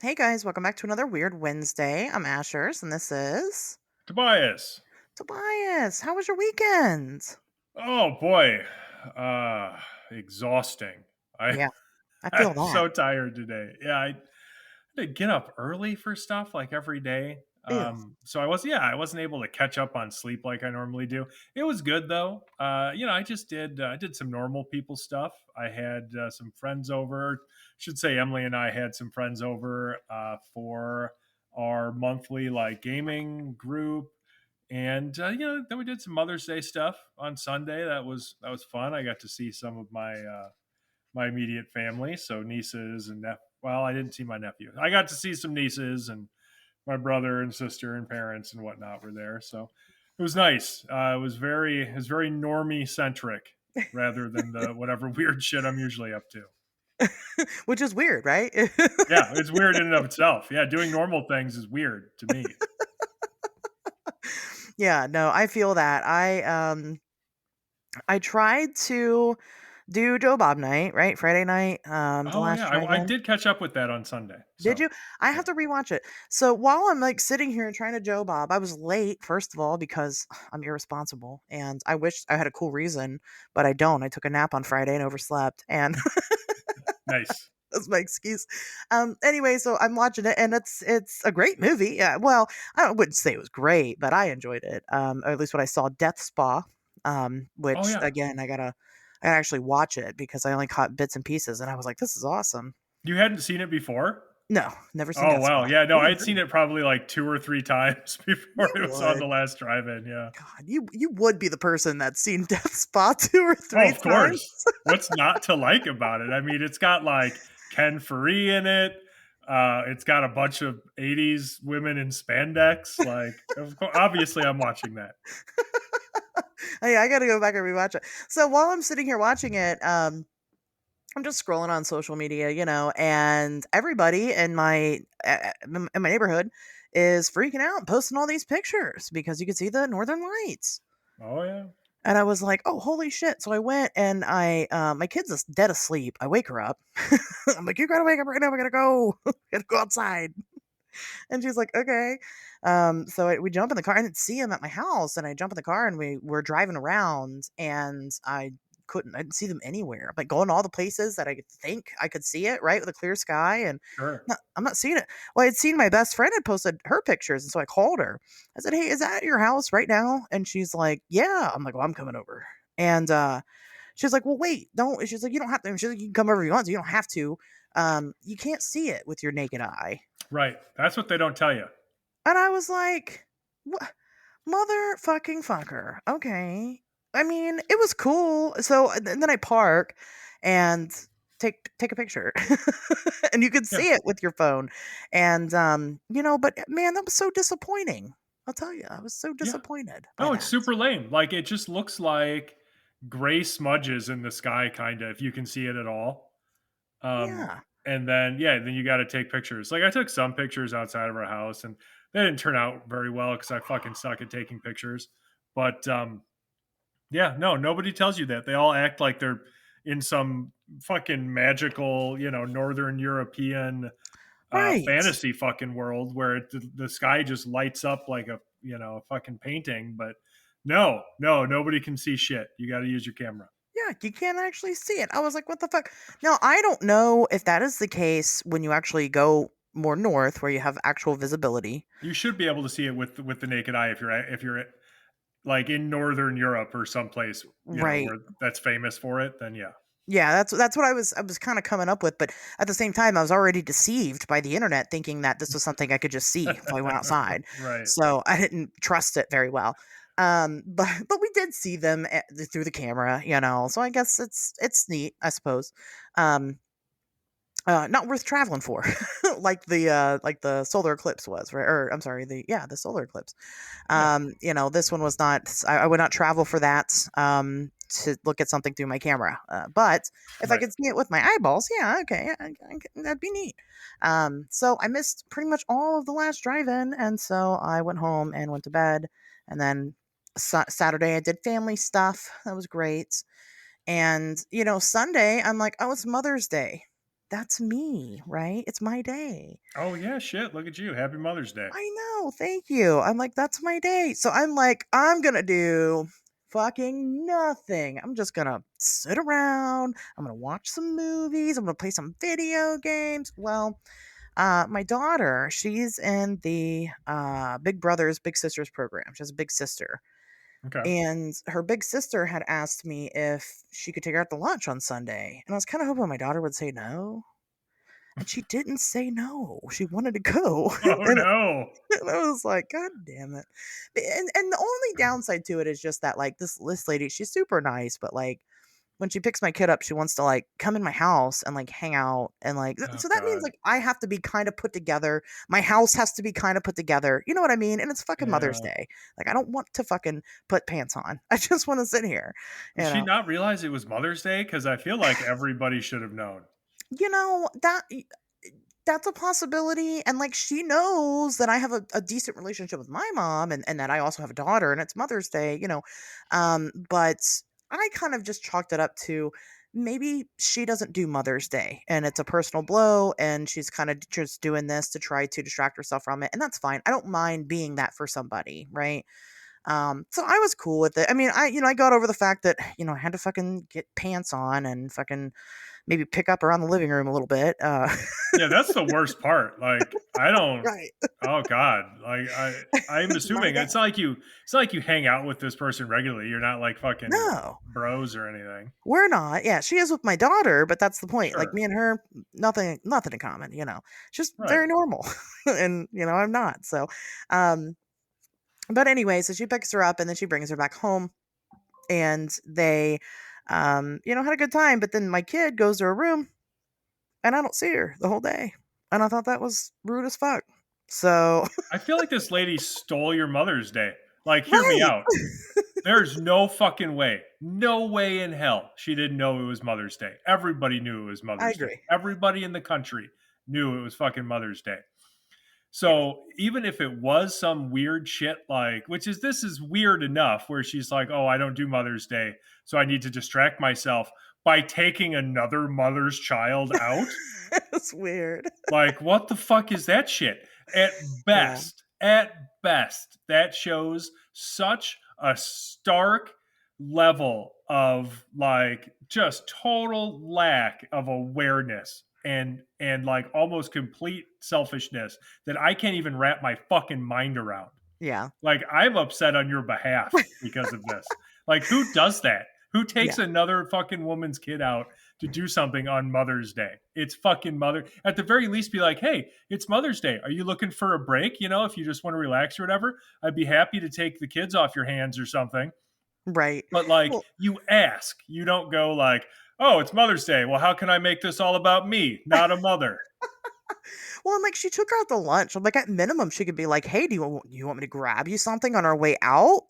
Hey guys, welcome back to another Weird Wednesday. I'm Asherz, and this is Tobias. Tobias. How was your weekend? Oh boy. Exhausting. I Yeah, I I'm feel that. so tired today. Yeah, I had to get up early for stuff like every day. Ew. So I wasn't able to catch up on sleep like I normally do. It was good though. I did some normal people stuff. I had some friends over. Should say Emily and I had some friends over for our monthly like gaming group. And then we did some Mother's Day stuff on Sunday. That was fun. I got to see some of my immediate family, so nieces and well, I didn't see my nephew. I got to see some nieces, and my brother and sister and parents and whatnot were there. So it was nice. It was very normie centric rather than the whatever weird shit I'm usually up to. Which is weird, right? Yeah, it's weird in and of itself. Yeah, doing normal things is weird to me. Yeah, no, I feel that. I tried to do Joe Bob night, right? Friday night, the Oh last yeah, I drive-in. did catch up with that on Sunday. Did So you? I yeah. have to rewatch it. So while I'm like sitting here trying to Joe Bob, I was late, first of all, because I'm irresponsible and I wish I had a cool reason, but I don't. I took a nap on Friday and overslept. And Nice. that's my excuse. Anyway, so I'm watching it, and it's a great movie. Yeah, well, I wouldn't say it was great, but I enjoyed it. Or at least what I saw, Death Spa. Oh Which yeah. again, I gotta actually watch it because I only caught bits and pieces, and I was like, this is awesome. You hadn't seen it before? No, never seen Oh, Death wow. Spa. Yeah, no, It was I'd seen great. it probably like 2 or 3 times before You it was on the would. last drive-in, yeah. God, you would be the person that's seen Death Spa 2 or Oh, 3 of times. course. What's not to like about it? I mean, it's got, like, Ken Faree in it, it's got a bunch of '80s women in spandex, like, obviously, I'm watching that. Hey, I gotta go back and rewatch it. So while I'm sitting here watching it, I'm just scrolling on social media, and everybody in my neighborhood is freaking out, posting all these pictures because you can see the northern lights. Oh, yeah. And I was like, "Oh, holy shit!" So I went and my kid's dead asleep. I wake her up. I'm like, "You gotta wake up right now. We gotta go. Gotta go outside." And she's like, "Okay." We jump in the car. I didn't see him at my house, and I jump in the car, and we were driving around, and I didn't see them anywhere. Like going to all the places that I could think I could see it, right, with a clear sky, and Sure. I'm not seeing it. Well, I'd seen my best friend had posted her pictures, and so I called her. I said, "Hey, is that at your house right now?" And she's like, "Yeah." I'm like, "Well, I'm coming over." And she's like, "Well, wait, don't." She's like, "You don't have to." She's like, "You can come over if you want to. You don't have to. You can't see it with your naked eye." Right. That's what they don't tell you. And I was like, "What, motherfucking fucker?" Okay. I mean, it was cool. So and then I park and take a picture, and you could Yeah. see it with your phone. And but man, that was so disappointing. I'll tell you, I was so Yeah. disappointed by No, it's that. super lame. Like, it just looks like gray smudges in the sky, kinda, if you can see it at all. Um, Yeah. and then yeah, then you got to take pictures. Like I took some pictures outside of our house, and they didn't turn out very well because I fucking suck at taking pictures. But yeah, no, nobody tells you that. They all act like they're in some fucking magical, Northern European Right. fantasy fucking world where the sky just lights up like a fucking painting. But no, no, nobody can see shit. You got to use your camera. Yeah, you can't actually see it. I was like, what the fuck? Now, I don't know if that is the case when you actually go more north where you have actual visibility. You should be able to see it with the naked eye if you're like in Northern Europe or someplace, Right. where that's famous for it, then yeah. Yeah, that's what I was kind of coming up with, but at the same time I was already deceived by the internet thinking that this was something I could just see if I went outside. Right. So I didn't trust it very well. But we did see them through the camera, So I guess it's neat, I suppose. Um Not worth traveling for, like the solar eclipse was, right? Or I'm sorry, the solar eclipse. Yeah. This one was not. I would not travel for that. To look at something through my camera. But if I Right. could see it with my eyeballs, yeah, okay, that'd be neat. So I missed pretty much all of the last drive-in, and so I went home and went to bed, and then Saturday I did family stuff. That was great. And Sunday I'm like, oh, it's Mother's Day. that's me, right? It's my day. Oh yeah, shit. Look at you. Happy Mother's Day. I know, thank you. I'm like, that's my day. So I'm like, I'm gonna do fucking nothing. I'm just gonna sit around. I'm gonna watch some movies. I'm gonna play some video games. Well, my daughter, she's in the Big Brothers Big Sisters program. She has a big sister. Okay. And her big sister had asked me if she could take her out to lunch on Sunday. And I was kind of hoping my daughter would say no. And she didn't say no. She wanted to go. Oh and no. And I was like, God damn it. And the only downside to it is just that like this lady, she's super nice, but like when she picks my kid up, she wants to like come in my house and like hang out and like Oh so that means god. like I have to be kind of put together. My house has to be kind of put together. You know what I mean? And it's fucking Mother's Yeah. Day. Like I don't want to fucking put pants on. I just want to sit here, you Did she know. not realize it was Mother's Day? Because I feel like everybody should have known. You know, that's a possibility, and, like, she knows that I have a decent relationship with my mom and that I also have a daughter, and it's Mother's Day, you know, but I kind of just chalked it up to maybe she doesn't do Mother's Day, and it's a personal blow, and she's kinda just doing this to try to distract herself from it, and that's fine. I don't mind being that for somebody, right? So I was cool with it. I mean, I got over the fact that, I had to fucking get pants on and fucking maybe pick up around the living room a little bit, Yeah, that's the worst part. Like, I don't. Right. Oh God. Like, I'm It's my assuming day. it's not like you. It's not like you hang out with this person regularly. You're not like fucking No, bros or anything. we're not. Yeah, she is with my daughter, but that's the point. Like Sure. me and her, nothing in common. Just Right. very normal. And I'm not. So um but anyway, so she picks her up and then she brings her back home and they had a good time, but then my kid goes to her room and I don't see her the whole day. And I thought that was rude as fuck. So I feel like this lady stole your Mother's Day. Like, hear me right. out. There's no fucking way. No way in hell she didn't know it was Mother's Day. Everybody knew it was I Mother's Day. agree. Everybody in the country knew it was fucking Mother's Day. Yeah. So even if it was some weird shit like, this is weird enough where she's like, oh, I don't do Mother's Day, so I need to distract myself by taking another mother's child out. It's weird. Like, what the fuck is that shit? Yeah. At best, that shows such a stark level of like just total lack of awareness and like almost complete selfishness that I can't even wrap my fucking mind around. Yeah. Like, I'm upset on your behalf because of this. Like, who does that? Who takes Yeah. another fucking woman's kid out to do something on Mother's Day? It's fucking mother. At the very least, be like, hey, it's Mother's Day. Are you looking for a break? If you just want to relax or whatever, I'd be happy to take the kids off your hands or something. Right. But like, Well, you ask, you don't go like, oh, it's Mother's Day. Well, how can I make this all about me, not a mother? and like she took her out to lunch. I'm like, at minimum, she could be like, "Hey, do you want me to grab you something on our way out?"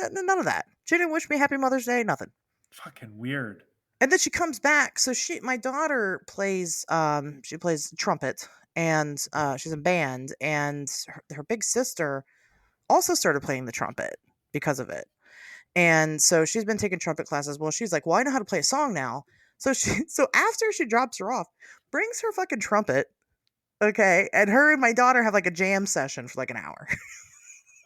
None of that. She didn't wish me Happy Mother's Day. Nothing. Fucking weird. And then she comes back. So my daughter she plays trumpet, and she's in band, and her big sister also started playing the trumpet because of it. And so she's been taking trumpet classes. Well, she's like, "Well, I know how to play a song now." So after she drops her off, brings her fucking trumpet. Okay, and her and my daughter have, like, a jam session for, like, an hour.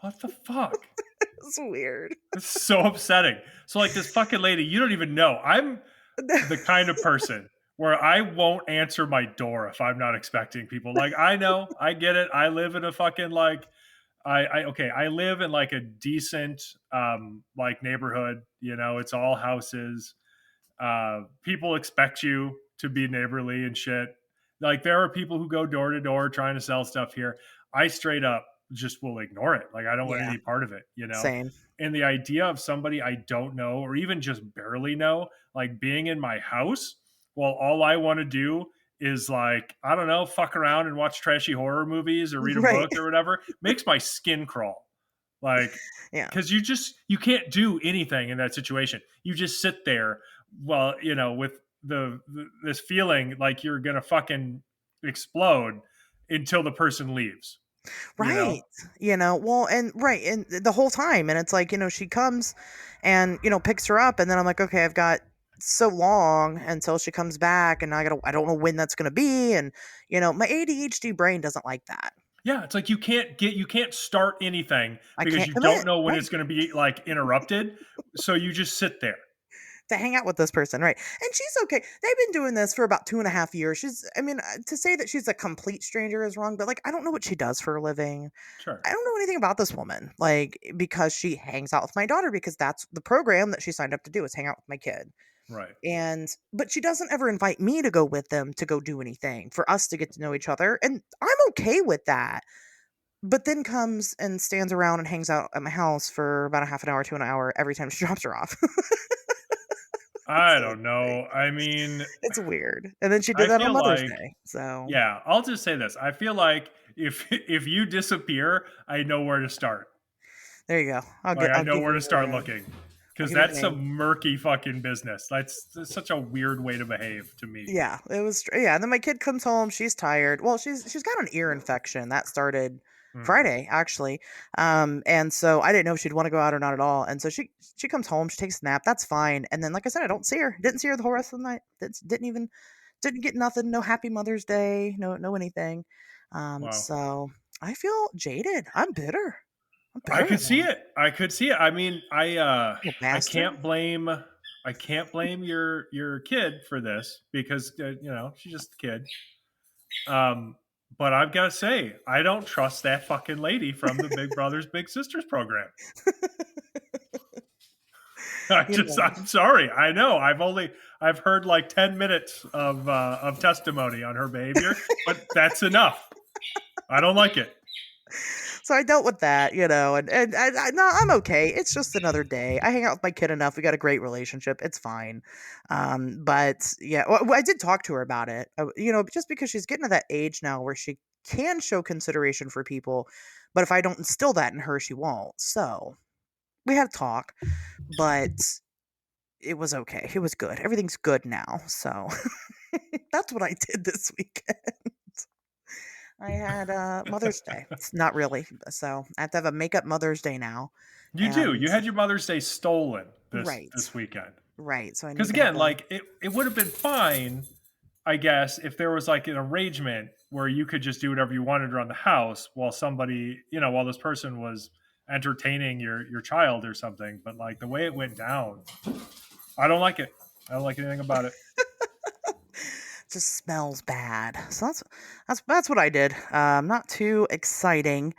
What the fuck? It's weird. It's so upsetting. So like this fucking lady, you don't even know. I'm the kind of person where I won't answer my door if I'm not expecting people. Like, I know, I get it. I live in a fucking like I live in like a decent like neighborhood, it's all houses. People expect you to be neighborly and shit. Like, there are people who go door to door trying to sell stuff here. I straight up just will ignore it. Like, I don't want Yeah, any part of it. same. And the idea of somebody I don't know or even just barely know, like being in my house while all I want to do is like, I don't know, fuck around and watch trashy horror movies or read a Right. book or whatever makes my skin crawl. Like, Yeah. because you can't do anything in that situation. You just sit there, well, with this feeling like you're gonna fucking explode until the person leaves. You know, Right. Well, and right, and the whole time, and it's like, she comes and, picks her up, and then I'm like, "Okay, I've got so long until she comes back, and I don't know when that's gonna be, and my ADHD brain doesn't like that. Yeah, it's like you can't start anything I because can't you don't commit, know when right? it's going to be like interrupted. So you just sit there. To hang out with this person, right? And she's okay. They've been doing this for about 2.5 years. I mean, to say that she's a complete stranger is wrong, but like, I don't know what she does for a living. Sure. I don't know anything about this woman, like, because she hangs out with my daughter because that's the program that she signed up to do is hang out with my kid. Right. But she doesn't ever invite me to go with them to go do anything for us to get to know each other. And I'm okay with that. But then comes and stands around and hangs out at my house for about a half an hour to an hour every time she drops her off. I So don't know. I mean, it's weird. And then she did I that on feel Mother's like Day. So yeah, I'll just say this. I feel like if you disappear, I know where to start. there you go. Like I I'll know give where you to start her looking I'll because give you her that's name. some murky fucking business. That's such a weird way to behave to me. Yeah, it was yeah, and then my kid comes home, she's tired. Well, she's got an ear infection. That started Mm. Friday, actually. And so I didn't know if she'd want to go out or not at all. And so she comes home, she takes a nap, that's fine. And then like I said, I don't see her. Didn't see her the whole rest of the night. Didn't get nothing, no happy Mother's Day, no anything. Wow. So I feel jaded. I'm bitter. I'm I bitter could see now. it. I could see it. I mean, Little I bastard. can't blame your kid for this because she's just a kid. Um, but I've got to say, I don't trust that fucking lady from the Big Brothers Big Sisters program. You know. I'm sorry. I know I've heard like 10 minutes of testimony on her behavior, but that's enough. I don't like it. So I dealt with that, and no, I'm okay. It's just another day. I hang out with my kid enough. We got a great relationship. It's fine. But yeah, I did talk to her about it. Just because she's getting to that age now where she can show consideration for people, but if I don't instill that in her, she won't. So we had a talk, but it was okay. It was good. Everything's good now. So that's what I did this weekend. I had Mother's Day. It's not really. So I have to have a makeup Mother's Day now. You do. And You had your Mother's Day stolen right. this weekend. Right. So I Because need to have again, a like it would have been fine, I guess, if there was like an arrangement where you could just do whatever you wanted around the house while while this person was entertaining your child or something. But like the way it went down, I don't like it. I don't like anything about it. just smells bad. So that's what I did. Not too exciting.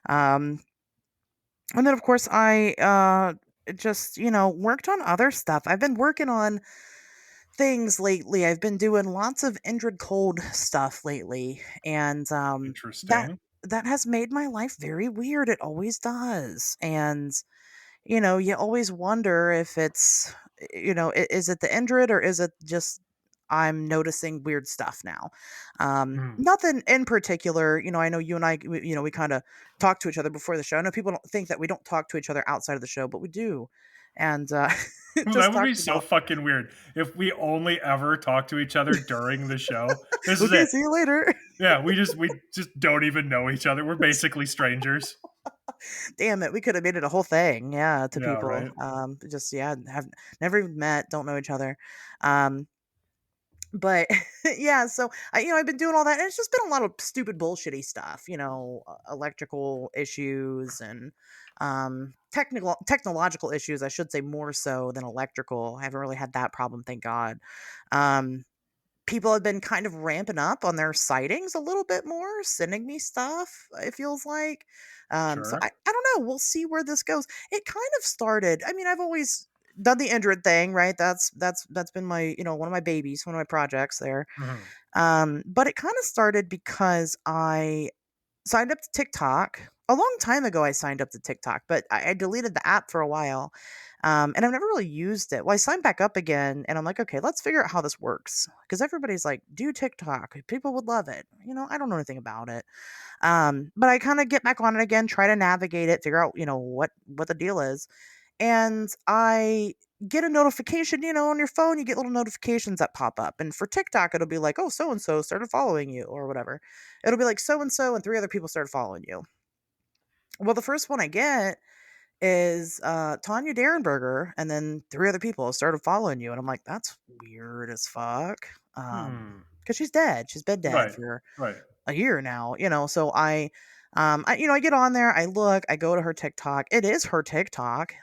Um and then of course I just, worked on other stuff. I've been working on things lately. I've been doing lots of Indrid Cold stuff lately, and Interesting. that has made my life very weird. It always does, and you always wonder if it's is it the Indrid or is it just I'm noticing weird stuff now. Hmm. Nothing in particular. I know you and I, we kind of talk to each other before the show. I know people don't think that we don't talk to each other outside of the show, but we do, and That just would be talked so about fucking weird if we only ever talk to each other during the show. This is okay, it. see you later. Yeah, we just don't even know each other. We're basically strangers. Damn it, we could have made it a whole thing, yeah, to Yeah, people. right. Just yeah, have never even met, don't know each other. Um, but yeah, so I've been doing all that, and it's just been a lot of stupid bullshitty stuff, electrical issues and technological issues, I should say more so than electrical. I haven't really had that problem, thank God. Um, People have been kind of ramping up on their sightings a little bit more, sending me stuff, it feels like. So Sure. I don't know. We'll see where this goes. It kind of started. I mean, I've always done the Indrid thing, right? That's been my, one of my babies, one of my projects there. Mhm. But it kind of started because I signed up to TikTok. A long time ago, I signed up to TikTok, but I deleted the app for a while. And I've never really used it. Well, I signed back up again and I'm like, okay, let's figure out how this works. Because everybody's like, do TikTok. People would love it. I don't know anything about it. But I kind of get back on it again, try to navigate it, figure out, what the deal is. And I get a notification, on your phone, you get little notifications that pop up. And for TikTok, it'll be like, oh, so and so started following you or whatever. It'll be like so and so and three other people started following you. Well, the first one I get is Tanya Derenberger, and then three other people started following you, and I'm like, that's weird as fuck. Hmm. Because she's dead. She's been dead Right. for Right. a year now, so I get on there, I look, I go to her TikTok. It is her TikTok.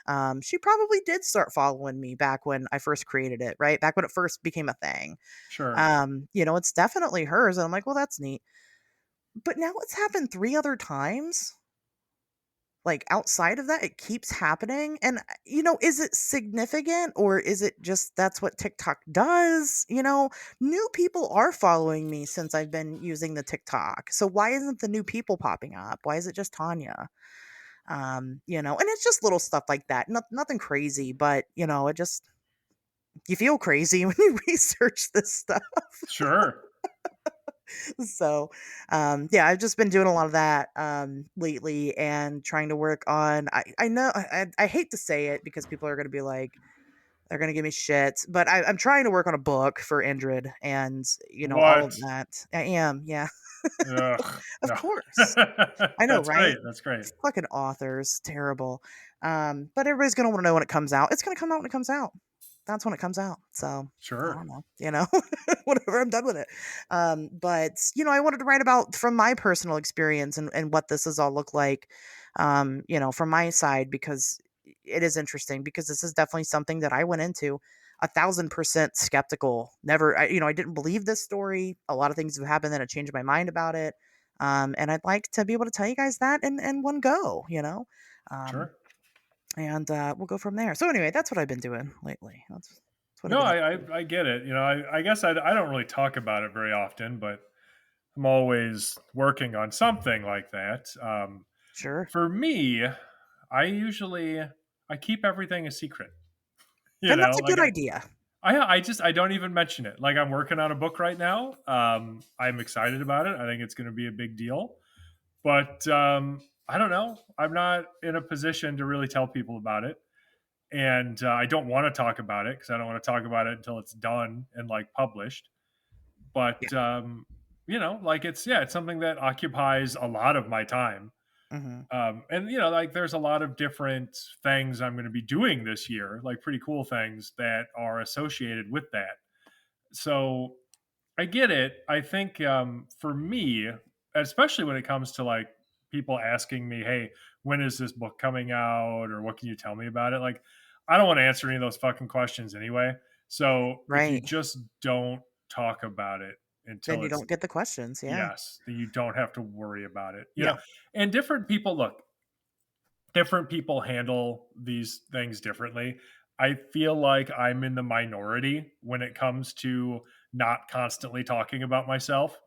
She probably did start following me back when I first created it, right? Back when it first became a thing. Sure. It's definitely hers. And I'm like, well, that's neat. But now it's happened three other times. Like outside of that, it keeps happening. And, is it significant or is it just that's what TikTok does? New people are following me since I've been using the TikTok. So why isn't the new people popping up? Why is it just Tanya? And it's just little stuff like that. Nothing crazy, but, it just, you feel crazy when you research this stuff. Sure. So yeah, I've just been doing a lot of that lately and trying to work on I know I hate to say it because people are going to be like they're going to give me shit, but I'm trying to work on a book for Indrid and all of What? that. I am, yeah. Ugh. Of No. course. I know, That's great. right? That's great. Fucking authors, terrible. But everybody's going to want to know when it comes out. It's going to come out when it comes out. That's when it comes out. So I Sure. don't know, whatever. I'm done with it. But I wanted to write about from my personal experience and what this has all looked like, from my side because it is interesting because this is definitely something that I went into 1,000% skeptical. Never, I didn't believe this story. A lot of things have happened that have changed my mind about it. And I'd like to be able to tell you guys that in one go. Um, Sure. and we'll go from there. So anyway, that's what I've been doing lately. That's what I've No, been up I, I to. I get it. I guess I don't really talk about it very often, but I'm always working on something like that. Sure. For me, I keep everything a secret. And that's a Like good idea. I don't even mention it. Like I'm working on a book right now. I'm excited about it. I think it's going to be a big deal. But I don't know. I'm not in a position to really tell people about it, and I don't want to talk about it because I don't want to talk about it until it's done and like published. Yeah. But like it's something that occupies a lot of my time. Hmm. And like there's a lot of different things I'm going to be doing this year, like pretty cool things that are associated with that. So I get it. I think for me, especially when it comes to like people asking me, "Hey, when is this book coming out?" or "What can you tell me about it?" Like, I don't want to answer any of those fucking questions anyway. So if you Right. just don't talk about it Then until you it's don't get the questions. Yeah. yes, then you don't have to worry about it. Yeah. And different people look, different people handle these things differently. I feel like I'm in the minority when it comes to not constantly talking about myself.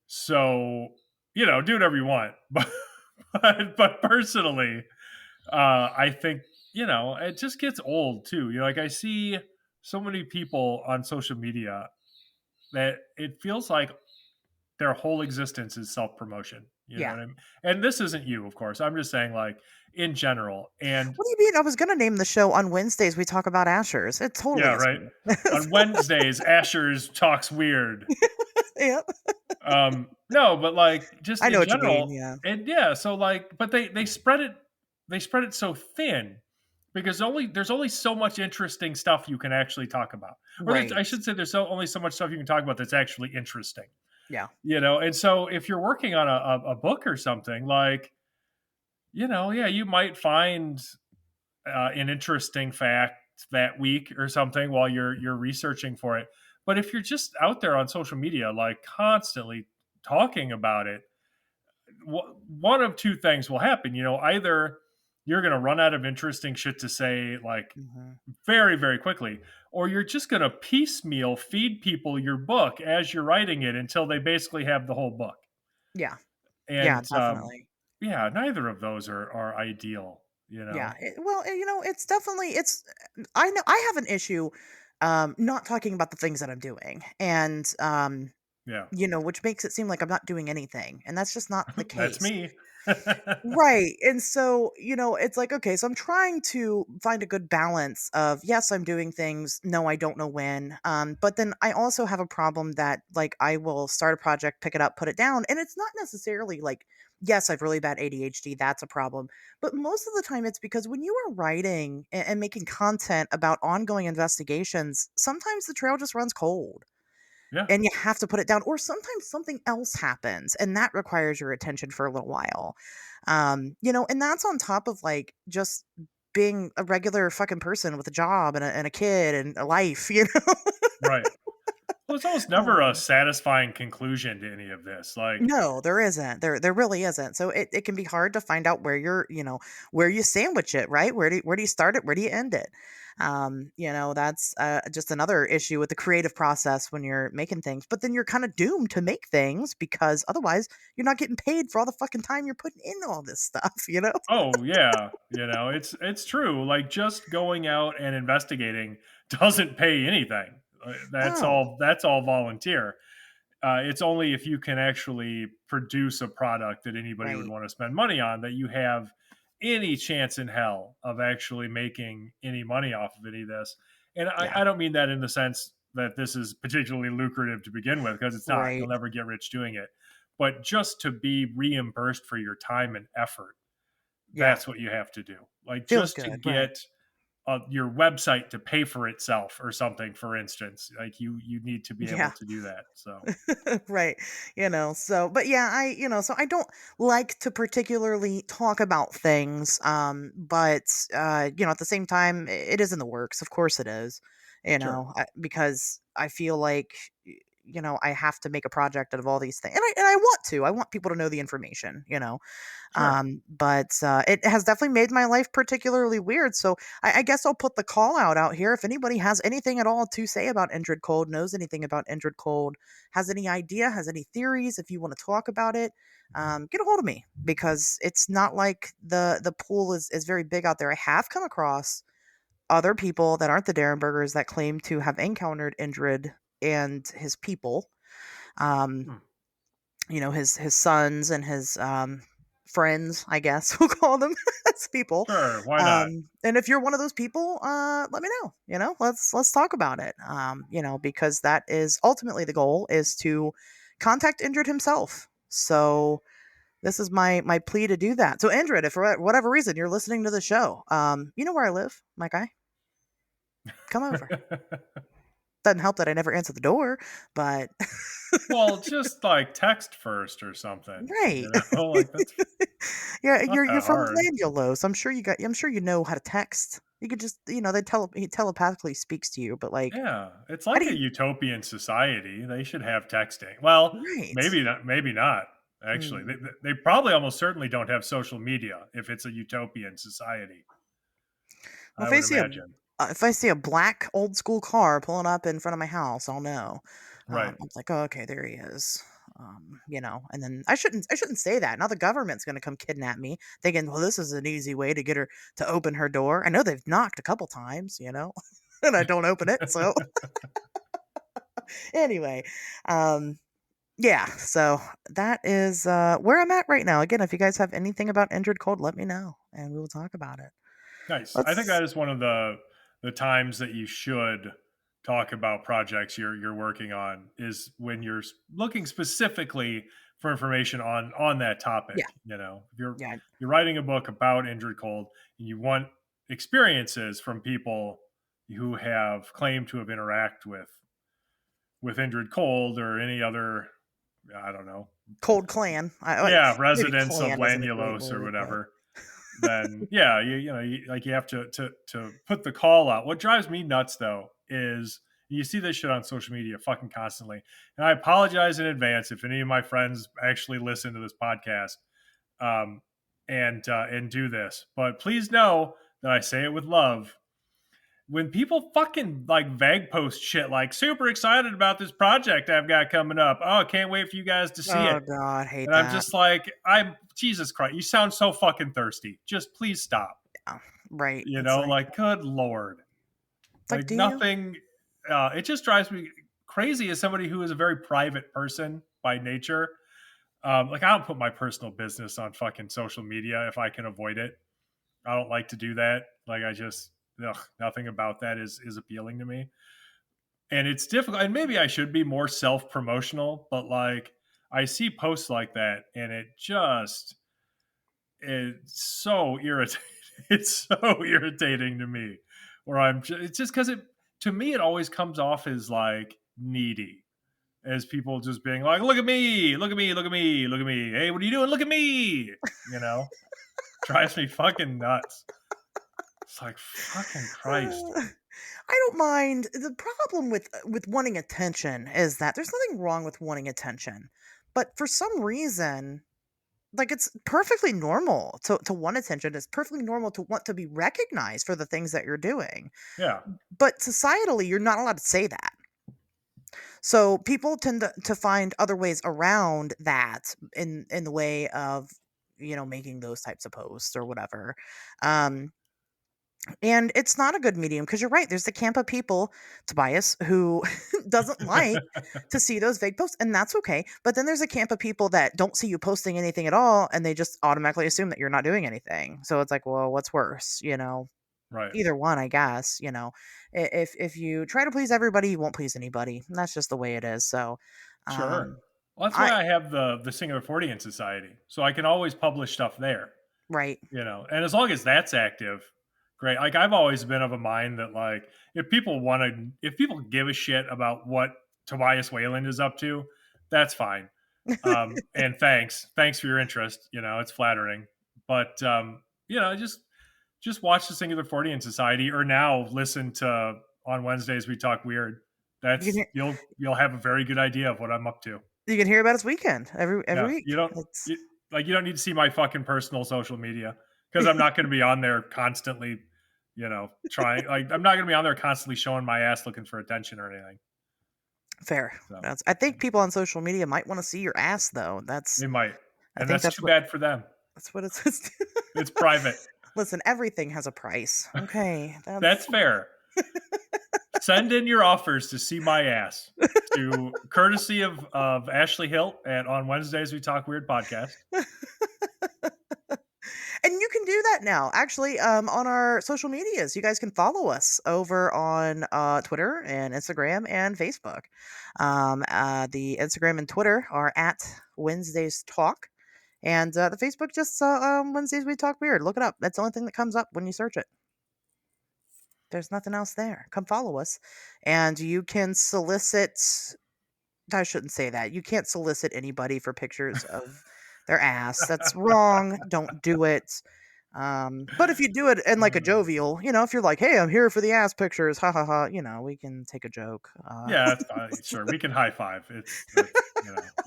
So, do whatever you want. But personally, I think, it just gets old too. Like I see so many people on social media that it feels like their whole existence is self promotion. You know Yeah. what I mean? And this isn't you, of course. I'm just saying, like, in general. And What do you mean? I was gonna name the show on Wednesdays. We talk about Ashers. It yeah, totally is right. me. On Wednesdays, Asherz talks weird. Yep. No, but like just I know in what you mean. general, Yeah. and yeah, so like, but they spread it so thin because there's only so much interesting stuff you can actually talk about, or Right. I should say there's only so much stuff you can talk about that's actually interesting, Yeah. And so if you're working on a book or something like, yeah, you might find an interesting fact that week or something while you're researching for it. But if you're just out there on social media, like constantly talking about it, one of two things will happen. Either you're going to run out of interesting shit to say, like Hmm. very, very quickly, or you're just going to piecemeal feed people your book as you're writing it until they basically have the whole book. Yeah. Yeah. And Definitely. yeah, neither of those are ideal. Yeah. Well, it's definitely it's. I know I have an issue, not talking about the things that I'm doing, and Yeah. which makes it seem like I'm not doing anything. And that's just not the That's case. me. Right. And so, it's like, okay, so I'm trying to find a good balance of, yes, I'm doing things. No, I don't know when. But then I also have a problem that, like, I will start a project, pick it up, put it down. And it's not necessarily like, yes, I've really bad ADHD. That's a problem. But most of the time, it's because when you are writing and making content about ongoing investigations, sometimes the trail just runs cold Yeah. and you have to put it down, or sometimes something else happens and that requires your attention for a little while. And that's on top of like just being a regular fucking person with a job and a kid and a life, Right. Well, it's almost never a um, satisfying conclusion to any of this. Like, no, there isn't. There really isn't. So it can be hard to find out where where you sandwich it, right? Where do you start it? Where do you end it? That's just another issue with the creative process when you're making things. But then you're kind of doomed to make things because otherwise you're not getting paid for all the fucking time you're putting in all this stuff. oh yeah, it's true. Like just going out and investigating doesn't pay anything. No. That's all volunteer. It's only if you can actually produce a product that anybody would Right. want to spend money on that you have any chance in hell of actually making any money off of any of this. And Yeah. I don't mean that in the sense that this is particularly lucrative to begin with, because it's not. You'll Right. never get rich doing it. But just to be reimbursed for your time and effort, Yeah. that's what you have to do. Like Feels just to good. Right. get your website to pay for itself or something, for instance, like you need to be able Yeah. to do that. So Right. So but yeah, so I don't like to particularly talk about things but at the same time it is in the works. Of course it is. sure, Because I feel like I have to make a project out of all these things. And I want to. I want people to know the information. sure. But it has definitely made my life particularly weird. So I guess I'll put the call out here. If anybody has anything at all to say about Injured Cold, knows anything about Injured Cold, has any idea, has any theories, if you want to talk about it, get a hold of me because it's not like the pool is very big out there. I have come across other people that aren't the Derenbergers that claim to have encountered Indrid and his people. Um, Hmm. his sons and his friends, I guess we'll call them as people. Sure, why not? And if you're one of those people, let me know. Let's talk about it. Because that is ultimately the goal is to contact Indrid himself. So this is my plea to do that. So Indrid, if for whatever reason you're listening to the show, you know where I live, my guy. Come over. Doesn't help that I never answer the door, but Well, just like text first or something, right. like that's Yeah, not you're that from hard. Landulo, so I'm sure you know how to text. You could just, he telepathically speaks to you, but like, Yeah, it's how do like a you utopian society. They should have texting. Well, right. maybe not. Maybe not. Actually, Mm. they probably almost certainly don't have social media if it's a utopian society. Well, I would imagine. if I see a black old school car pulling up in front of my house, I'll know. Right. I'm like, oh, okay, there he is. And then I shouldn't say that. Now the government's going to come kidnap me, thinking, well, this is an easy way to get her to open her door. I know they've knocked a couple times, and I don't open it. So anyway, um, yeah. So that is where I'm at right now. Again, if you guys have anything about Injured Cold, let me know, and we will talk about it. Nice. I think Let's that is one of the times that you should talk about projects you're working on, is when you're looking specifically for information on that yeah, topic. If yeah, you're writing a book about Injured Cold and you want experiences from people who have claimed to have interact with Injured Cold or any other, I don't know, Cold Clan. yeah, Maybe residents of clan isn't a great Landulos or word, but whatever, then yeah, like you have to put the call out. What drives me nuts though is you see this shit on social media fucking constantly, and I apologize in advance if any of my friends actually listen to this podcast, um, and do this. But please know that I say it with love. When people fucking like vague post shit like super excited about this project I've got coming up, oh, can't wait for you guys to see oh it, god, hate and I'm that. just like, I'm Jesus Christ, you sound so fucking thirsty. Just please stop. Yeah, right. It's like Like, good Lord. do Like you? nothing, it just drives me crazy as somebody who is a very private person by nature. Like I don't put my personal business on fucking social media if I can avoid it. I don't like to do that. Like I just nothing about that is appealing to me. And it's difficult. And maybe I should be more self promotional, but like I see posts like that, and it's so irritating. It's so irritating to me. Where it's just because it to me it always comes off as like needy, as people just being like, "Look at me, look at me, look at me, look at me. Hey, what are you doing? Look at me." You know, drives me fucking nuts. It's like fucking Christ. I don't mind. The problem with wanting attention is that there's nothing wrong with wanting attention, but for some reason, like it's perfectly normal to want attention. It's perfectly normal to want to be recognized for the things that you're doing. Yeah, But societally, you're not allowed to say that. So people tend to find other ways around that in the way of making those types of posts or whatever. Um, And it's not a good medium because you're right. There's the camp of people, Tobias, who doesn't like to see those vague posts, and that's okay. But then there's a camp of people that don't see you posting anything at all, and they just automatically assume that you're not doing anything. So it's like, well, what's worse? right. Either one, I guess. If you try to please everybody, you won't please anybody. And that's just the way it is. So, Sure. um, Well, that's why I I have the Singular Fortean Society, so I can always publish stuff there. right. And as long as that's active, great. Like I've always been of a mind that like if people give a shit about what Tobias Wayland is up to, that's fine. And thanks for your interest. It's flattering, but just watch the Singular Fortean Society, or now listen to on Wednesdays we talk weird. You can That's hear, you'll have a very good idea of what I'm up to. you can hear about his weekend every Yeah, week. you don't It's you, like you don't need to see my fucking personal social media because I'm not going to be on there constantly. Trying like I'm not going to be on there constantly showing my ass looking for attention or anything. fair. So I think people on social media might want to see your ass though. they might, I and think that's that's too what bad for them. that's what it's. It's private. Listen, everything has a price. Okay, That's that's fair. Send in your offers to see my ass to courtesy of Ashley Hilt at On Wednesdays We Talk Weird podcast. and you can do that now. Actually, on our social medias, you guys can follow us over on Twitter and Instagram and Facebook. The Instagram and Twitter are at Wednesdays Talk, and the Facebook just Wednesdays We Talk Weird. Look it up. That's the only thing that comes up when you search it. There's nothing else there. Come follow us, and you can solicit. I shouldn't say that. You can't solicit anybody for pictures of their ass. That's wrong. Don't do it. But if you do it in like a jovial, if you're like, "Hey, I'm here for the ass pictures," ha ha ha, we can take a joke. Yeah, that's fine. Sure, we can high five.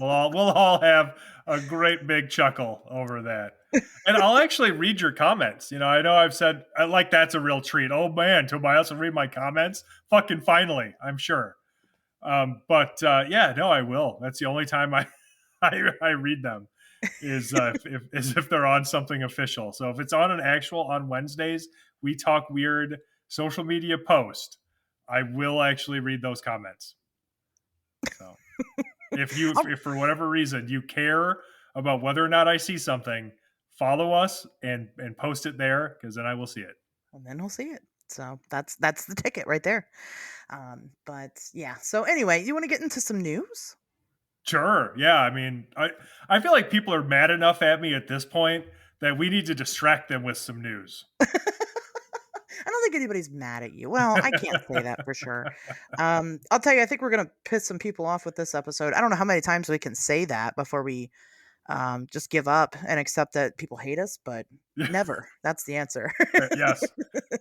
We'll all have a great big chuckle over that. And I'll actually read your comments. I know I've said I like that's a real treat. Oh man, Tobias will read my comments. Fucking finally, I'm sure. But yeah, no, I will. That's the only time I read them is if they're on something official. So if it's on an actual on Wednesdays, we talk weird social media post, I will actually read those comments. So if for whatever reason you care about whether or not I see something, follow us and post it there because then I will see it. And then he'll see it. So that's the ticket right there. But yeah. So anyway, you want to get into some news? Sure. Yeah. I mean, I feel like people are mad enough at me at this point that we need to distract them with some news. I don't think anybody's mad at you. Well, I can't say that for sure. I'll tell you, I think we're gonna piss some people off with this episode. I don't know how many times we can say that before we just give up and accept that people hate us, but never. That's the answer. Yes.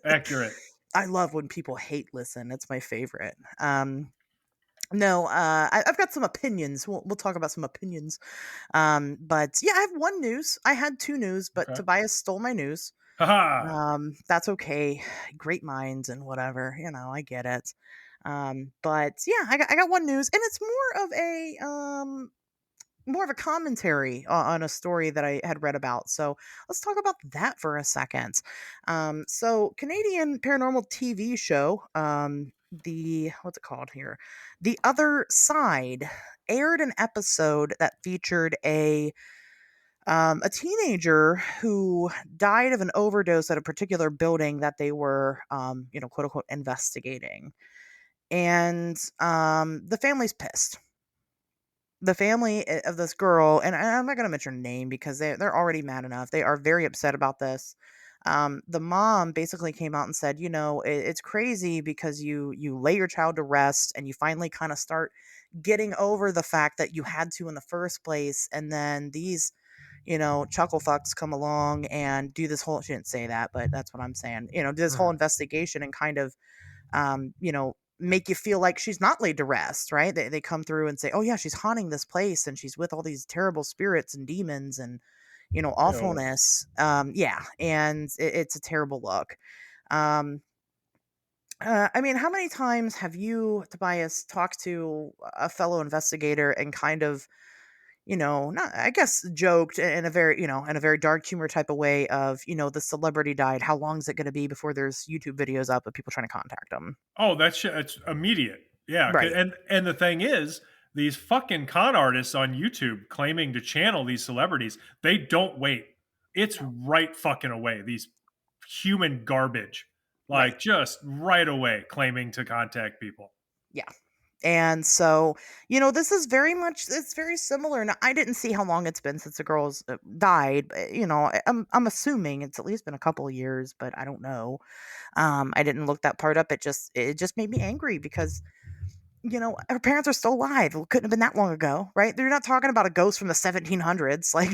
Accurate. I love when people hate listen. It's my favorite. No, I've got some opinions. We'll talk about some opinions. But yeah, I have one news. I had two news, but Okay. Tobias stole my news. Haha. That's okay. Great minds and whatever. I get it. But yeah, I got one news, and it's more of a commentary on a story that I had read about. So let's talk about that for a second. So Canadian paranormal TV show the what's it called here? The Other Side aired an episode that featured a teenager who died of an overdose at a particular building that they were, quote unquote, investigating. And the family's pissed. The family of this girl, and I'm not going to mention her name because they're already mad enough. They are very upset about this. The mom basically came out and said, it's crazy because you lay your child to rest and you finally kind of start getting over the fact that you had to in the first place, and then these chuckle fucks come along and do this whole, she didn't say that, but that's what I'm saying, do this whole Mhm. investigation and kind of, make you feel like she's not laid to rest, right? They come through and say, oh, yeah, she's haunting this place and she's with all these terrible spirits and demons and, Ew. awfulness. Yeah. And it's a terrible look. Um, I mean, how many times have you, Tobias, talked to a fellow investigator and kind of, not, I guess, joked in a very, in a very dark humor type of way of, the celebrity died. How long is it going to be before there's YouTube videos up of people trying to contact them? Oh, that shit, it's immediate. Yeah, Right. and the thing is, these fucking con artists on YouTube claiming to channel these celebrities, they don't wait. It's No. right fucking away. These human garbage, Right. like just right away claiming to contact people. Yeah. And so, this is very much, it's very similar. Now, I didn't see how long it's been since the girls died. But, I'm assuming it's at least been a couple of years, but I don't know. I didn't look that part up. It just made me angry because her parents are still alive. It couldn't have been that long ago, right? They're not talking about a ghost from the 1700s. Like,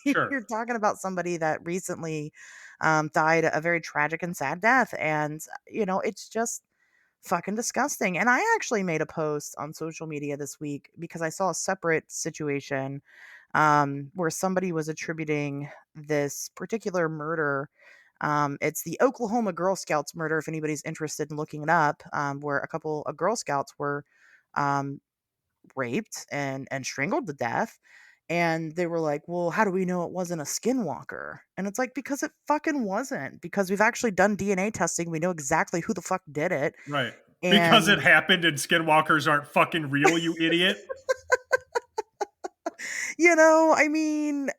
Sure. you're talking about somebody that recently died a very tragic and sad death. And, it's just fucking disgusting. And I actually made a post on social media this week because I saw a separate situation where somebody was attributing this particular murder. It's the Oklahoma Girl Scouts murder, if anybody's interested in looking it up, where a couple of Girl Scouts were um, raped and strangled to death. And they were like, well, how do we know it wasn't a skinwalker? And it's like, because it fucking wasn't. Because we've actually done DNA testing. We know exactly who the fuck did it. Right. Because And it happened and skinwalkers aren't fucking real, you idiot. I mean,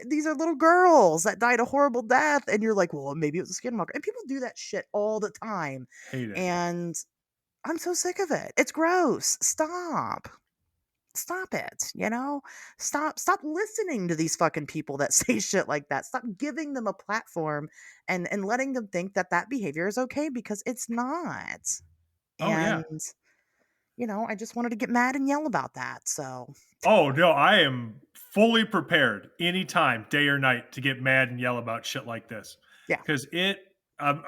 these are little girls that died a horrible death, and you're like, well, maybe it was a skinwalker. And people do that shit all the time. Hate it. And I'm so sick of it. It's gross. Stop. Stop it. Stop listening to these fucking people that say shit like that. Stop giving them a platform and letting them think that that behavior is okay because it's not. Oh yeah. And I just wanted to get mad and yell about that. So, Oh no, I am fully prepared anytime, day or night, to get mad and yell about shit like this. yeah. Because it, um,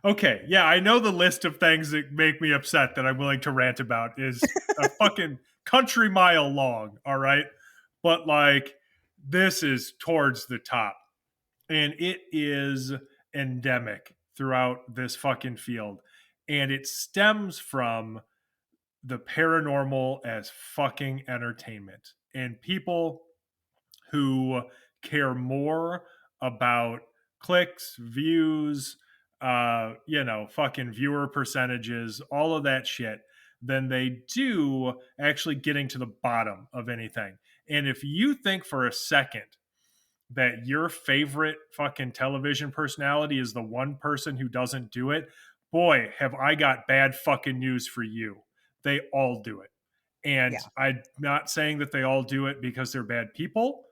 okay, yeah, I know the list of things that make me upset that I'm willing to rant about is a fucking country mile long. All right, but like this is towards the top, and it is endemic throughout this fucking field, and it stems from the paranormal as fucking entertainment and people who care more about clicks, views, fucking viewer percentages, all of that shit than they do actually getting to the bottom of anything. And if you think for a second that your favorite fucking television personality is the one person who doesn't do it, boy, have I got bad fucking news for you. They all do it. And Yeah. I'm not saying that they all do it because they're bad people,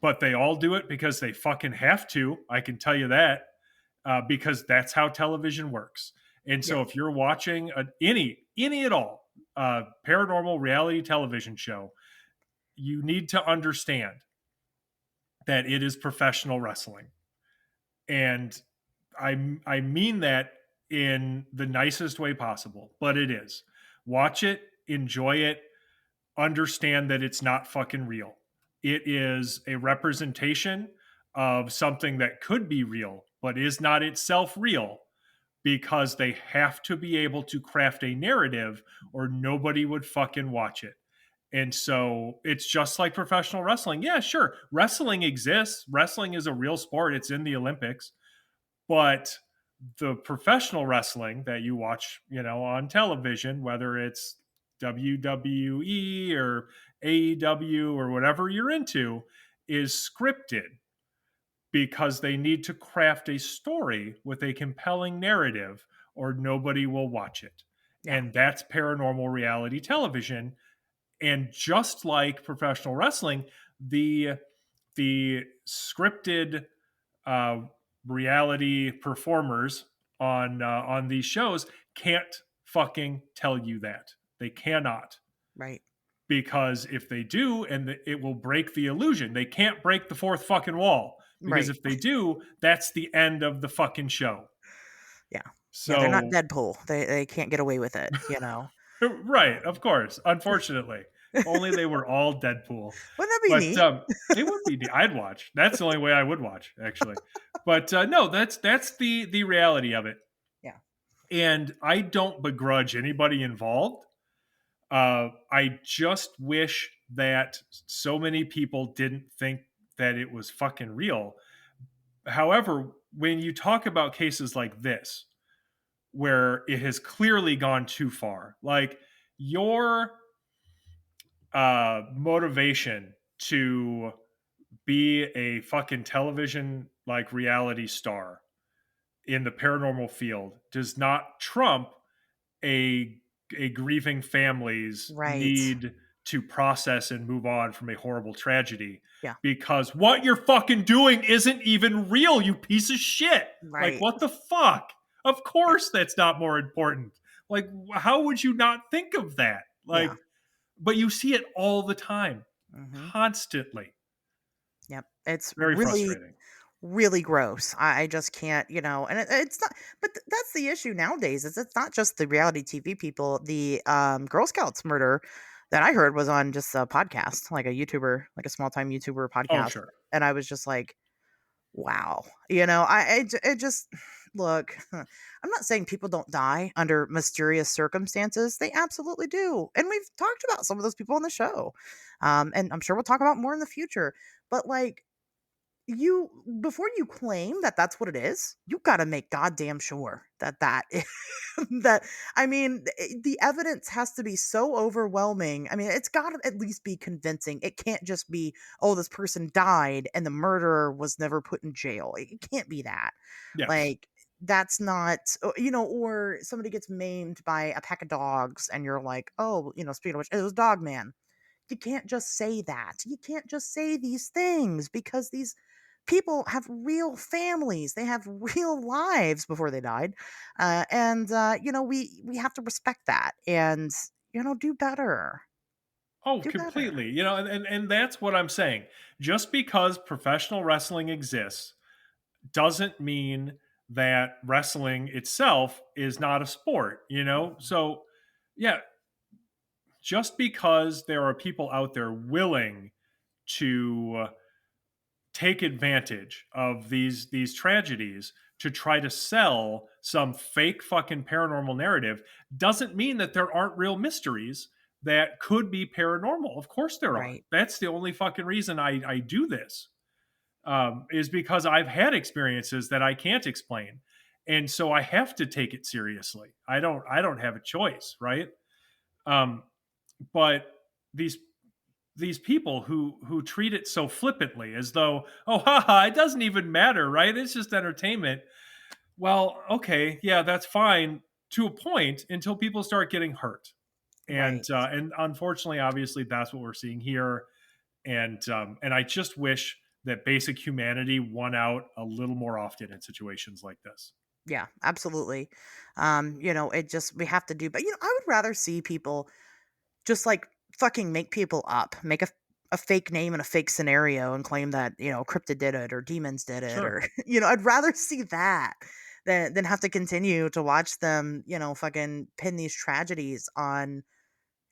but they all do it because they fucking have to. I can tell you that because that's how television works. And Yeah. so if you're watching any at all paranormal reality television show, you need to understand that it is professional wrestling. And I mean that in the nicest way possible, but it is. Watch it, enjoy it, understand that it's not fucking real. It is a representation of something that could be real, but is not itself real because they have to be able to craft a narrative or nobody would fucking watch it. And so it's just like professional wrestling. Yeah, sure. Wrestling exists. Wrestling is a real sport. It's in the Olympics. But the professional wrestling that you watch, on television, whether it's WWE or AEW or whatever you're into, is scripted because they need to craft a story with a compelling narrative or nobody will watch it. Yeah. And that's paranormal reality television. And just like professional wrestling, the the scripted uh, reality performers on these shows can't fucking tell you that. They cannot, Right. because if they do, and it will break the illusion. They can't break the fourth fucking wall, because Right. if they do, that's the end of the fucking show. Yeah. Yeah, they're not So, Deadpool. They can't get away with it, you know? right, Um, of course. Unfortunately, if only they were all Deadpool. wouldn't that be But neat? it would be. I'd watch. That's the only way I would watch, actually. But no, that's the reality of it. Yeah. And I don't begrudge anybody involved. I just wish that so many people didn't think that it was fucking real. However, when you talk about cases like this, where it has clearly gone too far, like your motivation to be a fucking television like reality star in the paranormal field does not trump a a grieving family's Right. need to process and move on from a horrible tragedy, Yeah. because what you're fucking doing isn't even real, you piece of shit. Like, Right. what the fuck? Of Yeah. course that's not more important. Like, how would you not think of that? Yeah. Like, but you see it all the time, Mhm. constantly. Yep. It's Very really, frustrating. really gross. I just can't, and it's not, but that's the issue nowadays. Is it's not just the reality TV people. The Girl Scouts murder that I heard was on just a podcast, like a YouTuber, like a small time YouTuber Oh, podcast, sure. and I was just like, wow. It just look. I'm not saying people don't die under mysterious circumstances. They absolutely do, and we've talked about some of those people on the show, and I'm sure we'll talk about more in the future. But like you before you claim that that's what it is, you gotta make goddamn sure that that is that I mean, the evidence has to be so overwhelming. I mean, it's gotta at least be convincing. It can't just be, "Oh, this person died and the murderer was never put in jail." It can't be that. Yes. Like, that's not or somebody gets maimed by a pack of dogs and you're like, "Oh, speaking of which, it was Dogman." You can't just say that. You can't just say these things because these people have real families. They have real lives before they died, and we have to respect that and do better. Oh, Do better. completely. And that's what I'm saying. Just because professional wrestling exists doesn't mean that wrestling itself is not a sport. Mhm. So, yeah, just because there are people out there willing to take advantage of these tragedies to try to sell some fake fucking paranormal narrative doesn't mean that there aren't real mysteries that could be paranormal. Of course there are. Right. That's the only fucking reason I do this, is because I've had experiences that I can't explain, and so I have to take it seriously. I don't have a choice, right? Um, but these these people who treat it so flippantly, as though, oh, haha, it doesn't even matter, right? It's just entertainment. Well, okay, yeah, that's fine to a point, until people start getting hurt. and Right. uh, and unfortunately, obviously, that's what we're seeing here. And I just wish that basic humanity won out a little more often in situations like this. Yeah, absolutely. It just we have to do but I would rather see people just like fucking make people up, make a fake name and a fake scenario and claim that, cryptid did it or demons did it Sure. or I'd rather see that than have to continue to watch them, fucking pin these tragedies on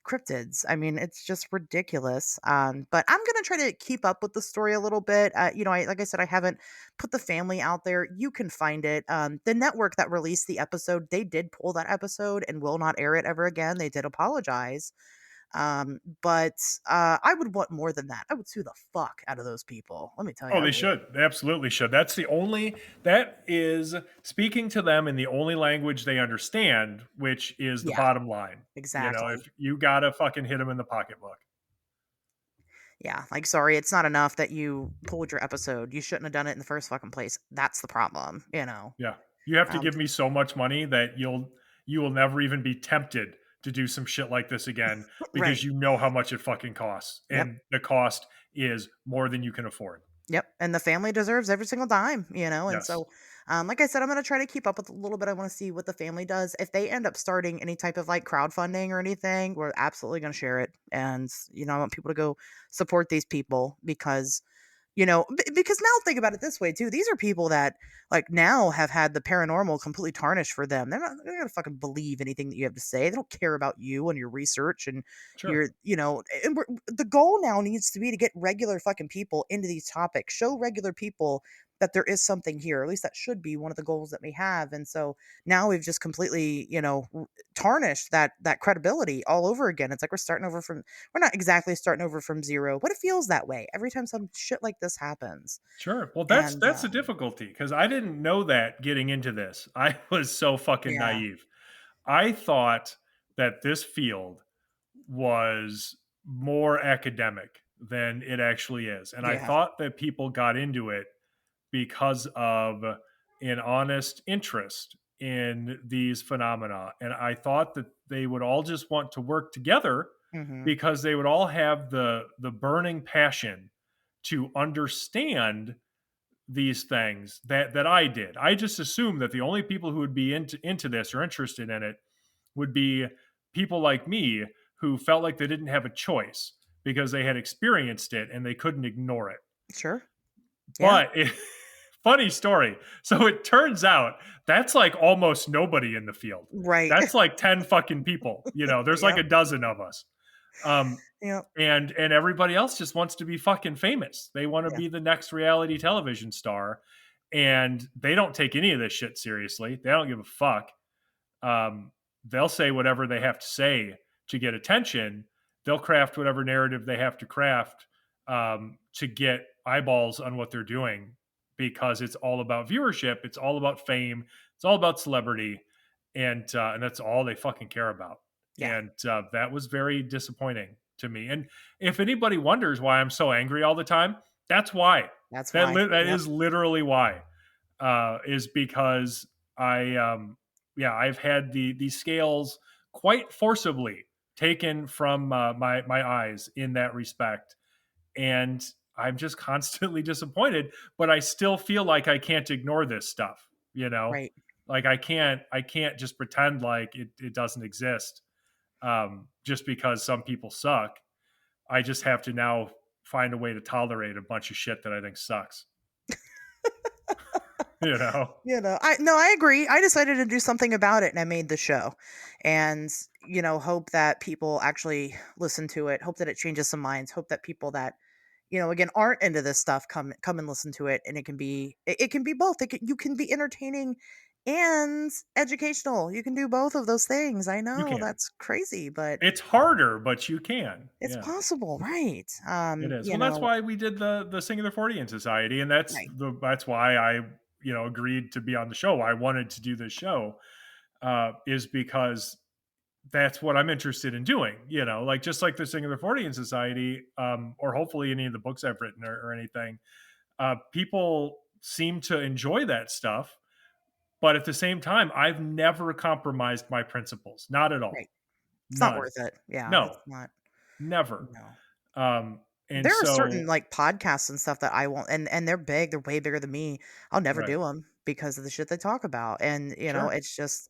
cryptids. I mean, it's just ridiculous. But I'm gonna try to keep up with the story a little bit. Like I said, I haven't put the family out there. You can find it. The network that released the episode, they did pull that episode and will not air it ever again. They did apologize. But I would want more than that. I would sue the fuck out of those people. Let me tell you, Oh, I they would. should. They absolutely should. That is speaking to them in the only language they understand, which is the Yeah, bottom line. You know, exactly. if you gotta fucking hit them in the pocketbook. Yeah, like, sorry, it's not enough that you pulled your episode. You shouldn't have done it in the first fucking place. That's the problem, you know. Yeah. You have to Um, give me so much money that you will never even be tempted to do some shit like this again because right. you know how much it fucking costs. Yep. And the cost is more than you can afford. Yep, and the family deserves every single dime, you know, and Yes. so, like I said, I'm gonna try to keep up with a little bit. I want to see what the family does. If they end up starting any type of like crowdfunding or anything, we're absolutely gonna share it, and I want people to go support these people because because now think about it this way too. These are people that like now have had the paranormal completely tarnished for them. They're not gonna fucking believe anything that you have to say. They don't care about you and your research and Sure. the goal now needs to be to get regular fucking people into these topics. Show regular people that there is something here. At least that should be one of the goals that we have. And so now we've just completely, tarnished that credibility all over again. It's like we're not exactly starting over from zero, but it feels that way every time some shit like this happens. Sure. Well, And that's the difficulty because I didn't know that getting into this. I was so fucking yeah, naive. I thought that this field was more academic than it actually is. And I yeah, thought that people got into it because of an honest interest in these phenomena. And I thought that they would all just want to work together hmm, because they would all have the burning passion to understand these things that I did. I just assumed that the only people who would be into this or interested in it would be people like me who felt like they didn't have a choice because they had experienced it and they couldn't ignore it. sure, yeah, But funny story. So it turns out that's like almost nobody in the field. right, That's like 10 fucking people. You know, there's like yep, a dozen of us. Um, yep, and everybody else just wants to be fucking famous. They want to yeah, be the next reality television star, and they don't take any of this shit seriously. They don't give a fuck. They'll say whatever they have to say to get attention. They'll craft whatever narrative they have to craft to get eyeballs on what they're doing because it's all about viewership. It's all about fame. It's all about celebrity, and that's all they fucking care about. yeah. And that was very disappointing to me. And if anybody wonders why I'm so angry all the time, that's why. That's why. That Yep, is literally why. Is because yeah, I've had the scales quite forcibly taken from my eyes in that respect, and I'm just constantly disappointed. But I still feel like I can't ignore this stuff. You know, right. like I can't just pretend like it doesn't exist just because some people suck. I just have to now find a way to tolerate a bunch of shit that I think sucks. You know? I agree. I decided to do something about it and I made the show. And, hope that people actually listen to it, hope that it changes some minds, hope that people that, again, aren't into this stuff come and listen to it and it can be both. You can be entertaining and educational. You can do both of those things. I You know can. that's crazy, but It's harder, but you can. it's Yeah. possible, right? It is. Well, that's why we did the Singular Fortean Society, and Right. that's why I agreed to be on the show. I wanted to do this show is because that's what I'm interested in doing. You know, like just like the Singular Fortean Society, or hopefully any of the books I've written or anything. People seem to enjoy that stuff, but at the same time, I've never compromised my principles. Not at all. Right. It's not None. worth it. Yeah, No. it's not. Never. No. And There are so, certain, like, podcasts and stuff that I won't and they're big, they're way bigger than me. I'll never right. do them because of the shit they talk about, and, Sure. it's just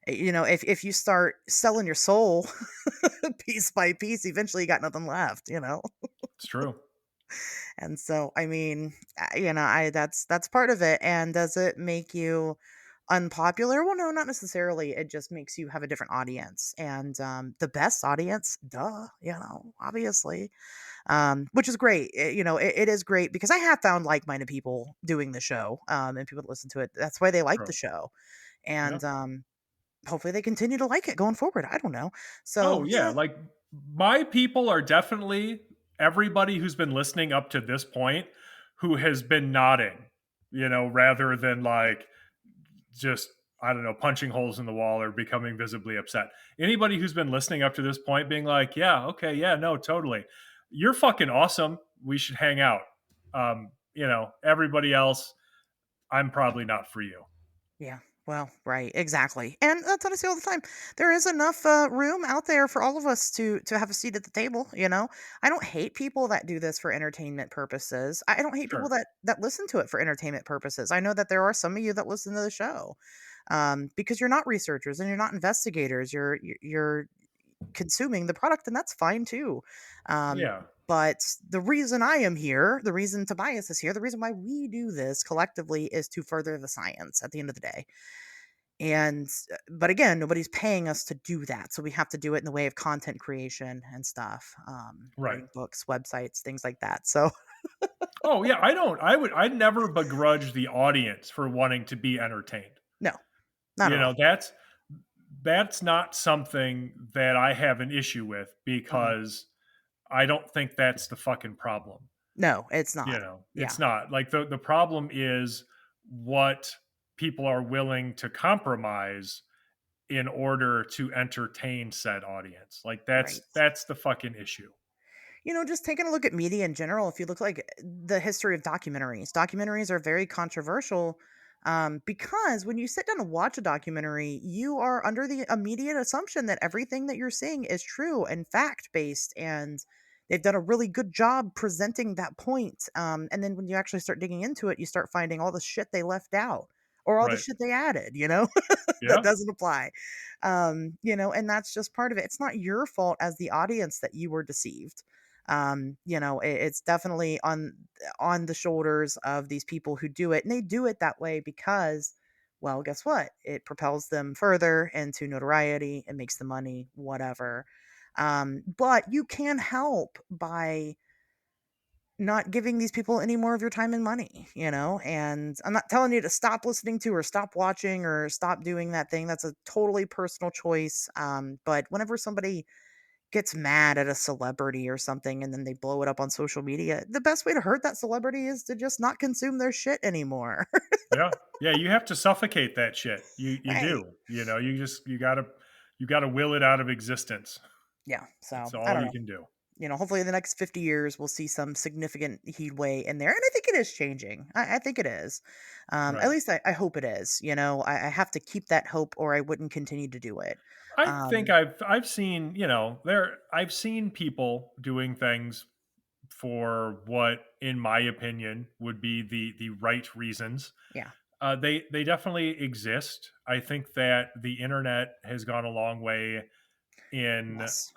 if you start selling your soul piece by piece, eventually you got nothing left, you know? It's true. And so, I mean, I that's part of it, and does it make you unpopular? Well, no, not necessarily. It just makes you have a different audience, and, the best audience, duh, obviously. Which is great. It is great because I have found like-minded people doing the show, and people that listen to it. That's why they like the True. show, Yeah. and hopefully they continue to like it going forward. I don't know. So Oh yeah, yeah, like My people are definitely everybody who's been listening up to this point who has been nodding, rather than like just, I don't know, punching holes in the wall or becoming visibly upset. Anybody who's been listening up to this point being like, yeah, okay, yeah, no, totally. You're fucking awesome. We should hang out. Everybody else, I'm probably not for you. Yeah. Well, right, exactly, and that's what I say all the time. There is enough room out there for all of us to have a seat at the table. I don't hate people that do this for entertainment purposes. I don't hate people Sure. that listen to it for entertainment purposes. I know that there are some of you that listen to the show because you're not researchers and you're not investigators. You're consuming the product, and that's fine too. Um, Yeah. but the reason I am here, the reason Tobias is here, the reason why we do this collectively is to further the science at the end of the day. And but again, nobody's paying us to do that. So we have to do it in the way of content creation and stuff. Right. Writing books, websites, things like that. So Oh yeah, I'd never begrudge the audience for wanting to be entertained. no, not You at all. know, that's not something that I have an issue with Mhm. because I don't think that's the fucking problem. No, it's not. Yeah, It's not. Like the problem is what people are willing to compromise in order to entertain said audience. Like right. that's the fucking issue. Just taking a look at media in general, if you look like the history of documentaries are very controversial because when you sit down to watch a documentary, you are under the immediate assumption that everything that you're seeing is true and fact based, and they've done a really good job presenting that point. And then when you actually start digging into it, you start finding all the shit they left out or all the Right. shit they added, that Yeah. doesn't apply. And that's just part of it. It's not your fault as the audience that you were deceived. It's definitely on the shoulders of these people who do it, and they do it that way because, well, guess what? It propels them further into notoriety. It makes the money, whatever. But you can help by not giving these people any more of your time and money, and I'm not telling you to stop listening to or stop watching or stop doing that thing. That's a totally personal choice. But whenever somebody gets mad at a celebrity or something and then they blow it up on social media, the best way to hurt that celebrity is to just not consume their shit anymore. Yeah. Yeah, you have to suffocate that shit. You Right. do. You gotta will it out of existence. Yeah. So It's I all don't you know. can do. Hopefully in the next 50 years, we'll see some significant heatway in there. And I think it is changing. I think it is. At Right. least I hope it is. I have to keep that hope or I wouldn't continue to do it. I think Um, I've seen, I've seen people doing things for what in my opinion would be the right reasons. yeah. They definitely exist. I think that the internet has gone a long way in Yes.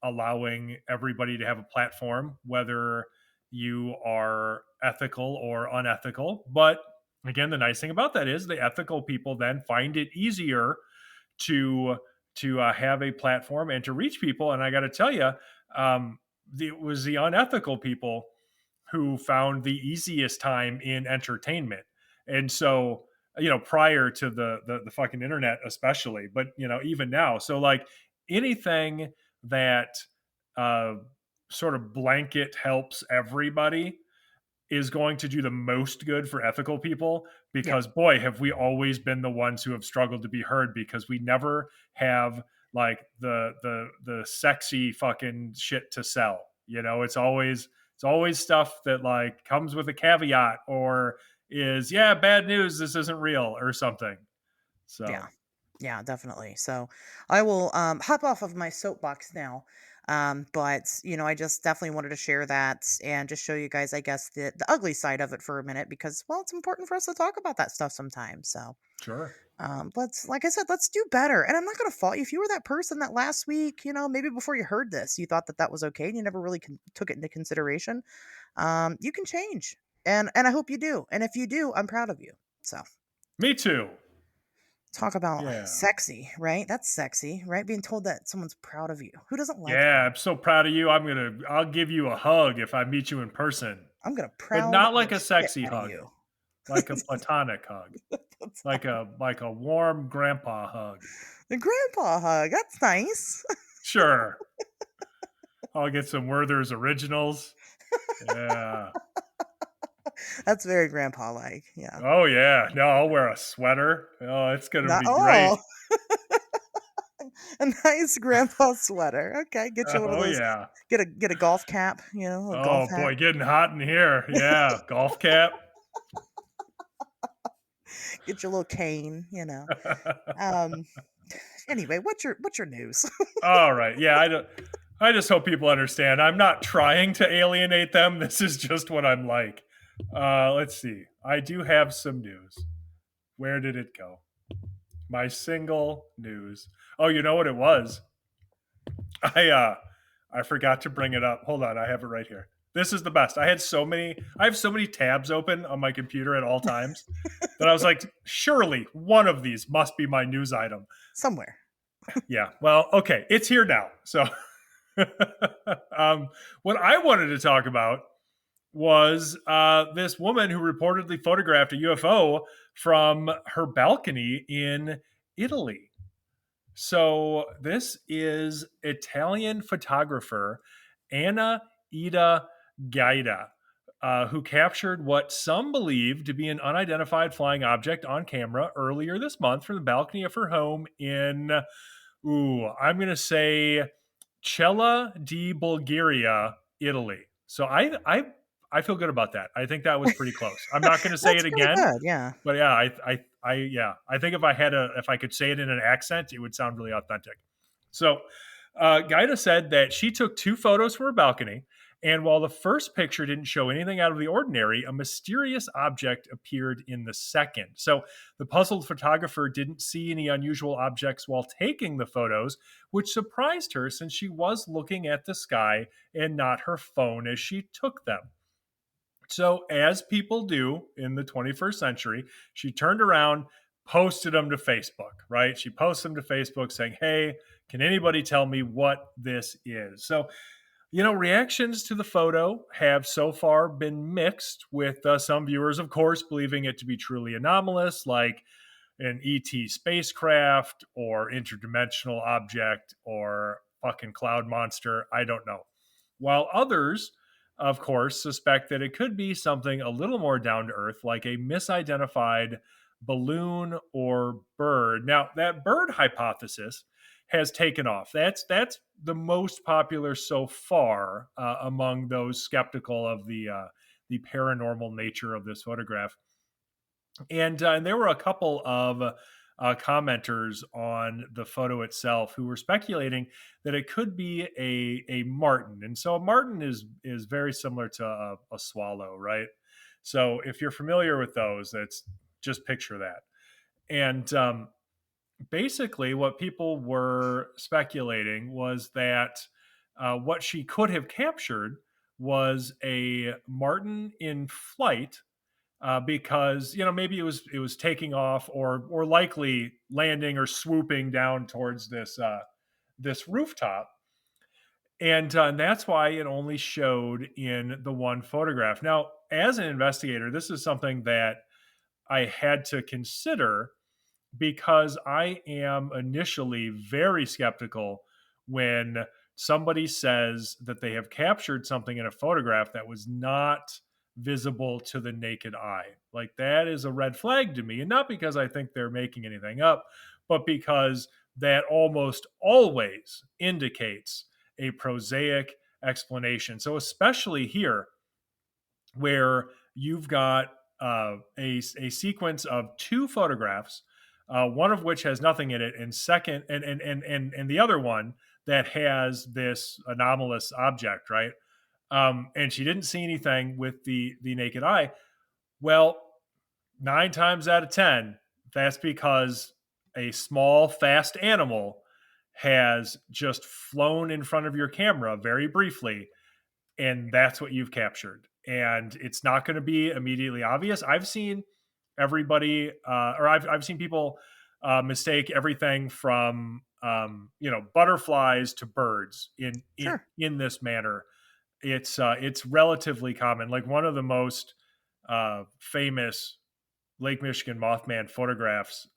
allowing everybody to have a platform, whether you are ethical or unethical. But again, the nice thing about that is the ethical people then find it easier to have a platform and to reach people. And I got to tell you, it was the unethical people who found the easiest time in entertainment. And so, prior to the fucking internet, especially, but even now, so like anything that uh, sort of blanket helps everybody is going to do the most good for ethical people Yep. because boy have we always been the ones who have struggled to be heard because we never have like the sexy fucking shit to sell. It's always stuff that like comes with a caveat or is, yeah, bad news, this isn't real or something. Yeah. So Yeah, definitely. So I will hop off of my soapbox now. But I just definitely wanted to share that and just show you guys, I guess, the ugly side of it for a minute because, well, it's important for us to talk about that stuff sometimes. So sure. let's, like I said, let's do better. And I'm not going to fault you if you were that person that last week, maybe before you heard this, you thought that was okay and you never really took it into consideration. You can change, and I hope you do. And if you do, I'm proud of you. So. Me too. Talk about Yeah. sexy, right? That's sexy, right? Being told that someone's proud of you. Who doesn't like Yeah, that? I'm so proud of you. I'll give you a hug if I meet you in person, I'm gonna but proud not the like a shit sexy out of hug, you. like a platonic hug, like a warm grandpa hug. The grandpa hug. That's nice. Sure. I'll get some Werther's originals. Yeah. That's very grandpa like. Yeah. Oh yeah. No, I'll wear a sweater. Oh, it's gonna Not be great. oh, a nice grandpa sweater. Okay, get you one of Oh those. yeah. Get a golf cap. A golf Oh hat. boy, getting hot in here. Yeah. Golf cap. Get your little cane. Um. Anyway, what's your news? All right. Yeah, I just hope people understand. I'm not trying to alienate them. This is just what I'm like. Let's see. I do have some news. Where did it go? My single news. Oh, you know what it was? I forgot to bring it up. Hold on, I have it right here. This is the best. I have so many tabs open on my computer at all times that I was like, surely one of these must be my news item. Somewhere. Yeah. Well, okay, it's here now. So what I wanted to talk about was this woman who reportedly photographed a UFO from her balcony in Italy. So this is Italian photographer Anna Ida Gaida, who captured what some believe to be an unidentified flying object on camera earlier this month from the balcony of her home in, I'm going to say Cella di Bulgaria, Italy. So I feel good about that. I think that was pretty close. I'm not going to say That's it really again, good. Yeah. but yeah, yeah, I think if I could say it in an accent, it would sound really authentic. So, Gaida said that she took two photos from her balcony, and while the first picture didn't show anything out of the ordinary, a mysterious object appeared in the second. So, the puzzled photographer didn't see any unusual objects while taking the photos, which surprised her since she was looking at the sky and not her phone as she took them. So, as people do in the 21st century, she turned around, posted them to Facebook, right? She posted them to Facebook saying, hey, can anybody tell me what this is? So, reactions to the photo have so far been mixed, with some viewers, of course, believing it to be truly anomalous, like an ET spacecraft or interdimensional object or fucking cloud monster. I don't know. While others, of course, suspect that it could be something a little more down to earth, like a misidentified balloon or bird. Now, that bird hypothesis has taken off. That's the most popular so far among those skeptical of the paranormal nature of this photograph. And there were a couple of commenters on the photo itself who were speculating that it could be a martin. And so a martin is very similar to a swallow, right? So if you're familiar with those, that's just picture that. And basically, what people were speculating was that what she could have captured was a martin in flight, because maybe it was taking off, or likely landing or swooping down towards this rooftop, and that's why it only showed in the one photograph. Now, as an investigator, this is something that I had to consider, because I am initially very skeptical when somebody says that they have captured something in a photograph that was not visible to the naked eye. Like, that is a red flag to me. And not because I think they're making anything up, but because that almost always indicates a prosaic explanation. So, especially here, where you've got a sequence of two photographs, one of which has nothing in it, and second, and the other one that has this anomalous object, right? And she didn't see anything with the naked eye. Well, 9 times out of 10, that's because a small, fast animal has just flown in front of your camera very briefly, and that's what you've captured. And it's not going to be immediately obvious. I've seen everybody, or I've seen people mistake everything from butterflies to birds Sure. in this manner. It's relatively common. Like, one of the most famous Lake Michigan Mothman photographs,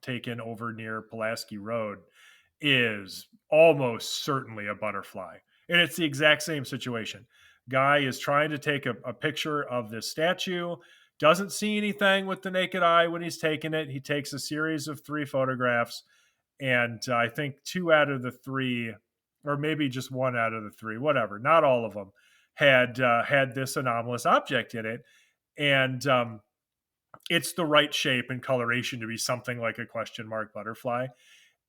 taken over near Pulaski Road, is almost certainly a butterfly. And it's the exact same situation. Guy is trying to take a picture of this statue, doesn't see anything with the naked eye when he's taking it. He takes a series of 3 photographs, and I think 2 out of the 3, or maybe just 1 out of the 3, whatever, not all of them, had this anomalous object in it, and it's the right shape and coloration to be something like a question mark butterfly.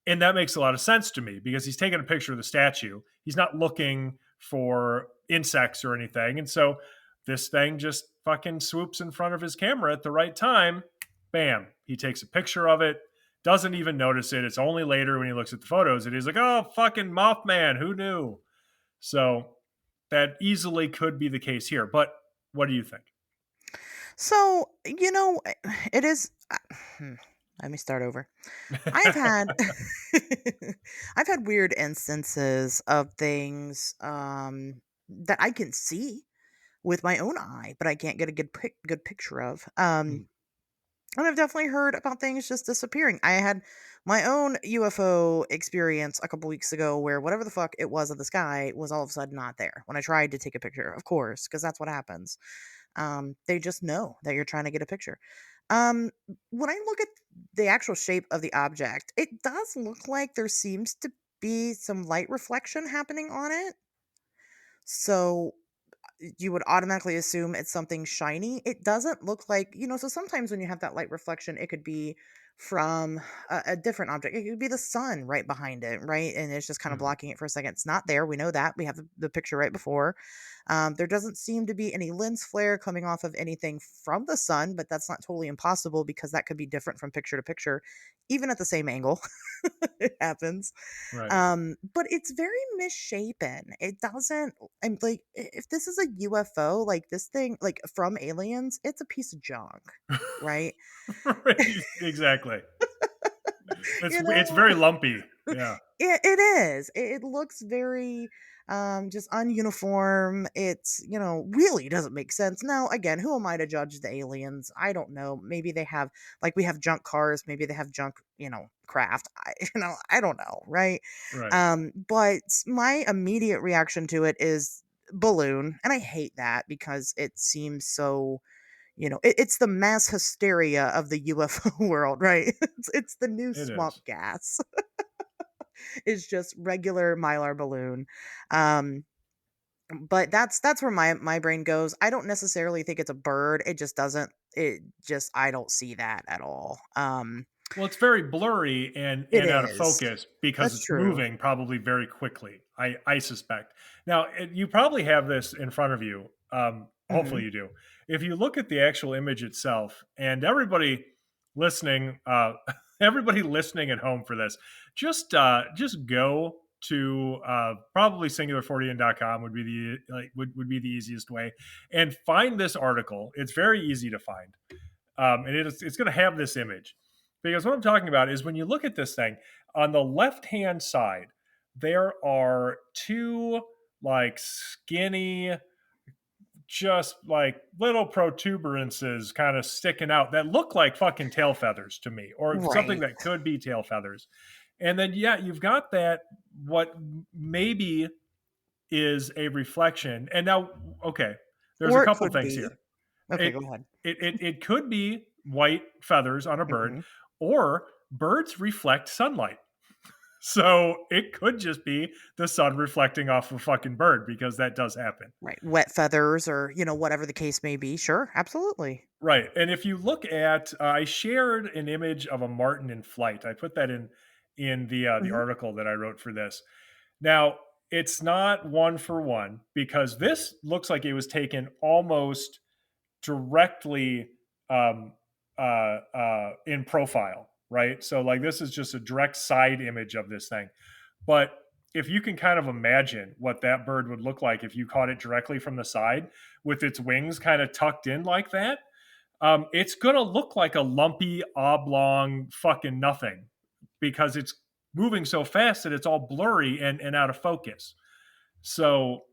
And that makes a lot of sense to me because he's taking a picture of the statue. He's not looking for insects or anything. And so this thing just fucking swoops in front of his camera at the right time. Bam. He takes a picture of it, doesn't even notice it. It's only later when he looks at the photos and he's like, oh, fucking Mothman. Who knew? So that easily could be the case here. But what do you think? So, it is. Let me start over. I've had I've had weird instances of things that I can see with my own eye, but I can't get a good picture of. And I've definitely heard about things just disappearing. I had my own UFO experience a couple weeks ago where whatever the fuck it was of the sky was all of a sudden not there when I tried to take a picture, of course, because that's what happens. They just know that you're trying to get a picture. Um, when I look at the actual shape of the object, it does look like there seems to be some light reflection happening on it. So you would automatically assume it's something shiny. It doesn't look like, so sometimes when you have that light reflection, it could be from a different object. It could be the sun right behind it, right? And it's just kind of Mhm. blocking it for a second. It's not there. We know that. We have the picture right before. There doesn't seem to be any lens flare coming off of anything from the sun, but that's not totally impossible because that could be different from picture to picture, even at the same angle. It happens. Right. But it's very misshapen. It doesn't I'm like if this is a UFO, like this thing like from aliens, it's a piece of junk, right? Right. Exactly. It's You it's know? very lumpy. Yeah. It is. It looks very just ununiform. It's, really doesn't make sense. Now, again, who am I to judge the aliens? I don't know. Maybe they have like we have junk cars, maybe they have junk, craft. I don't know, right? Right. But my immediate reaction to it is balloon, and I hate that because it seems so it's the mass hysteria of the UFO world, right? It's the new It swamp is. gas. Is just regular Mylar balloon. Um, but that's where my brain goes. I don't necessarily think it's a bird. I don't see that at all. Well, it's very blurry and It out of is. focus because That's it's true. moving probably very quickly. I suspect. Now, you probably have this in front of you. Hopefully, Mhm. you do. If you look at the actual image itself, and everybody listening, everybody listening at home for this, just go to probably singular40n.com would be the would be the easiest way, and find this article. It's very easy to find, and it's going to have this image, because what I'm talking about is when you look at this thing on the left hand side, there are two like skinny, just like little protuberances kind of sticking out that look like fucking tail feathers to me, or something Right. that could be tail feathers. And then, yeah, you've got that, what maybe is a reflection. And now, okay, there's a Or it couple could things be. here. Okay, It go ahead. it could be white feathers on a bird, Mhm. or birds reflect sunlight. So it could just be the sun reflecting off a fucking bird, because that does happen. Right. Wet feathers or, whatever the case may be. Sure, absolutely. Right. And if you look at, I shared an image of a martin in flight. I put that in the Mhm. article that I wrote for this. Now, it's not one for one, because this looks like it was taken almost directly, um, in profile, right? So, like, this is just a direct side image of this thing. But if you can kind of imagine what that bird would look like if you caught it directly from the side with its wings kind of tucked in like that, it's going to look like a lumpy, oblong fucking nothing, because it's moving so fast that it's all blurry and out of focus. So,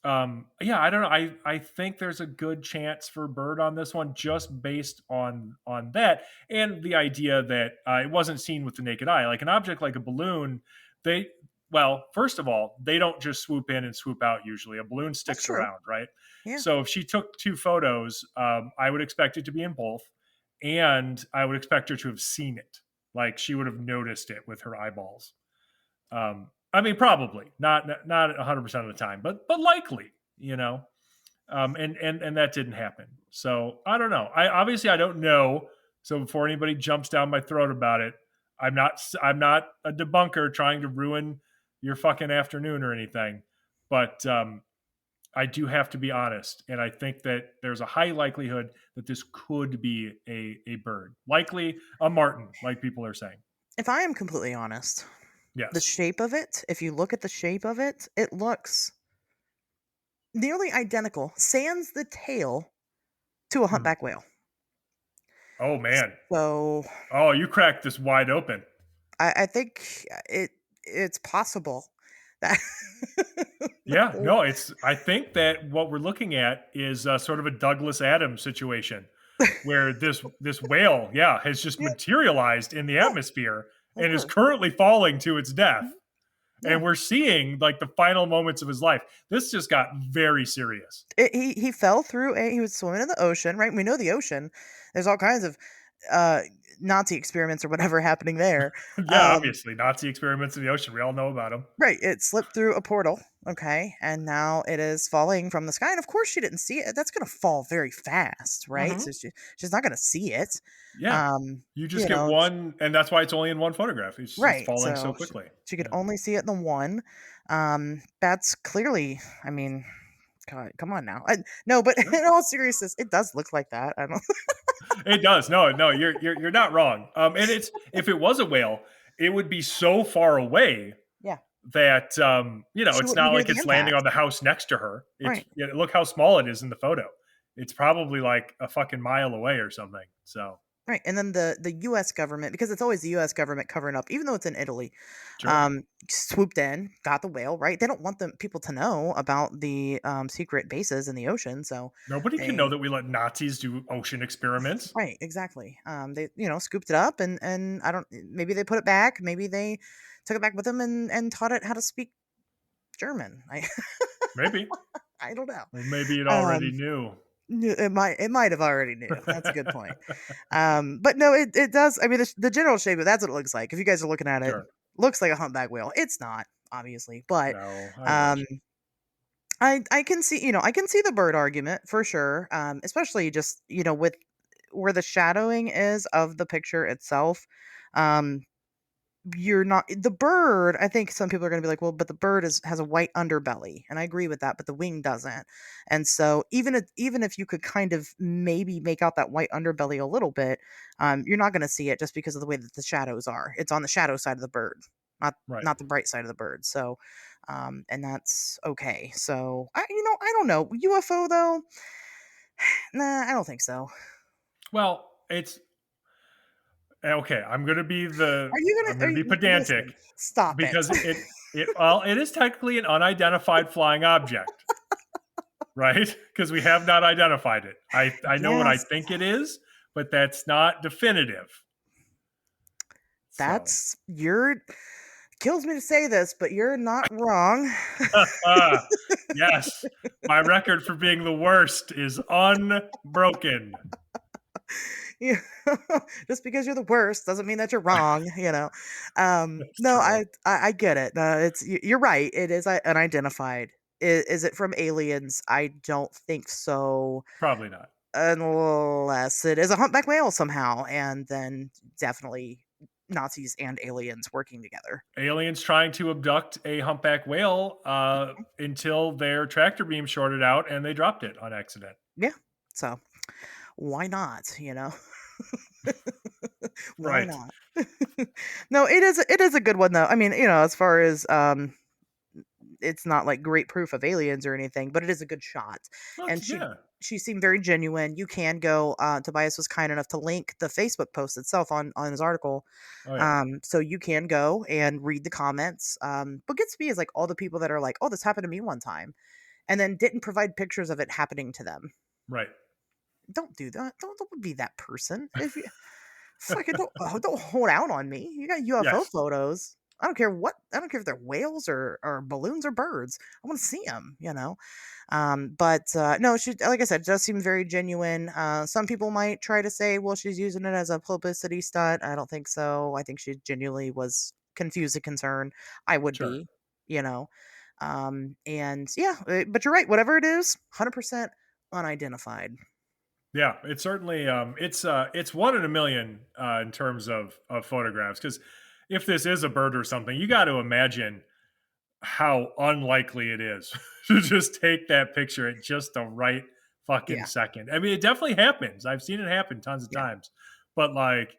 yeah, I don't know. I think there's a good chance for bird on this one, just based on that, and the idea that it wasn't seen with the naked eye. Like an object like a balloon, they well, first of all, they don't just swoop in and swoop out usually. A balloon That's sticks true. around, right? Yeah. So if she took two photos, I would expect it to be in both. And I would expect her to have seen it. Like she would have noticed it with her eyeballs. I mean, probably not 100% of the time, but likely, you know. And that didn't happen. So I don't know. I don't know. So before anybody jumps down my throat about it, I'm not a debunker trying to ruin your fucking afternoon or anything. But I do have to be honest, and I think that there's a high likelihood that this could be a bird, likely a martin, like people are saying. If I am completely honest, the Yes. shape of it, if you look at the shape of it, it looks nearly identical, sans the tail, to a Hmm. humpback whale. Oh man. So Oh, you cracked this wide open. I think it's possible that Yeah, no, it's. I think that what we're looking at is sort of a Douglas Adams situation, where this whale, yeah, has just yeah, materialized in the yeah, atmosphere of and is course. currently falling to its death. Mhm. Yeah. And we're seeing like the final moments of his life. This just got very serious. He fell through a he was swimming in the ocean, right? We know the ocean. There's all kinds of uh Nazi experiments or whatever happening there. Yeah, Um obviously, Nazi experiments in the ocean. We all know about them. right, it slipped through a portal, okay? And now it is falling from the sky. And of course she didn't see it. That's going to fall very fast, right? Hmm. So she's not going to see it. Yeah, Um you just you get know, one, and that's why it's only in one photograph. It's right. falling so So quickly. she could Yeah. only see it in the one. That's clearly, I mean, God, come on now. No, but Sure. in all seriousness, it does look like that. I don't. It does. No, no, you're not wrong. And it's if it was a whale, it would be so far away Yeah, that she it's wouldn't not hear like the it's landing on impact. the house next to her. It's Right. look how small it is in the photo. It's probably like a fucking mile away or something. So Right. And then the US government, because it's always the US government covering up, even though it's in Italy, sure, swooped in, got the whale, right? They don't want the people to know about the secret bases in the ocean. So nobody can know they that we let Nazis do ocean experiments. right, exactly. They, scooped it up and I don't maybe they put it back, maybe they took it back with them and taught it how to speak German. I Maybe, I don't know. or maybe it already Um knew. it might have already knew. That's a good point. But no, it does. I mean, the general shape of that's what it looks like. If you guys are looking at it, Sure. looks like a humpback whale. It's not, obviously, but No, I um, wish. I can see I can see the bird argument for sure. Especially just with where the shadowing is of the picture itself. Um, you're not the bird. I think some people are going to be like, well, but the bird has a white underbelly, and I agree with that, but the wing doesn't. And so even if you could kind of maybe make out that white underbelly a little bit, you're not going to see it just because of the way that the shadows are. It's on the shadow side of the bird, not Right. not the bright side of the bird. So, and that's okay. So I don't know UFO though. Nah, I don't think so. Well, it's okay. I'm Are gonna be you pedantic listen? Stop it. because it is technically an unidentified flying object, right? Because we have not identified it. I know what I Yes. think it is, but that's not definitive. So That's you're kills me to say this, but you're not wrong. yes, my record for being the worst is unbroken. You just because you're the worst doesn't mean that you're wrong. That's No, true. I get it. You're right. It is unidentified. Is it from aliens? I don't think so, Probably not. unless it is a humpback whale somehow, and then definitely Nazis and aliens working together. Aliens trying to abduct a humpback whale until their tractor beam shorted out and they dropped it on accident. Yeah. So why not? Why Right. not? No, it is a good one though. I mean, as far as it's not like great proof of aliens or anything, but it is a good shot. Well, And she yeah. she seemed very genuine. You can go Tobias was kind enough to link the Facebook post itself on his article. Oh, yeah. So you can go and read the comments. What gets me is like all the people that are like, "Oh, this happened to me one time." And then didn't provide pictures of it happening to them. Right. Don't do that. Don't be that person. If you fucking don't hold out on me. You got UFO Yes. photos. I don't care what. I don't care if they're whales or balloons or birds. I want to see them. But no, she, like I said, does seem very genuine. Some people might try to say, well, she's using it as a publicity stunt. I don't think so. I think she genuinely was confused and concerned. I would Sure. be, you know. And yeah, but you're right. Whatever it is, 100% unidentified. Yeah, it's certainly it's one in a million in terms of photographs. Because if this is a bird or something, you got to imagine how unlikely it is to just take that picture at just the right fucking Yeah, second. I mean, it definitely happens. I've seen it happen tons of yeah, times, but like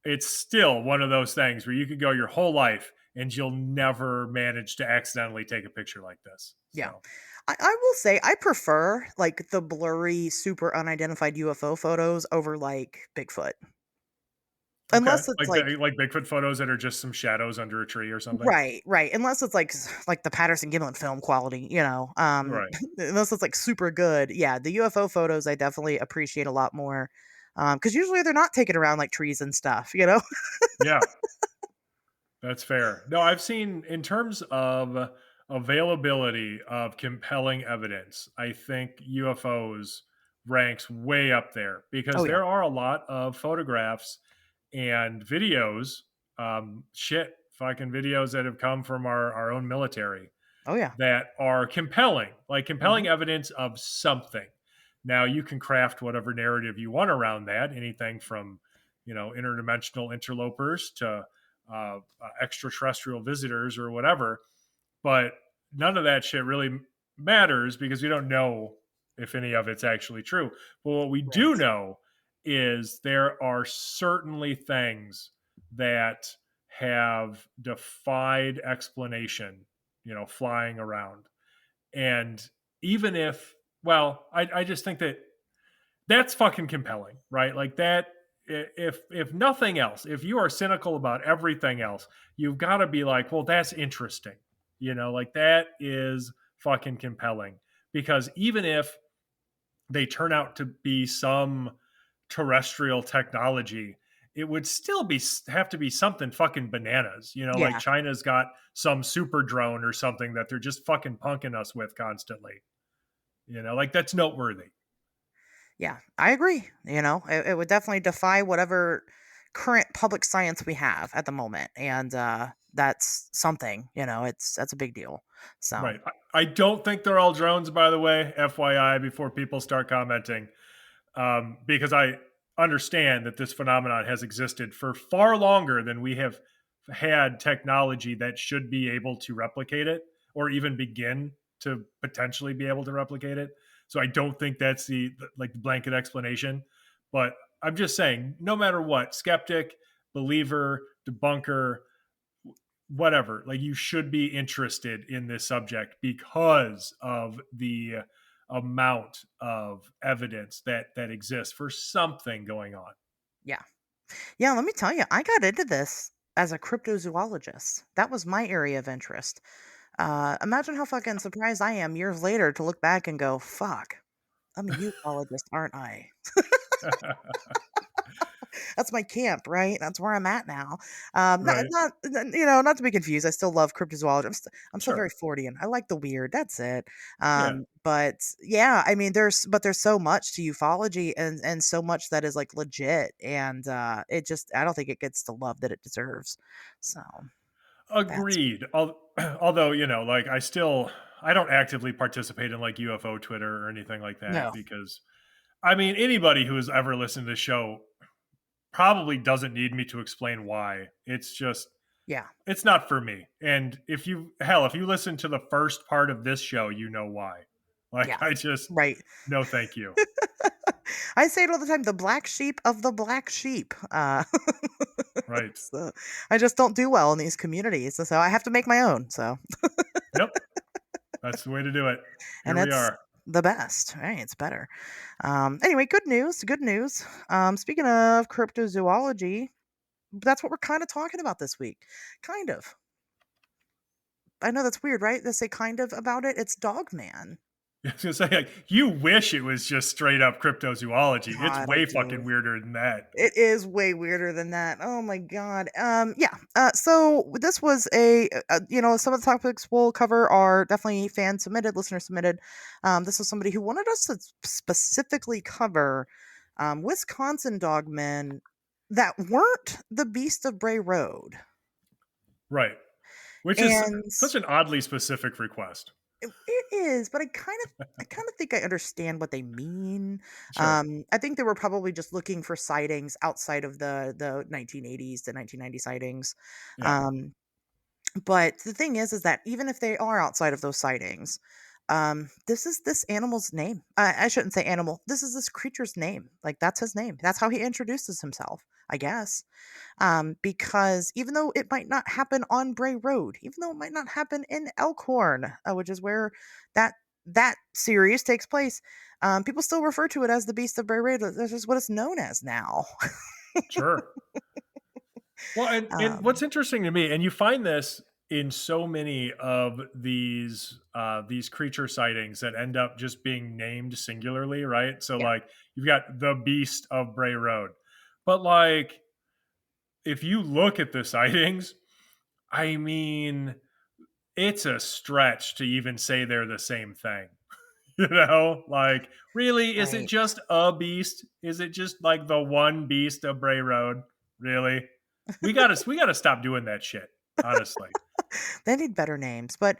it's still one of those things where you could go your whole life and you'll never manage to accidentally take a picture like this. yeah. So, I will say I prefer like the blurry, super unidentified UFO photos over like Bigfoot. okay, Unless it's like like Bigfoot photos that are just some shadows under a tree or something. right, right. Unless it's like the Patterson Gimlin film quality. Right. Unless it's like super good. Yeah, the UFO photos I definitely appreciate a lot more. Because usually they're not taken around like trees and stuff. Yeah, that's fair. No, I've seen in terms of availability of compelling evidence, I think UFOs ranks way up there because Oh yeah. there are a lot of photographs and videos, shit, fucking videos that have come from our own military Oh yeah. that are compelling, like Hmm. compelling evidence of something. Now you can craft whatever narrative you want around that, anything from interdimensional interlopers to extraterrestrial visitors or whatever. But none of that shit really matters because we don't know if any of it's actually true. But what we do Right. know is there are certainly things that have defied explanation, flying around. And even if, well, I just think that that's fucking compelling, right? Like that. If nothing else, if you are cynical about everything else, you've got to be like, well, that's interesting, like that is fucking compelling. Because even if they turn out to be some terrestrial technology, it would still be have to be something fucking bananas. Like Yeah. China's got some super drone or something that they're just fucking punking us with constantly. Like that's noteworthy. Yeah. I agree. It would definitely defy whatever current public science we have at the moment, and that's something. That's a big deal. So Right. I don't think they're all drones, by the way, FYI, before people start commenting, because I understand that this phenomenon has existed for far longer than we have had technology that should be able to replicate it or even begin to potentially be able to replicate it. So I don't think that's the blanket explanation. But I'm just saying, no matter what, skeptic, believer, debunker, whatever, like you should be interested in this subject because of the amount of evidence that exists for something going on. yeah. Yeah, let me tell you, I got into this as a cryptozoologist. That was my area of interest. Imagine how fucking surprised I am years later to look back and go, fuck, I'm a ufologist, aren't I? That's my camp, right? That's where I'm at now. Right. Not to be confused. I still love cryptozoology. I'm still very Sure. Fortean. I like the weird. That's it. Yeah. But yeah, I mean, there's so much to ufology and so much that is like legit, and I don't think it gets the love that it deserves. So that's Agreed. Although, like I don't actively participate in like UFO Twitter or anything like that no, because I mean, anybody who has ever listened to the show probably doesn't need me to explain why. It's just yeah, it's not for me. And if you listen to the first part of this show, you know why. yeah, Like I just right. no thank you. I say it all the time. The black sheep of the black sheep. Right. So I just don't do well in these communities, so I have to make my own. So, Yep. That's the way to do it. and Here we it's are. the best, right? It's better. Anyway, good news. Good news. Speaking of cryptozoology, that's what we're kind of talking about this week. Kind of. I know that's weird, right? They say kind of about it. It's Dogman. I was gonna say, like, you wish it was just straight up cryptozoology. It's God, I way fucking do. weirder than that. It is way weirder than that. Oh my god. Yeah. So this was some of the topics we'll cover are definitely fan submitted, listener submitted. This was somebody who wanted us to specifically cover Wisconsin dogmen that weren't the Beast of Bray Road. Right. Which is And such an oddly specific request. it is, but I kind of think I understand what they mean. Sure. I think they were probably just looking for sightings outside of the 1980s to 1990 sightings. Yeah. Um, but the thing is that even if they are outside of those sightings, this is this animal's name. I shouldn't say animal. This is this creature's name. Like that's his name. That's how he introduces himself, I guess. Because even though it might not happen on Bray Road, even though it might not happen in Elkhorn, which is where that that series takes place, people still refer to it as the Beast of Bray Road. This is what it's known as now. Sure. Well, and what's um, interesting to me, and you find this in so many of these creature sightings that end up just being named singularly, right? So yeah, like you've got the Beast of Bray Road. But like if you look at the sightings, I mean, it's a stretch to even say they're the same thing. You know, like really, is it right. just a beast? Is it just like the one beast of Bray Road? Really? We gotta stop doing that shit. Honestly. They need better names, but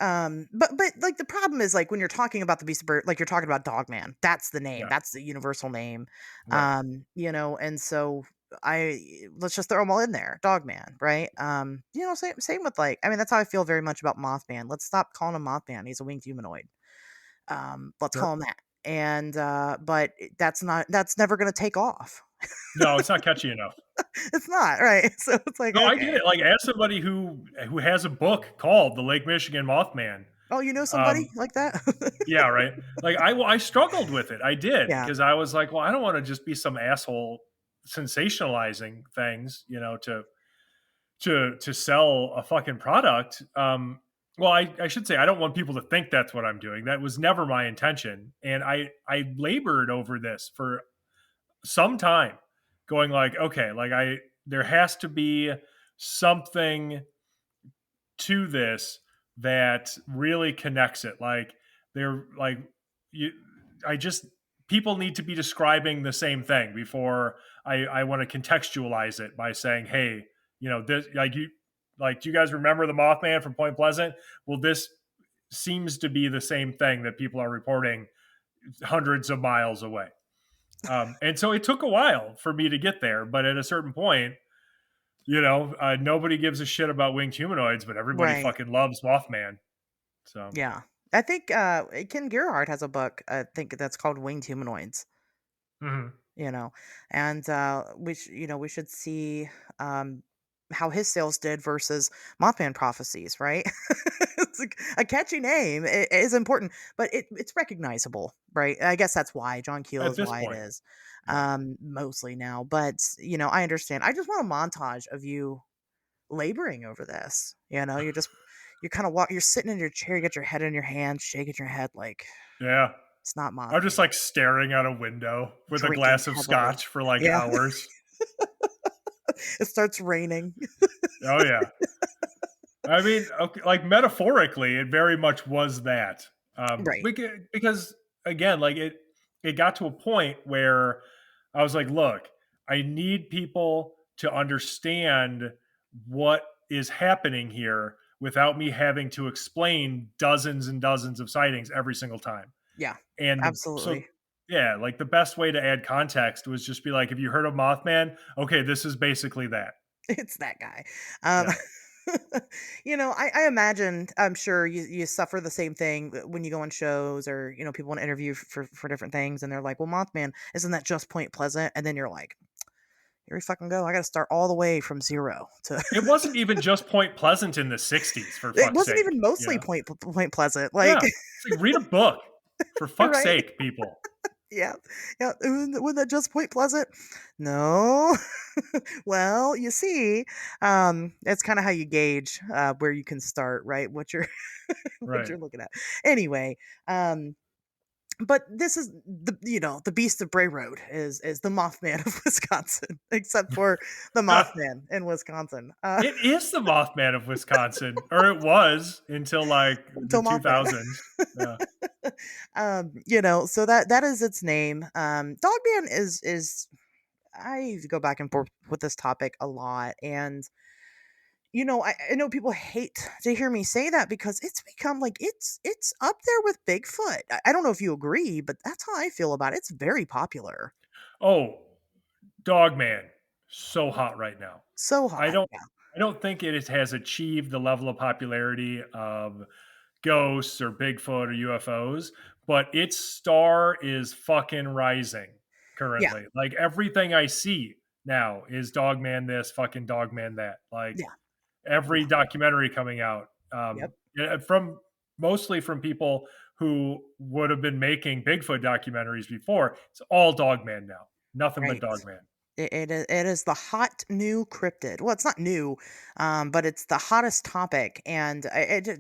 like the problem is like when you're talking about the Beast of Bird, like you're talking about Dogman. That's the name. Yeah. That's the universal name. Right. And so I let's just throw them all in there. Dogman, right? Same with like I mean that's how I feel very much about Mothman. Let's stop calling him Mothman. He's a winged humanoid. Let's call Sure. him that. But that's never gonna take off. No, it's not catchy enough. It's not right. So it's like No, I get okay. it. Like as somebody who has a book called The Lake Michigan Mothman. Oh, you know somebody Um, like that? yeah, right. Like I struggled with it. I did Yeah. because I was like, well, I don't want to just be some asshole sensationalizing things, to sell a fucking product. Well, I should say I don't want people to think that's what I'm doing. That was never my intention, and I labored over this for some time, going like, okay, like I there has to be something to this that really connects it. Like they're like you, I just people need to be describing the same thing before I want to contextualize it by saying, hey, this do you guys remember the Mothman from Point Pleasant? Well, this seems to be the same thing that people are reporting hundreds of miles away. And so it took a while for me to get there, but at a certain point, nobody gives a shit about winged humanoids, but everybody Right. fucking loves Mothman. So, Yeah. I think Ken Gerhard has a book, I think that's called Winged Humanoids, mhm. you know. And we should see um how his sales did versus Mothman prophecies, right? It's like a catchy name is important, but it's recognizable, right? I guess that's why John Keel At is this why it point, is yeah. mostly now. But I understand. I just want a montage of you laboring over this. You're kind of you're sitting in your chair, you got your head in your hand, shaking your head like Yeah. it's not I'm just Mothman. like staring out a window with a Drinking glass of heavily. scotch for like Yeah, hours. it starts raining. Oh, yeah. I mean, okay, like metaphorically, it very much was that. Right. Because again, like it got to a point where I was like, look, I need people to understand what is happening here without me having to explain dozens and dozens of sightings every single time. Yeah. And so Absolutely. yeah, like the best way to add context was just be like, have you heard of Mothman? Okay, this is basically that. It's that guy. Um, Yeah. I imagine, I'm sure you suffer the same thing when you go on shows or, people want to interview for different things and they're like, well, Mothman, isn't that just Point Pleasant? And then you're like, here we fucking go. I got to start all the way from zero to, It wasn't even just Point Pleasant in the 60s, for it fuck's wasn't sake, even mostly Point Pleasant. Like, Yeah. It's like, read a book, for fuck's right. sake, people. Yeah. Yeah. Wasn't that just Point Pleasant? No. Well, you see, it's kind of how you gauge where you can start, right? What you're what Right. you're looking at. Anyway, but this is the beast of Bray Road is the Mothman of Wisconsin, except for the Mothman in Wisconsin. It is the Mothman of Wisconsin, or it was until like the Until Mothman. 2000s. Yeah. So that is its name. Dogman is I go back and forth with this topic a lot, and I know people hate to hear me say that because it's become like it's up there with Bigfoot. I don't know if you agree, but that's how I feel about it. It's very popular. Oh, Dogman, so hot right now. So I hot. don't Yeah. I don't think has achieved the level of popularity of ghosts or Bigfoot or UFOs, but its star is fucking rising Yeah. currently. Like everything I see now is Dogman this, fucking Dogman that. Like Yeah. every Yeah. documentary coming out, Yep. yeah, from mostly from people who would have been making Bigfoot documentaries before. It's all Dogman now, nothing but Right. Dogman. It is the hot new cryptid. Well, it's not new, but it's the hottest topic, and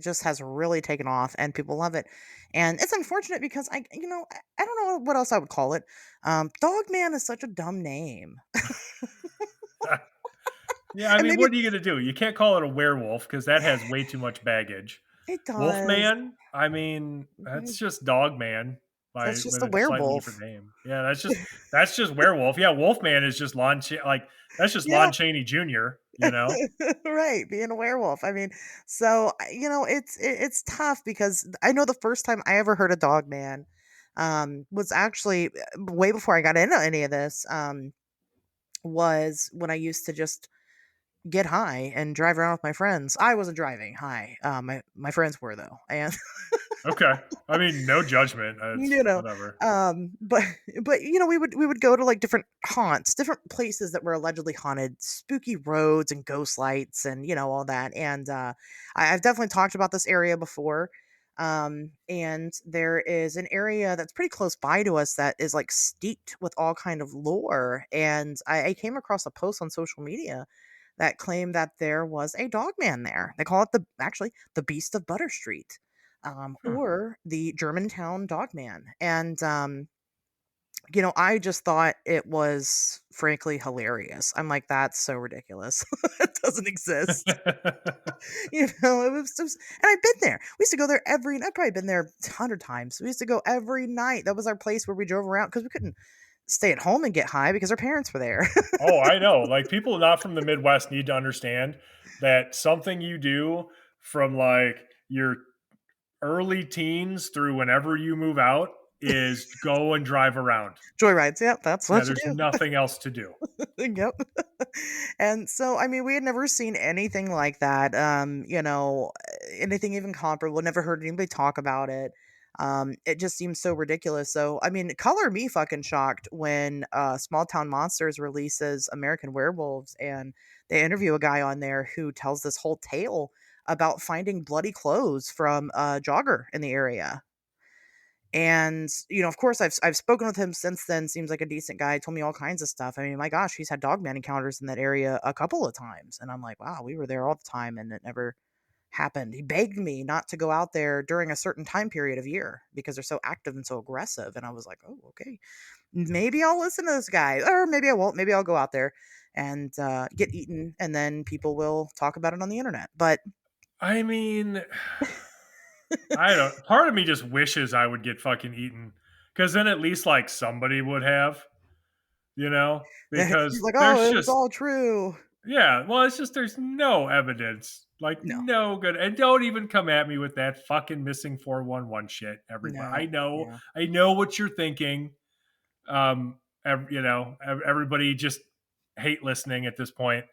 just has really taken off, and people love it. And it's unfortunate because I don't know what else I would call it. Dogman is such a dumb name, Yeah, I and mean, maybe what are you gonna do? You can't call it a werewolf because that has way too much baggage. it does. Wolfman, I mean, that's just Dogman by That's just with a a slightly different werewolf. name. Yeah, that's just werewolf. Yeah, Wolfman is just like that's just Yeah, Lon Chaney Jr. You know. right, being a werewolf. I mean, so it's tough because I know the first time I ever heard a dog man was actually way before I got into any of this was when I used to just get high and drive around with my friends. I wasn't driving high. My friends were though. And Okay, I mean, no judgment. It's you know whatever. but we would go to like different haunts, different places that were allegedly haunted, spooky roads and ghost lights and all that. And I've definitely talked about this area before. And there is an area that's pretty close by to us that is like steeped with all kind of lore. And I came across a post on social media that claimed that there was a dog man there. They call it the Beast of Butter Street, Hmm. or the Germantown Dogman. And I just thought it was frankly hilarious. I'm like, that's so ridiculous. It doesn't exist. And I've been there. We used to go there I've probably been there 100 times. We used to go every night. That was our place where we drove around because we couldn't stay at home and get high because our parents were there. Oh, I know. Like people not from the Midwest need to understand that something you do from like your early teens through whenever you move out is go and drive around. Joyrides. Yep, that's Yeah, what you there's do. nothing else to do. Yep. And so, I mean, we had never seen anything like that. Anything even comparable. Never heard anybody talk about it. It just seems so ridiculous. So, I mean, color me fucking shocked when Small Town Monsters releases American Werewolves, and they interview a guy on there who tells this whole tale about finding bloody clothes from a jogger in the area. And, of course, I've spoken with him since then. Seems like a decent guy. Told me all kinds of stuff. I mean, my gosh, he's had dogman encounters in that area a couple of times, and I'm like, wow, we were there all the time, and it never happened. He begged me not to go out there during a certain time period of year because they're so active and so aggressive. And I was like, oh, okay, maybe I'll listen to this guy, or maybe I won't. Maybe I'll go out there and get eaten, and then people will talk about it on the internet. But I mean, I don't. Part of me just wishes I would get fucking eaten because then at least like somebody would have, he's because like, there's oh, it was just all true. yeah. Well, it's just there's no evidence, like No, no good, and don't even come at me with that fucking missing 411 shit. Everybody, no, yeah. I know what you're thinking. Everybody just hate listening at this point,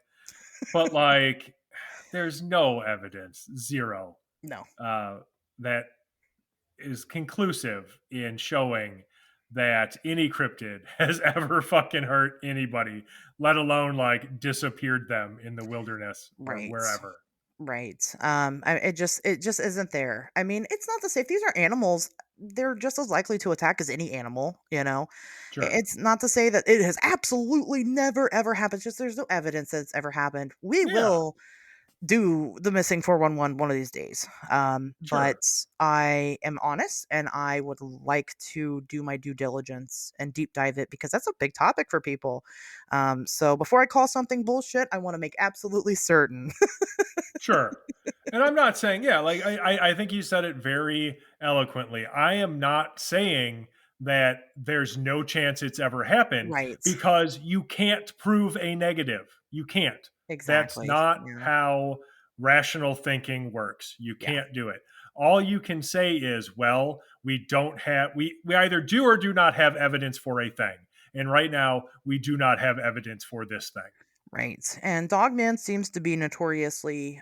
but like, there's no evidence, zero, No. uh, that is conclusive in showing that any cryptid has ever fucking hurt anybody, let alone like disappeared them in the wilderness or Right. wherever. Right. It just isn't there. I mean, it's not to say if these are animals, they're just as likely to attack as any animal. Sure. It's not to say that it has absolutely never ever happened. It's just there's no evidence that it's ever happened. We Yeah. will do the missing 411 one of these days. But Sure. I am honest and I would like to do my due diligence and deep dive it because that's a big topic for people. So before I call something bullshit, I want to make absolutely certain. Sure. And I'm not saying, yeah, like I think you said it very eloquently. I am not saying that there's no chance it's ever happened Right. because you can't prove a negative. You can't. That's Exactly. not Yeah. how rational thinking works. You Yeah. can't do it. All you can say is, well, we either do or do not have evidence for a thing. And right now, we do not have evidence for this thing. Right. And Dogman seems to be notoriously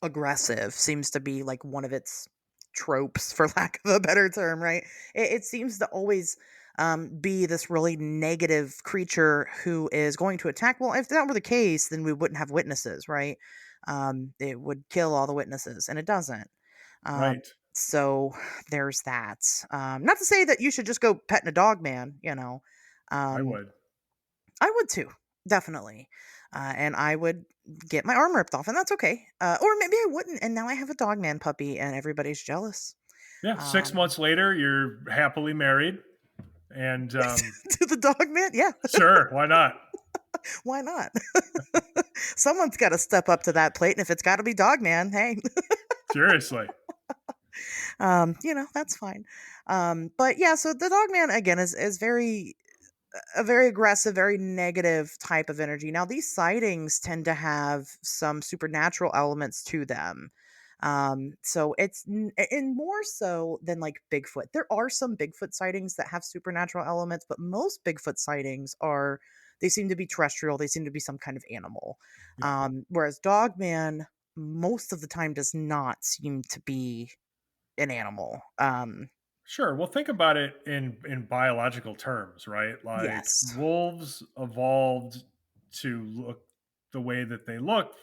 aggressive, seems to be like one of its tropes, for lack of a better term, right? It seems to always be this really negative creature who is going to attack. Well, if that were the case, then we wouldn't have witnesses, right? It would kill all the witnesses, and it doesn't. Um, Right. so there's that. Not to say that you should just go petting a dog, man. I Um, would. I would too, definitely. And I would get my arm ripped off, and that's okay. Or maybe I wouldn't, and now I have a dogman puppy, and everybody's jealous. Yeah, 6 Um, months later, you're happily married, and, to the dogman, yeah, sure, why not? why not? Someone's got to step up to that plate, and if it's got to be dogman, hey, Seriously. that's fine. But yeah, so the dogman again is very a very aggressive, very negative type of energy. Now, these sightings tend to have some supernatural elements to them. So and more so than like Bigfoot. There are some Bigfoot sightings that have supernatural elements, but most Bigfoot sightings are they seem to be terrestrial. They seem to be some kind of animal. Yeah. Whereas Dogman most of the time does not seem to be an animal. Sure, well, think about it in biological terms, right? Like, Yes. wolves evolved to look the way that they look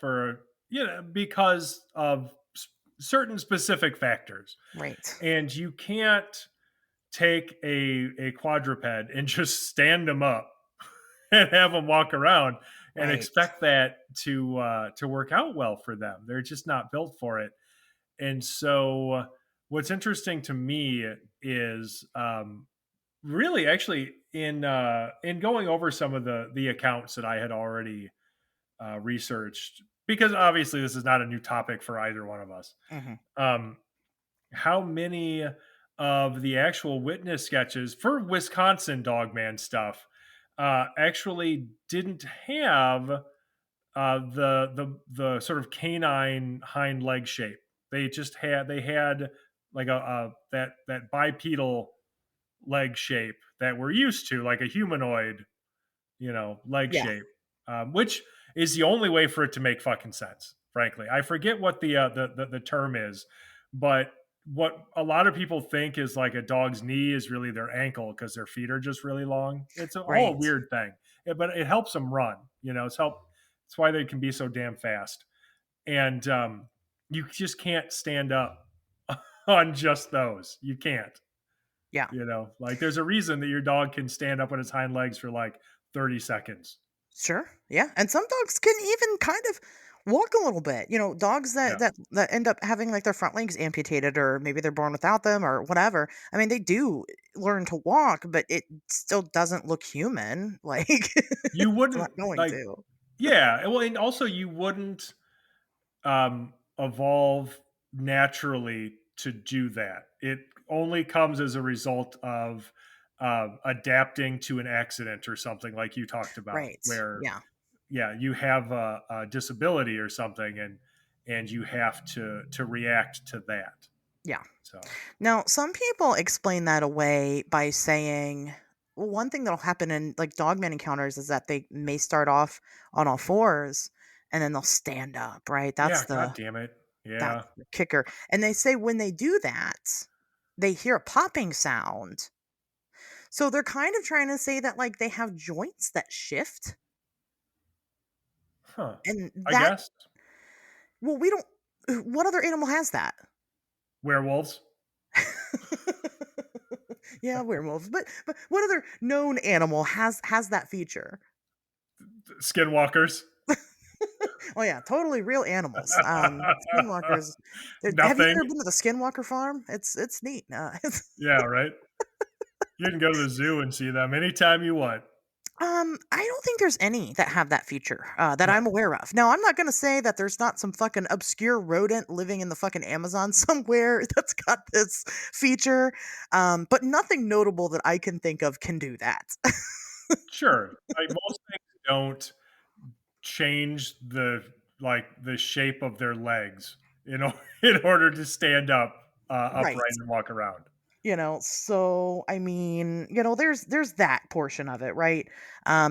because of certain specific factors, Right. and you can't take a quadruped and just stand them up and have them walk around and Right. expect that to work out well for them. They're just not built for it. And so, what's interesting to me is really actually in going over some of the accounts that I had already researched, because obviously this is not a new topic for either one of us. Mhm. Um, how many of the actual witness sketches for Wisconsin Dogman stuff actually didn't have the sort of canine hind leg shape. They had like a that bipedal leg shape that we're used to, like a humanoid, leg Yeah. shape, which is the only way for it to make fucking sense. Frankly, I forget what the term is, but what a lot of people think is like a dog's knee is really their ankle because their feet are just really long. It's all a Right. weird thing, but it helps them run. It's why they can be so damn fast, and you just can't stand up on just those. You can't. Yeah. Like there's a reason that your dog can stand up on its hind legs for like 30 seconds. Sure. Yeah. And some dogs can even kind of walk a little bit. Dogs that Yeah. that end up having like their front legs amputated or maybe they're born without them or whatever. I mean, they do learn to walk, but it still doesn't look human. Like You it's not wouldn't going like, to. yeah. Well, and also you wouldn't evolve naturally to do that. It only comes as a result of adapting to an accident or something like you talked about, Right. where Yeah. yeah, you have a disability or something, and you have to react to that. Yeah. So Now, some people explain that away by saying, well, one thing that'll happen in like dogman encounters is that they may start off on all fours and then they'll stand up, right? yeah, god damn it. That's Yeah. the kicker. And they say when they do that, they hear a popping sound. So they're kind of trying to say that like they have joints that shift. Huh. And I that guess well, we don't what other animal has that? werewolves, Yeah, werewolves. But what other known animal has that feature? skinwalkers. Oh yeah, totally real animals. Skinwalkers. Have you Nothing. ever been to the Skinwalker farm? It's neat. Yeah, right. You can go to the zoo and see them anytime you want. I don't think there's any that have that feature that No, I'm aware of. Now, I'm not gonna say that there's not some fucking obscure rodent living in the fucking Amazon somewhere that's got this feature, but nothing notable that I can think of can do that. sure. Like most things don't change the shape of their legs, in order to stand up upright Right. and walk around. So I mean, there's that portion of it, right?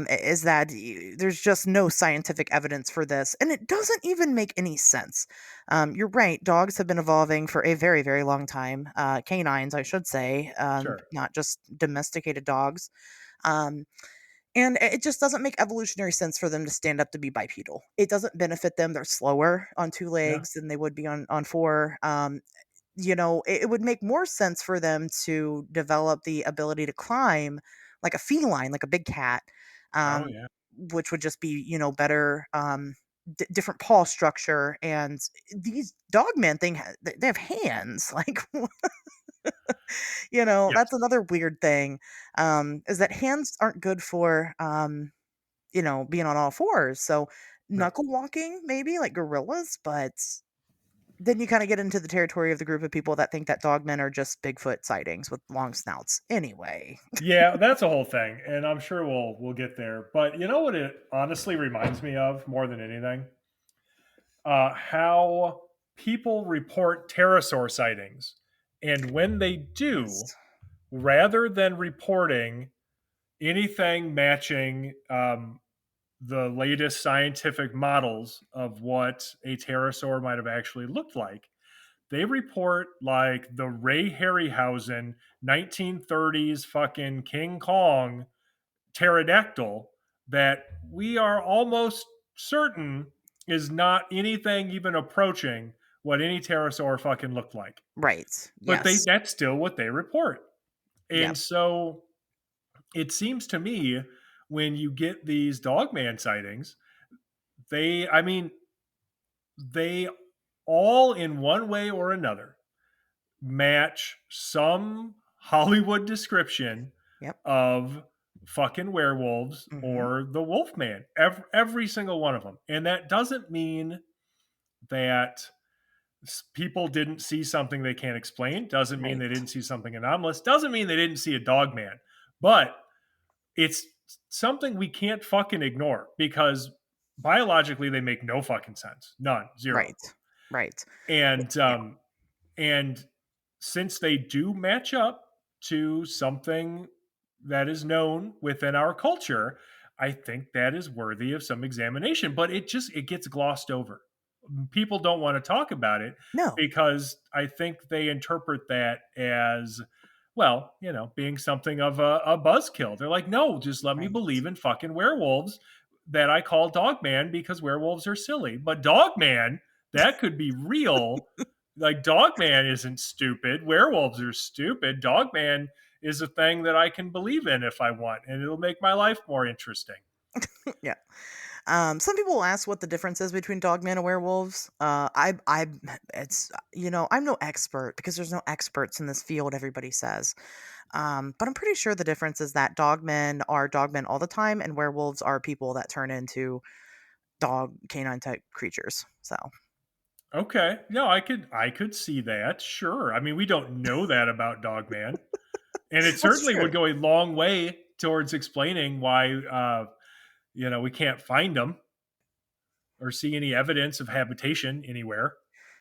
Is that there's just no scientific evidence for this, and it doesn't even make any sense. You're right, dogs have been evolving for a very, very long time. Canines, I should say, Sure. not just domesticated dogs. um, and it just doesn't make evolutionary sense for them to stand up to be bipedal. It doesn't benefit them. They're slower on two Yeah. legs than they would be on four. It would make more sense for them to develop the ability to climb like a feline, like a big cat, Oh um, yeah. which would just be, better, different paw structure. And these dogman they have hands. Like, that's Yes. another weird thing, is that hands aren't good for, being on all fours. So No. knuckle walking, maybe like gorillas, but then you kinda get into the territory of the group of people that think that dogmen are just Bigfoot sightings with long snouts. Anyway. Yeah, that's a whole thing, and I'm sure we'll get there. But you know what it honestly reminds me of more than anything? How people report pterosaur sightings, and when they do, Yes. rather than reporting anything matching the latest scientific models of what a pterosaur might have actually looked like, they report like the Ray Harryhausen 1930s fucking King Kong pterodactyl that we are almost certain is not anything even approaching what any pterosaur fucking looked like. Right. But they Yes. that's still what they report. And Yep. so it seems to me when you get these dogman sightings, I mean, they all in one way or another match some Hollywood description Yep. of fucking werewolves Mhm. or the Wolfman. Every single one of them. And that doesn't mean that people didn't see something they can't explain. Doesn't mean they Right. didn't see something anomalous. Doesn't mean they didn't see a dog man. But it's something we can't fucking ignore because biologically they make no fucking sense. None. Zero. Right. Right. And Yeah. and since they do match up to something that is known within our culture, I think that is worthy of some examination. But it gets glossed over. People don't want to talk about it No. because I think they interpret that as, well, being something of a buzzkill. They're like, no, just let me Right. believe in fucking werewolves that I call Dogman because werewolves are silly. But Dogman, that could be real. Like Dogman isn't stupid. Werewolves are stupid. Dogman is a thing that I can believe in if I want, and it'll make my life more interesting. Yeah. Some people will ask what the difference is between dogmen and werewolves. It's I'm no expert because there's no experts in this field. Everybody says, but I'm pretty sure the difference is that dogmen are dogmen all the time, and werewolves are people that turn into dog canine type creatures. So Okay. No, I could see that. Sure. I mean, we don't know that about Dogman. And it that's certainly true. would go a long way towards explaining why we can't find them or see any evidence of habitation anywhere.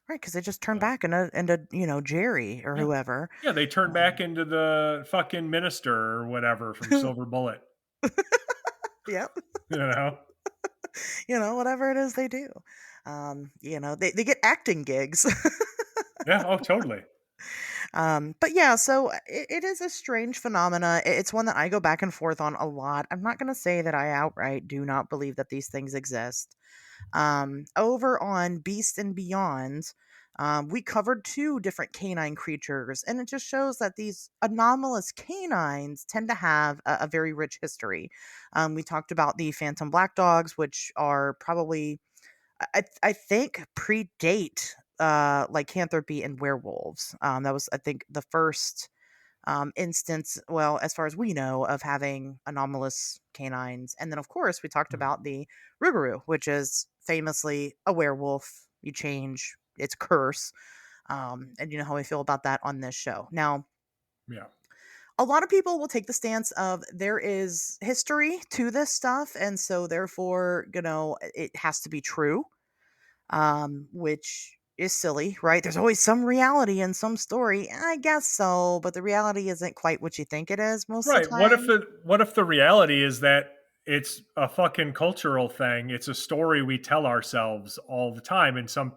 Right, because they just turn Uh, back into Jerry or yeah. whoever. Yeah, they turn back Um, into the fucking minister or whatever from Silver Bullet, yep, you know? whatever it is they do. They get acting gigs. Yeah, oh, totally. But yeah, so it is a strange phenomena. It's one that I go back and forth on a lot. I'm not going to say that I outright do not believe that these things exist. Over on Beast and Beyond, we covered two different canine creatures, and it just shows that these anomalous canines tend to have a very rich history. We talked about the phantom black dogs, which are probably I think predate lycanthropy and werewolves. That was, I think, the first instance, well, as far as we know, of having anomalous canines. And then, of course, we talked Mhm. about the Rougarou, which is famously a werewolf. You change its curse. And you know how I feel about that on this show. Now, Yeah. a lot of people will take the stance of there is history to this stuff. And so, therefore, it has to be true, which is silly, right? There's always some reality in some story. I guess so, but the reality isn't quite what you think it is most of Right. the time. What if the reality is that it's a fucking cultural thing? It's a story we tell ourselves all the time and some,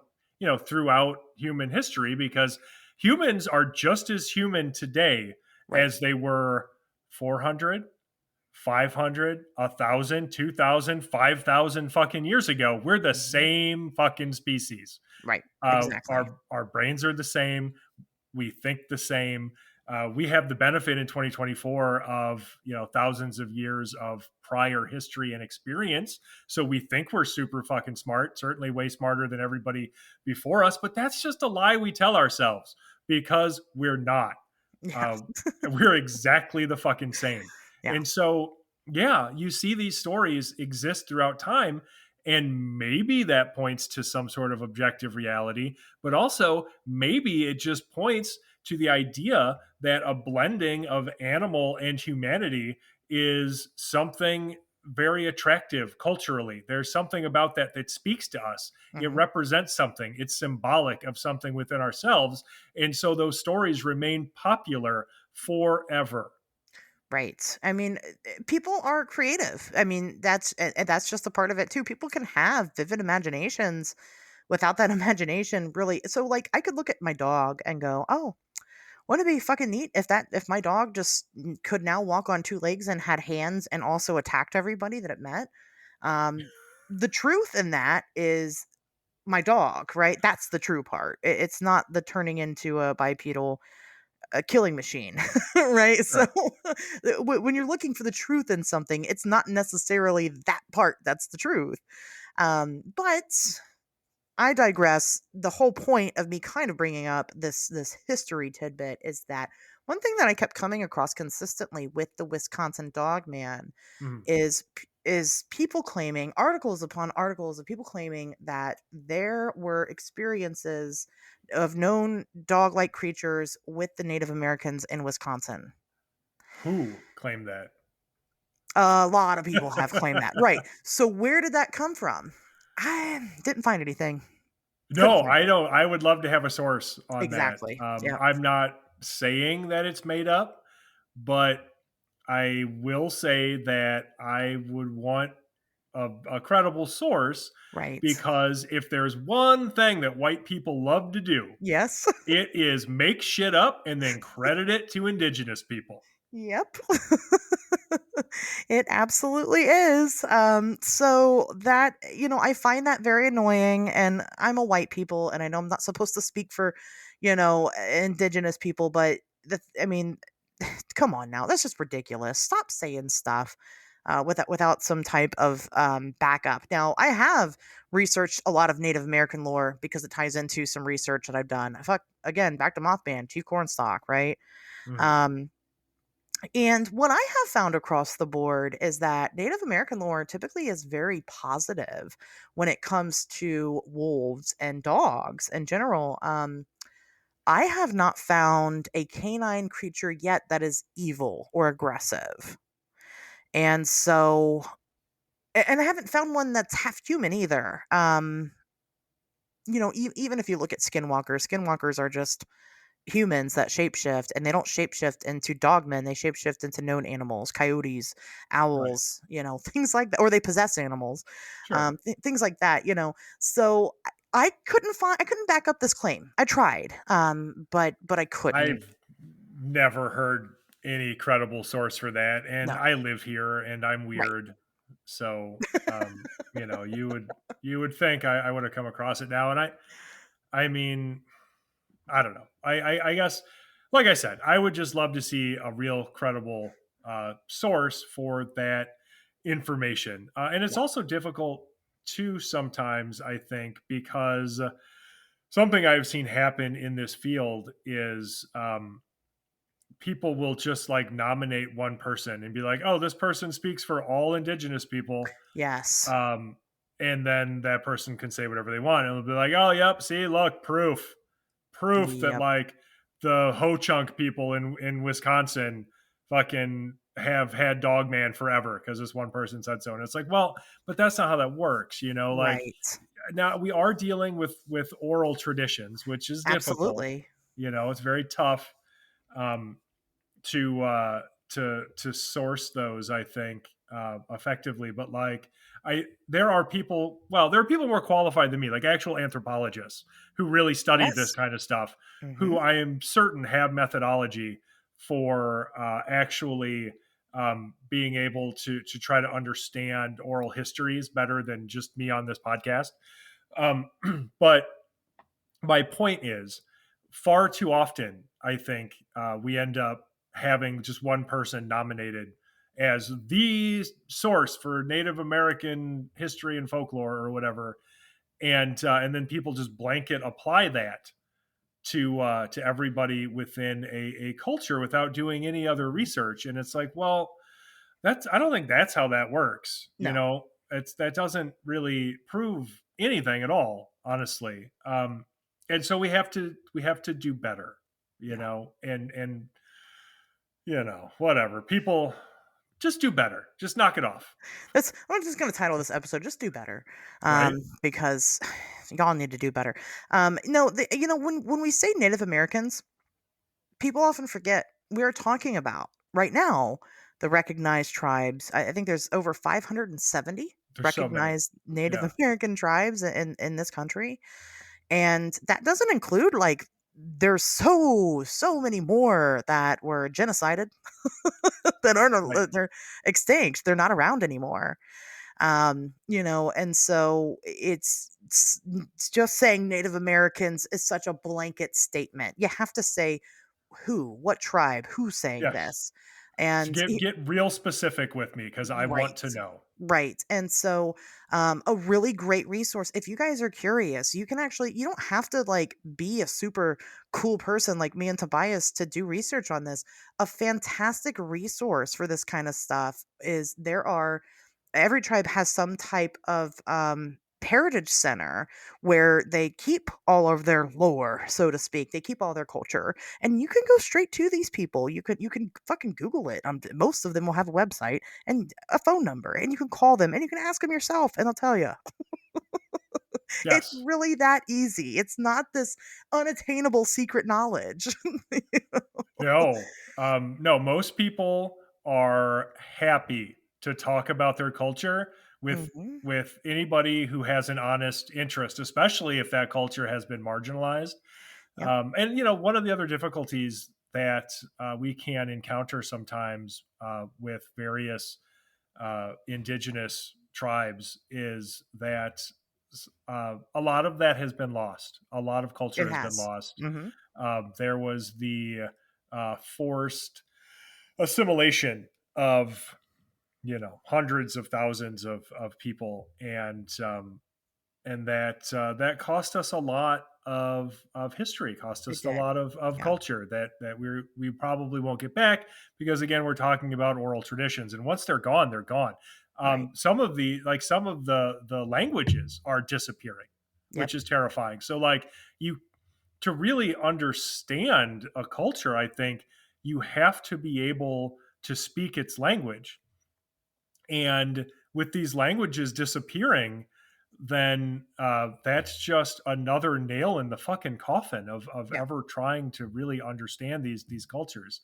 throughout human history, because humans are just as human today Right. as they were 400, 500, 1,000, 2,000, 5,000 fucking years ago. We're the Mhm. same fucking species. Right. Exactly. Our brains are the same. We think the same. We have the benefit in 2024 of thousands of years of prior history and experience. So we think we're super fucking smart, certainly way smarter than everybody before us. But that's just a lie we tell ourselves because we're not. Yeah. Uh, we're exactly the fucking same. Yeah. And so, yeah, you see these stories exist throughout time. And maybe that points to some sort of objective reality, but also maybe it just points to the idea that a blending of animal and humanity is something very attractive culturally. There's something about that that speaks to us. It Hmm. represents something, it's symbolic of something within ourselves. And so those stories remain popular forever. Right. I mean, people are creative. I mean, that's just a part of it too. People can have vivid imaginations without that imagination really. So, like, I could look at my dog and go, "Oh, wouldn't it be fucking neat if my dog just could now walk on two legs and had hands and also attacked everybody that it met?" Um, the truth in that is my dog, right? That's the true part. It's not the turning into a bipedal killing machine, right? So Sure. when you're looking for the truth in something, it's not necessarily that part that's the truth. But I digress. The whole point of me kind of bringing up this history tidbit is that one thing that I kept coming across consistently with the Wisconsin dog man Mhm. is people claiming, articles upon articles of people claiming that there were experiences of known dog-like creatures with the Native Americans in Wisconsin. Who claimed that? A lot of people have claimed that. Right. So where did that come from? I didn't find anything. Couldn't No, find I it. don't. I would love to have a source on that. Exactly. Yeah. I'm not saying that it's made up, but I will say that I would want a credible source, Right. because if there's one thing that white people love to do, Yes. it is make shit up and then credit it to indigenous people. Yep. It absolutely is. So that, I find that very annoying. And I'm a white people, and I know I'm not supposed to speak for, indigenous people, but I mean, come on now. That's just ridiculous. Stop saying stuff. Without some type of backup. Now, I have researched a lot of Native American lore because it ties into some research that I've done. Fuck, again, back to Mothman, Chief Cornstalk, right? Mhm. Um, and what I have found across the board is that Native American lore typically is very positive when it comes to wolves and dogs in general. I have not found a canine creature yet that is evil or aggressive. And so, and I haven't found one that's half human either. Even if you look at skinwalkers are just humans that shapeshift, and they don't shapeshift into dogmen. They shapeshift into known animals, coyotes, Right. owls, things like that, or they possess animals, Sure. things like that. So I couldn't back up this claim. I tried, but I couldn't. I've never heard any credible source for that, and No, I live here and I'm right. weird, so you would think I would have come across it now, and I mean, I don't know. I guess, like I said, I would just love to see a real credible source for that information, and it's Yeah. also difficult too sometimes, I think, because something I've seen happen in this field is people will just like nominate one person and be like, "Oh, this person speaks for all indigenous people." Yes. Um, and then that person can say whatever they want. And they'll be like, "Oh, yep, see, look, proof that Yep. like the Ho Chunk people in Wisconsin fucking have had Dogman forever because this one person said so." And it's like, well, but that's not how that works, you know. Like Right. now we are dealing with oral traditions, which is difficult. Absolutely. You know, it's very tough. Um, to to source those, I think, effectively. But like there are people, well, there are people more qualified than me, like actual anthropologists who really study this Yes. kind of stuff, who Mhm. I am certain have methodology for actually being able to try to understand oral histories better than just me on this podcast. um, but my point is, far too often, I think we end up having just one person nominated as the source for Native American history and folklore or whatever, and then people just blanket apply that to everybody within a culture without doing any other research. And it's like, well, that's I don't think that's how that works. You No. know, it's that doesn't really prove anything at all, honestly. And so we have to do better, you Yeah. know, and whatever. People just do better. Just knock it off, That's I'm just gonna title this episode "Just Do Better," right? because y'all need to do better. No, when we say Native Americans, people often forget we are talking about right now the recognized tribes. I think there's over 570 There's so many. recognized Native Yeah, American tribes in this country, and that doesn't include like there's so many more that were genocided that aren't right. they're extinct. They're not around anymore. And so it's just saying Native Americans is such a blanket statement. You have to say what tribe, who's saying Yes. this, and Get real specific with me because I want right. to know. Right. And so, a really great resource, if you guys are curious, you don't have to like be a super cool person like me and Tobias to do research on this. A fantastic resource for this kind of stuff is every tribe has some type of heritage center where they keep all of their lore, so to speak. They keep all their culture, and you can go straight to these people. You can fucking Google it. Most of them will have a website and a phone number, and you can call them and you can ask them yourself, and they'll tell you. It's Yes. really that easy. It's not this unattainable secret knowledge. No, no. Most people are happy to talk about their culture with Hmm. with anybody who has an honest interest, especially if that culture has been marginalized. Yep. And one of the other difficulties that we can encounter sometimes with various indigenous tribes is that a lot of that has been lost. A lot of culture It has been has. lost. Hmm. There was the forced assimilation of hundreds of thousands of people, and that cost us a lot of history, cost It us a did. lot of Yeah. culture that we probably won't get back, because again we're talking about oral traditions, and once they're gone, they're gone. Right. Some of the languages are disappearing, Yep. which is terrifying. So like you to really understand a culture, I think you have to be able to speak its language. And with these languages disappearing, then that's just another nail in the fucking coffin of Yep. ever trying to really understand these cultures.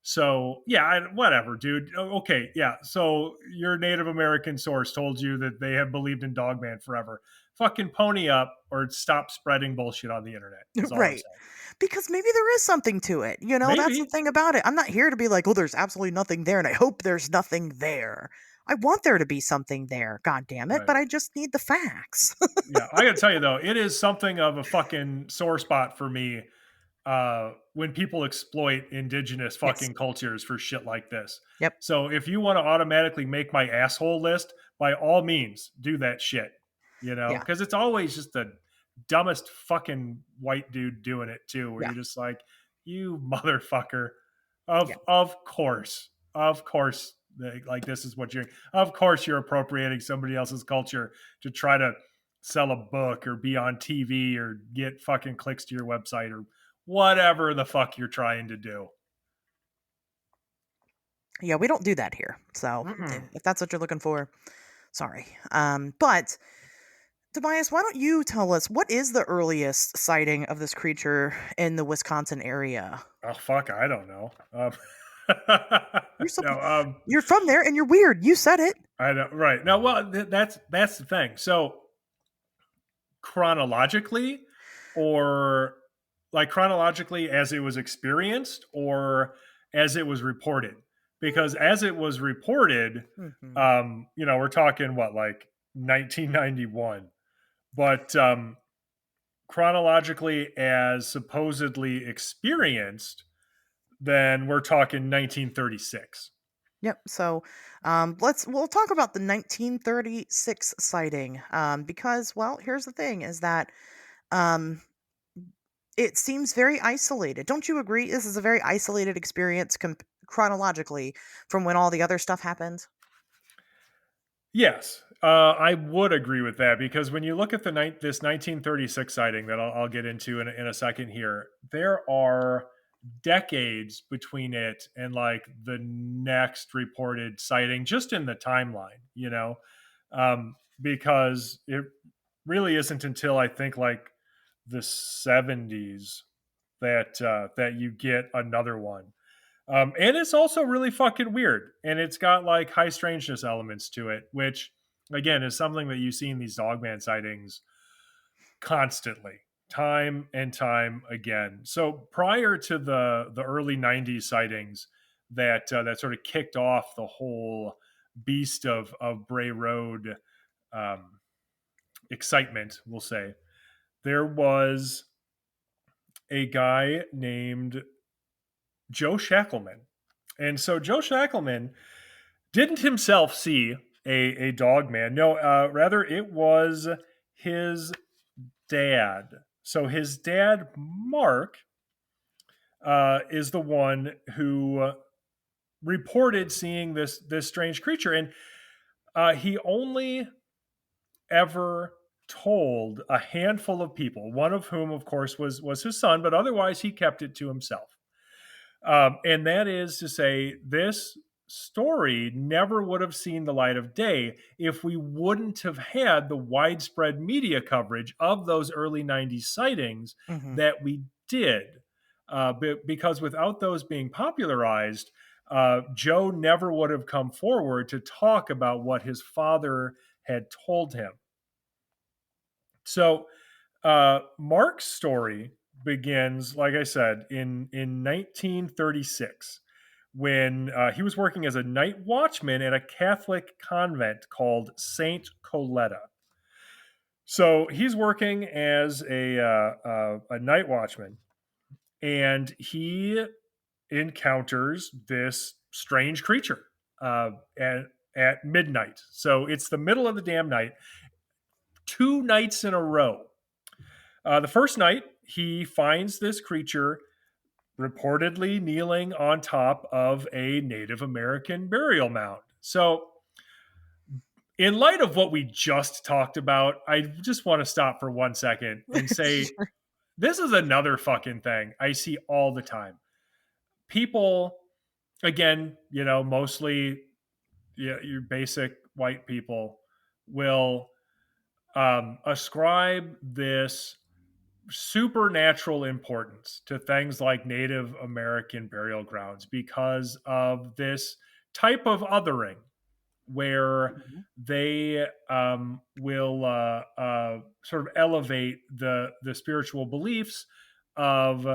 So yeah, whatever, dude. Okay, yeah. So your Native American source told you that they have believed in Dogman forever. Fucking pony up or stop spreading bullshit on the internet. Is all I'm Right. saying. Because maybe there is something to it. That's the Maybe. thing about it. I'm not here to be like, "Oh, there's absolutely nothing there, and I hope there's nothing there." I want there to be something there, god damn it, Right. but I just need the facts. Yeah, I gotta tell you though, it is something of a fucking sore spot for me when people exploit indigenous Yes. fucking cultures for shit like this. Yep. So if you want to automatically make my asshole list, by all means, do that shit. Yeah. because it's always just the dumbest fucking white dude doing it too, where Yeah. you're just like, you motherfucker. Yeah. Of course, like this is what you're. Of course, you're appropriating somebody else's culture to try to sell a book or be on TV or get fucking clicks to your website or whatever the fuck you're trying to do. Yeah, we don't do that here. So Mm-mm. if that's what you're looking for, sorry. But Tobias, why don't you tell us what is the earliest sighting of this creature in the Wisconsin area? Oh fuck, I don't know. You're so No, you're from there and you're weird. You said it. I know. Right now, well, that's the thing. So chronologically, or like chronologically as it was experienced, or as it was reported, because as it was reported, Mm-hmm. we're talking what, like 1991, but chronologically as supposedly experienced, then we're talking 1936. Yep. So, we'll talk about the 1936 sighting. Because well, here's the thing: is that um, it seems very isolated. Don't you agree? This is a very isolated experience chronologically from when all the other stuff happened. Yes, I would agree with that, because when you look at this 1936 sighting that I'll get into in a second here, there are decades between it and like the next reported sighting just in the timeline, because it really isn't until I think like the 70s that you get another one. And it's also really fucking weird. And it's got like high strangeness elements to it, which again is something that you see in these Dogman sightings constantly, time and time again. So prior to the early 90s sightings that sort of kicked off the whole beast of Bray Road um, excitement, we'll say, there was a guy named Joe Shackleman. And so Joe Shackleman didn't himself see a dog man. No, rather it was his dad. So his dad, Mark, is the one who reported seeing this strange creature, and he only ever told a handful of people. One of whom, of course, was his son, but otherwise he kept it to himself. And that is to say, this story never would have seen the light of day if we wouldn't have had the widespread media coverage of those early 90s sightings Mm-hmm. that we did. Because without those being popularized, Joe never would have come forward to talk about what his father had told him. So, Mark's story begins, like I said, in 1936, when he was working as a night watchman at a Catholic convent called Saint Coletta. So he's working as a night watchman, and he encounters this strange creature at midnight. So it's the middle of the damn night, 2 nights in a row. The first night, he finds this creature reportedly kneeling on top of a Native American burial mound. So, in light of what we just talked about, I just want to stop for 1 second and say Sure. this is another fucking thing I see all the time. People, again, mostly, your basic white people, will ascribe this supernatural importance to things like Native American burial grounds because of this type of othering, where Mhm. they will sort of elevate the spiritual beliefs of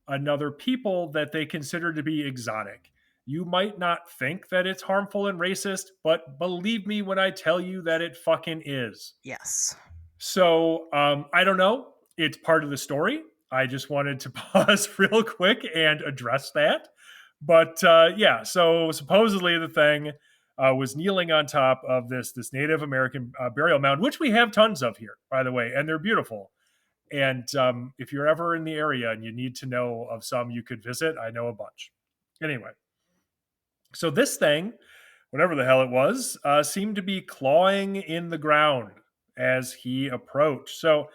another people that they consider to be exotic. You might not think that it's harmful and racist, but believe me when I tell you that it fucking is. Yes. So I don't know. It's part of the story. I just wanted to pause real quick and address that. But yeah, so supposedly the thing was kneeling on top of this Native American burial mound, which we have tons of here, by the way, and they're beautiful. And if you're ever in the area and you need to know of some you could visit, I know a bunch. Anyway, so this thing, whatever the hell it was, seemed to be clawing in the ground as he approached. So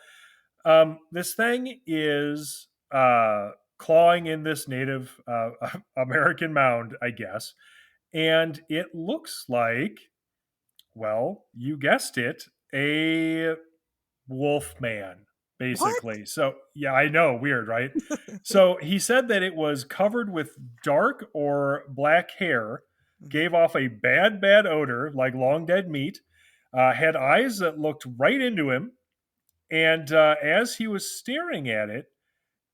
this thing is clawing in this Native American mound, I guess. And it looks like, well, you guessed it, a wolf man, What? basically. So, yeah, I know, weird, right? So he said that it was covered with dark or black hair, Mhm. gave off a bad, bad odor like long dead meat, had eyes that looked right into him. And as he was staring at it,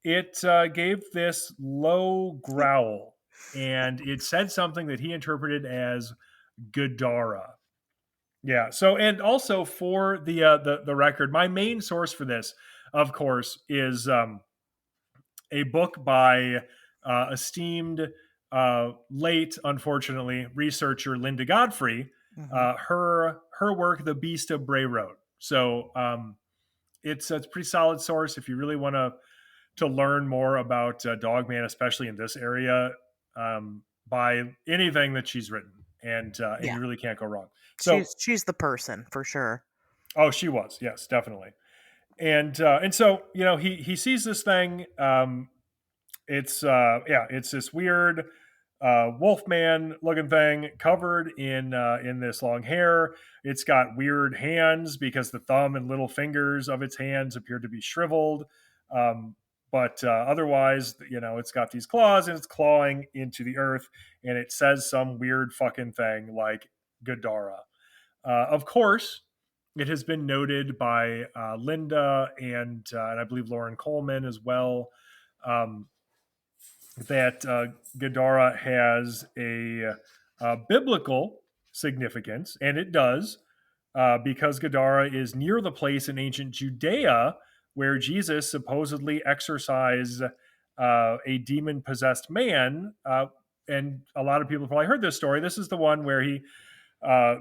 it gave this low growl and it said something that he interpreted as Gadara. Yeah. So, and also for the record, my main source for this, of course, is a book by esteemed, late, unfortunately, researcher Linda Godfrey. Mhm. Her work, "The Beast of Bray Road." So it's a pretty solid source if you really want to learn more about Dogman, especially in this area, by anything that she's written, and Yeah. you really can't go wrong. So She's the person for sure. oh, she was. Yes, definitely. And so he sees this thing. It's this weird wolfman looking thing covered in this long hair. It's got weird hands because the thumb and little fingers of its hands appear to be shriveled. Um, but otherwise, it's got these claws and it's clawing into the earth, and it says some weird fucking thing like Gadara. Of course, it has been noted by Linda and I believe Lauren Coleman as well, um, that Gadara has a biblical significance, and it does, because Gadara is near the place in ancient Judea where Jesus supposedly exorcised a demon possessed man. And a lot of people probably heard this story. This is the one where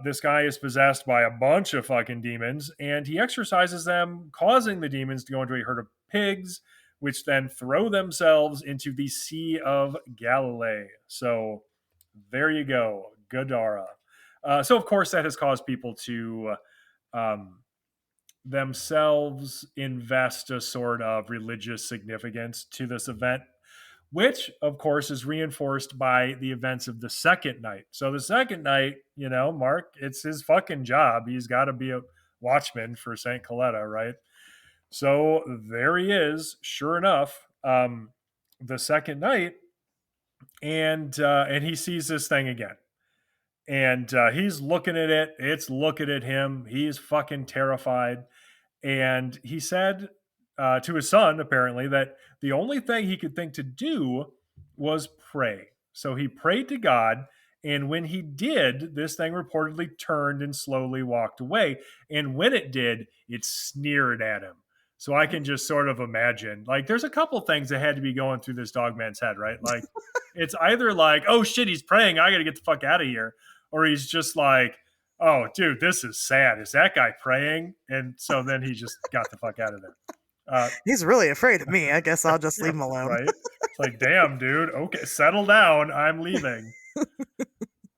this guy is possessed by a bunch of fucking demons, and he exorcises them, causing the demons to go into a herd of pigs, which then throw themselves into the Sea of Galilee. So there you go, Gadara. So of course that has caused people to um, themselves invest a sort of religious significance to this event, which of course is reinforced by the events of the second night. So the second night, Mark, it's his fucking job. He's got to be a watchman for St. Coletta, right? So there he is, sure enough, the second night, and he sees this thing again. And he's looking at it, it's looking at him. He's fucking terrified. And he said to his son, apparently, that the only thing he could think to do was pray. So he prayed to God. And when he did, this thing reportedly turned and slowly walked away. And when it did, it sneered at him. So I can just sort of imagine, like, there's a couple things that had to be going through this dog man's head, right? Like, it's either like, oh shit, he's praying, I got to get the fuck out of here. Or he's just like, oh, dude, this is sad. Is that guy praying? And so then he just got the fuck out of there. Uh, He's really afraid of me. I guess I'll just leave him alone. right? It's like, damn, dude. Okay, settle down. I'm leaving.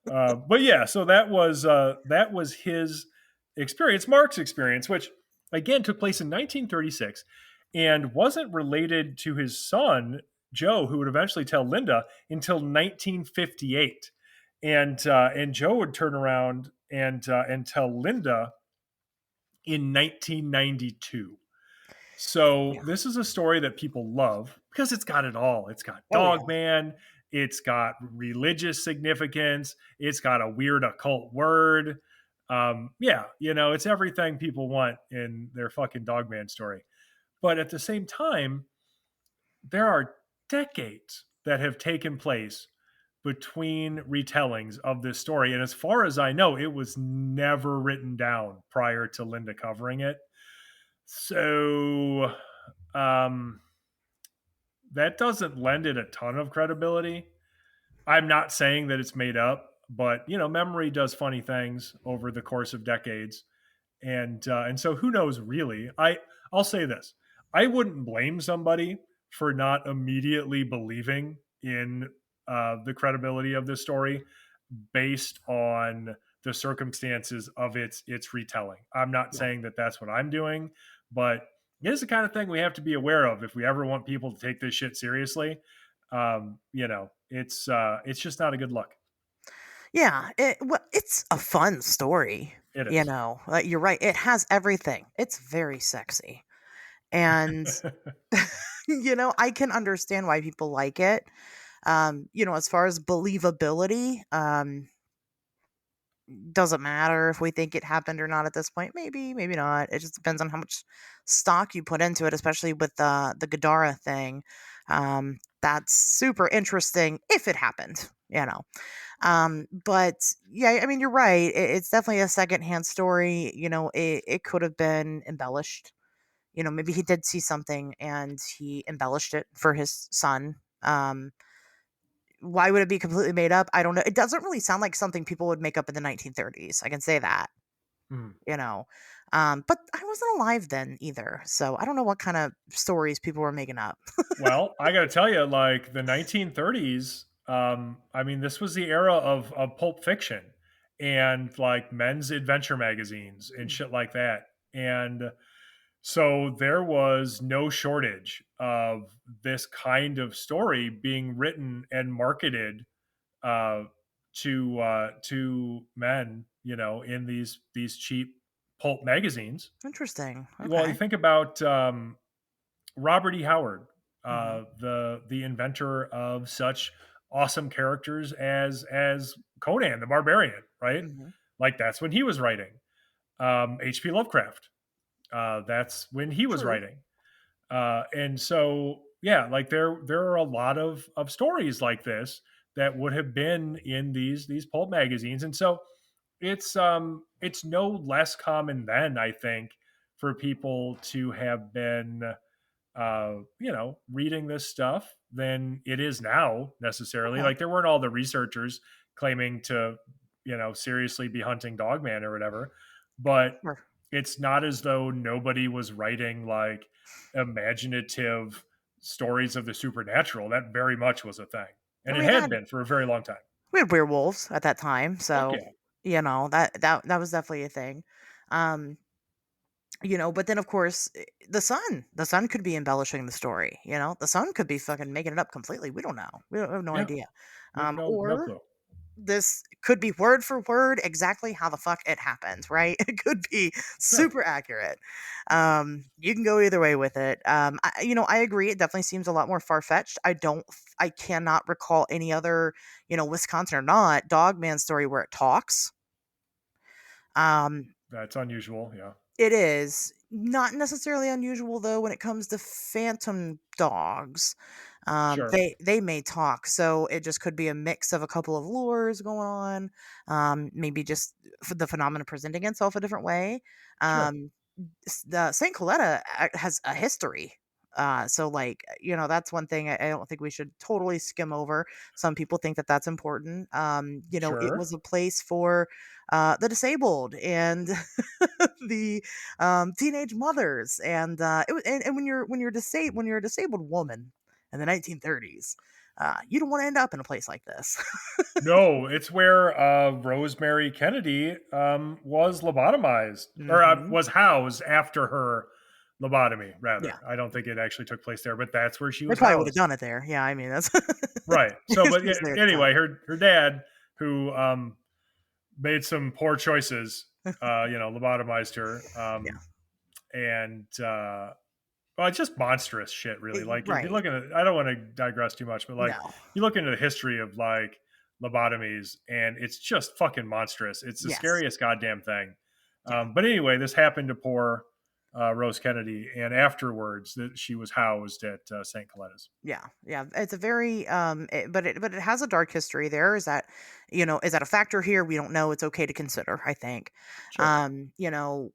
But yeah, so that was his experience, Mark's experience, which again took place in 1936, and wasn't related to his son Joe, who would eventually tell Linda, until 1958, and Joe would turn around and tell Linda in 1992. So Yeah. this is a story that people love because it's got it all. It's got Oh yeah. Dogman, it's got religious significance, it's got a weird occult word. Yeah, it's everything people want in their fucking Dogman story. But at the same time, there are decades that have taken place between retellings of this story. And as far as I know, it was never written down prior to Linda covering it. So um, that doesn't lend it a ton of credibility. I'm not saying that it's made up, but memory does funny things over the course of decades, and so who knows really. I'll say this: I wouldn't blame somebody for not immediately believing in the credibility of this story based on the circumstances of its retelling. I'm not Yeah. saying that that's what I'm doing, but it is the kind of thing we have to be aware of if we ever want people to take this shit seriously. It's just not a good look. Yeah, it's a fun story, It is. you're right, it has everything. It's very sexy, and, I can understand why people like it. As far as believability, doesn't matter if we think it happened or not at this point. Maybe, maybe not. It just depends on how much stock you put into it, especially with the Gadara thing. That's super interesting if it happened. But yeah, I mean, you're right. It's definitely a secondhand story. It could have been embellished. Maybe he did see something and he embellished it for his son. Why would it be completely made up? I don't know. It doesn't really sound like something people would make up in the 1930s. I can say that, Hmm. you know. But I wasn't alive then either. So I don't know what kind of stories people were making up. Well, I got to tell you, like the 1930s, I mean, this was the era of pulp fiction and like men's adventure magazines and Mm, shit like that. And so there was no shortage of this kind of story being written and marketed uh, to men, in these cheap pulp magazines. interesting. Well, you Okay. think about Robert E. Howard, Hmm. the inventor of such awesome characters as Conan the Barbarian, right? Hmm. Like that's when he was writing. H.P. Lovecraft, that's when he was True. writing. And so yeah, like there are a lot of stories like this that would have been in these pulp magazines, and so it's no less common then, I think, for people to have been reading this stuff than it is now necessarily. Okay. Like there weren't all the researchers claiming to, seriously be hunting Dogman or whatever, but Sure. it's not as though nobody was writing like imaginative stories of the supernatural. That very much was a thing. And And it we had had been for a very long time. we had werewolves at that time, Fuck so yeah. that was definitely a thing. Um, but then of course the sun could be embellishing the story. The sun could be fucking making it up completely. We don't know. We don't have no Yeah. idea. We have no Or clue. this could be word for word exactly how the fuck it happened, right? It could be Sure. super accurate. You can go either way with it. I agree. It definitely seems a lot more far fetched. I cannot recall any other, Wisconsin or not, Dogman story where it talks. Um, That's unusual. Yeah. it is not necessarily unusual though when it comes to phantom dogs. Sure. They may talk, so it just could be a mix of a couple of lures going on. Maybe just the phenomena presenting itself a different way. Sure. Um, the Saint Coletta has a history. So like that's one thing I don't think we should totally skim over. Some people think that that's important. It Sure. was a place for the disabled and the teenage mothers, and and when you're a disabled woman in the 1930s, you don't want to end up in a place like this. No, it's where Rosemary Kennedy was lobotomized or Hmm. was housed after her lobotomy, Yeah, rather. I don't think it actually took place there, but that's where she they was probably would have housed. done it there. Yeah, I mean that's Right. So, she but was there at the anyway, time. her dad, who made some poor choices, lobotomized her. Yeah, And Well, it's just monstrous shit, really. Like if you right. look at it, I don't want to digress too much, but like No. you look into the history of like lobotomies, and it's just fucking monstrous. It's the Yes. scariest goddamn thing. Yeah. But anyway, this happened to poor Rose Kennedy, and afterwards, that she was housed at St. Coletta's. Yeah, yeah, it's a very but it has a dark history there. Is that Is that a factor here? We don't know. It's okay to consider, I think. Sure.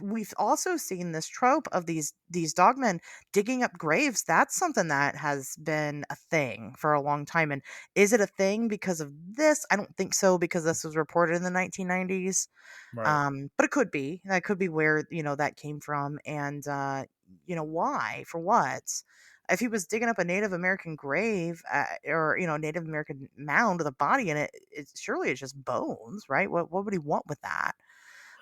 We've also seen this trope of these dogmen digging up graves. That's something that has been a thing for a long time. And is it a thing because of this? I don't think so, because this was reported in the 1990s. Right. But it could be. That could be where, that came from. And, why? For what? If he was digging up a Native American grave, or, Native American mound with a body in it, surely it's just bones, right? What would he want with that?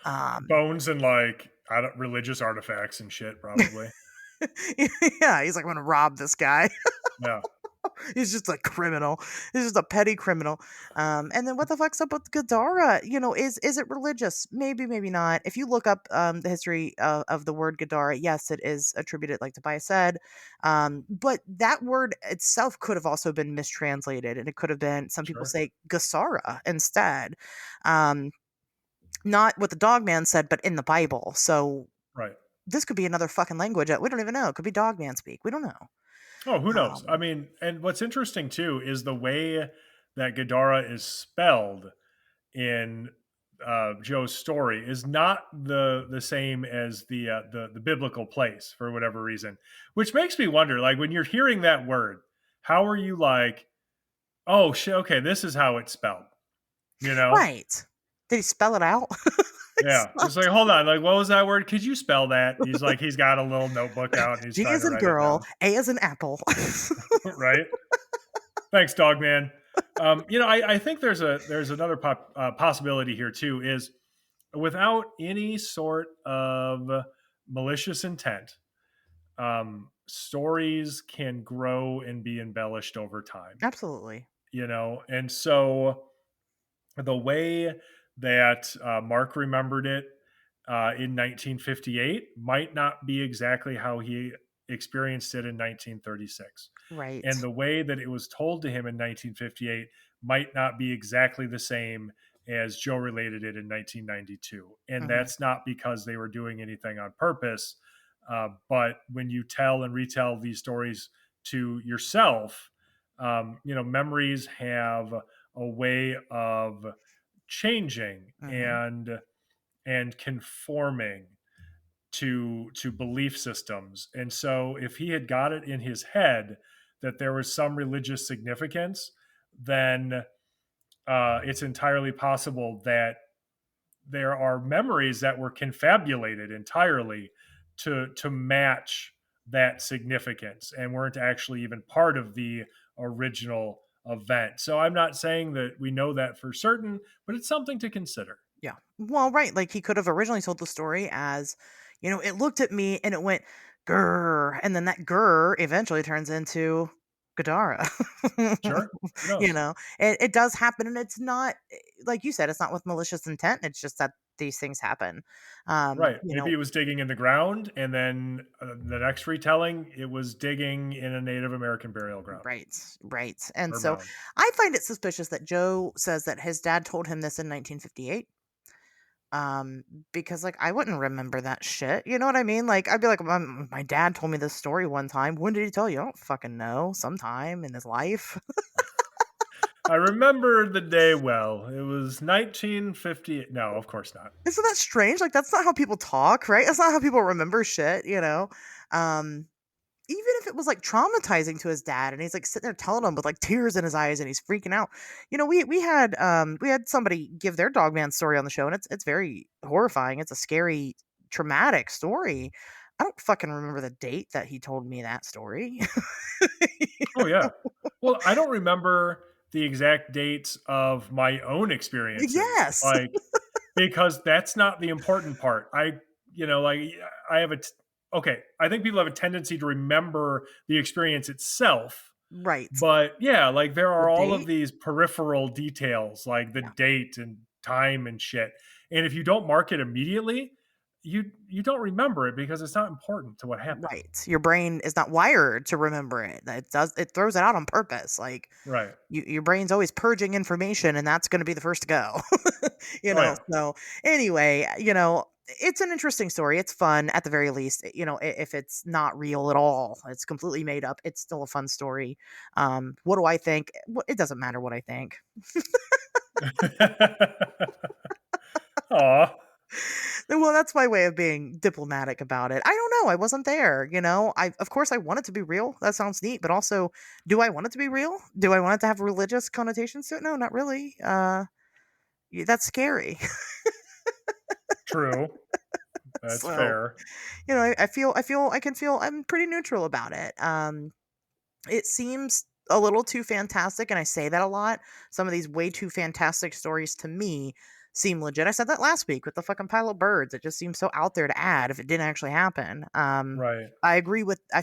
Um, Bones and like I don't, religious artifacts and shit, probably. yeah, he's like, I'm gonna rob this guy. Yeah. He's just a criminal. He's just a petty criminal. And then what the fuck's up with Gadara? Is it religious? Maybe, maybe not. If you look up the history of the word Gadara, yes, it is attributed, like Tobias said. But that word itself could have also been mistranslated, and it could have been, some people Sure. say Gasara instead. Um, Not what the Dogman said, but in the Bible. So Right. this could be another fucking language that we don't even know. It could be Dogman speak. We don't know. Oh, who knows? I Um, mean, and what's interesting too is the way that Gadara is spelled in Joe's story is not the same as the biblical place for whatever reason, which makes me wonder. Like when you're hearing that word, how are you like, oh shit, okay, this is how it's spelled, you know? right. Did he spell it out? It's Yeah, it's not like, hold on, like what was that word? Could you spell that? He's like, he's got a little notebook out and he's G trying as to in write it girl, down, A as in apple. right? Thanks, Dogman. I think there's another possibility here too. Is without any sort of malicious intent, stories can grow and be embellished over time. Absolutely. And so the way that Mark remembered it in 1958 might not be exactly how he experienced it in 1936. Right. And the way that it was told to him in 1958 might not be exactly the same as Joe related it in 1992. And Mhm, that's not because they were doing anything on purpose. But when you tell and retell these stories to yourself, memories have a way of changing mhm, and conforming to belief systems. And so if he had got it in his head that there was some religious significance, then it's entirely possible that there are memories that were confabulated entirely to match that significance and weren't actually even part of the original event. So I'm not saying that we know that for certain, but it's something to consider. yeah. Well, right, like, he could have originally told the story as, "It looked at me and it went, 'Grr,' and then that 'grr' eventually turns into Gadara." Sure. Who You knows? know? It does happen, and it's not, like you said, it's not with malicious intent, it's just that these things happen. Right. You Maybe know it was digging in the ground, and then the next retelling, it was digging in a Native American burial ground Right, right. And or so mound. I find it suspicious that Joe says that his dad told him this in 1958. Um, because like I wouldn't remember that shit. You know what I mean? Like I'd be like, my dad told me this story one time. When did he tell you? I don't fucking know. Sometime in his life. I remember the day well. It was 1950. No, of course not. Isn't that strange? Like that's not how people talk, right? That's not how people remember shit. Um, Even if it was, like, traumatizing to his dad and he's, like, sitting there telling him with, like, tears in his eyes and he's freaking out. We had somebody give their Dogman story on the show, and it's very horrifying. It's a scary, traumatic story. I don't fucking remember the date that he told me that story. Oh yeah. Well, I don't remember the exact dates of my own experiences, Yes. like because that's not the important part. Like I have a okay. I think people have a tendency to remember the experience itself, Right. but yeah, like there The are all of date? these peripheral details, like the Yeah. date and time and shit. And if you don't mark it immediately, you don't remember it because it's not important to what happened. Right. Your brain is not wired to remember it. It throws it out on purpose. Like Right. your brain's always purging information, and that's going to be the first to go. Oh yeah. So anyway, it's an interesting story. It's fun at the very least. If it's not real at all, it's completely made up, it's still a fun story. What do I think? It doesn't matter what I think. Aw. Well, that's my way of being diplomatic about it. I don't know. I wasn't there, you know. I of course I want it to be real. That sounds neat, but also, do I want it to be real? Do I want it to have religious connotations to it? No, not really. That's scary. True. That's So, fair. I can feel I'm pretty neutral about it. It seems a little too fantastic, and I say that a lot. Some of these way too fantastic stories to me seem legit. I said that last week with the fucking pile of birds. It just seems so out there to add if it didn't actually happen. Right. I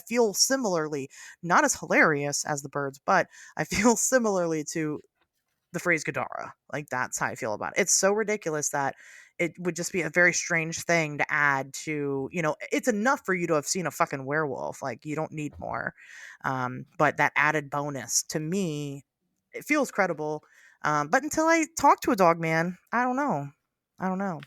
feel similarly, not as hilarious as the birds, but I feel similarly to the phrase Gadara. Like, that's how I feel about it. It's so ridiculous that it would just be a very strange thing to add to, it's enough for you to have seen a fucking werewolf. Like, you don't need more. But that added bonus to me, it feels credible. But until I talk to a dog man, I don't know. I don't know.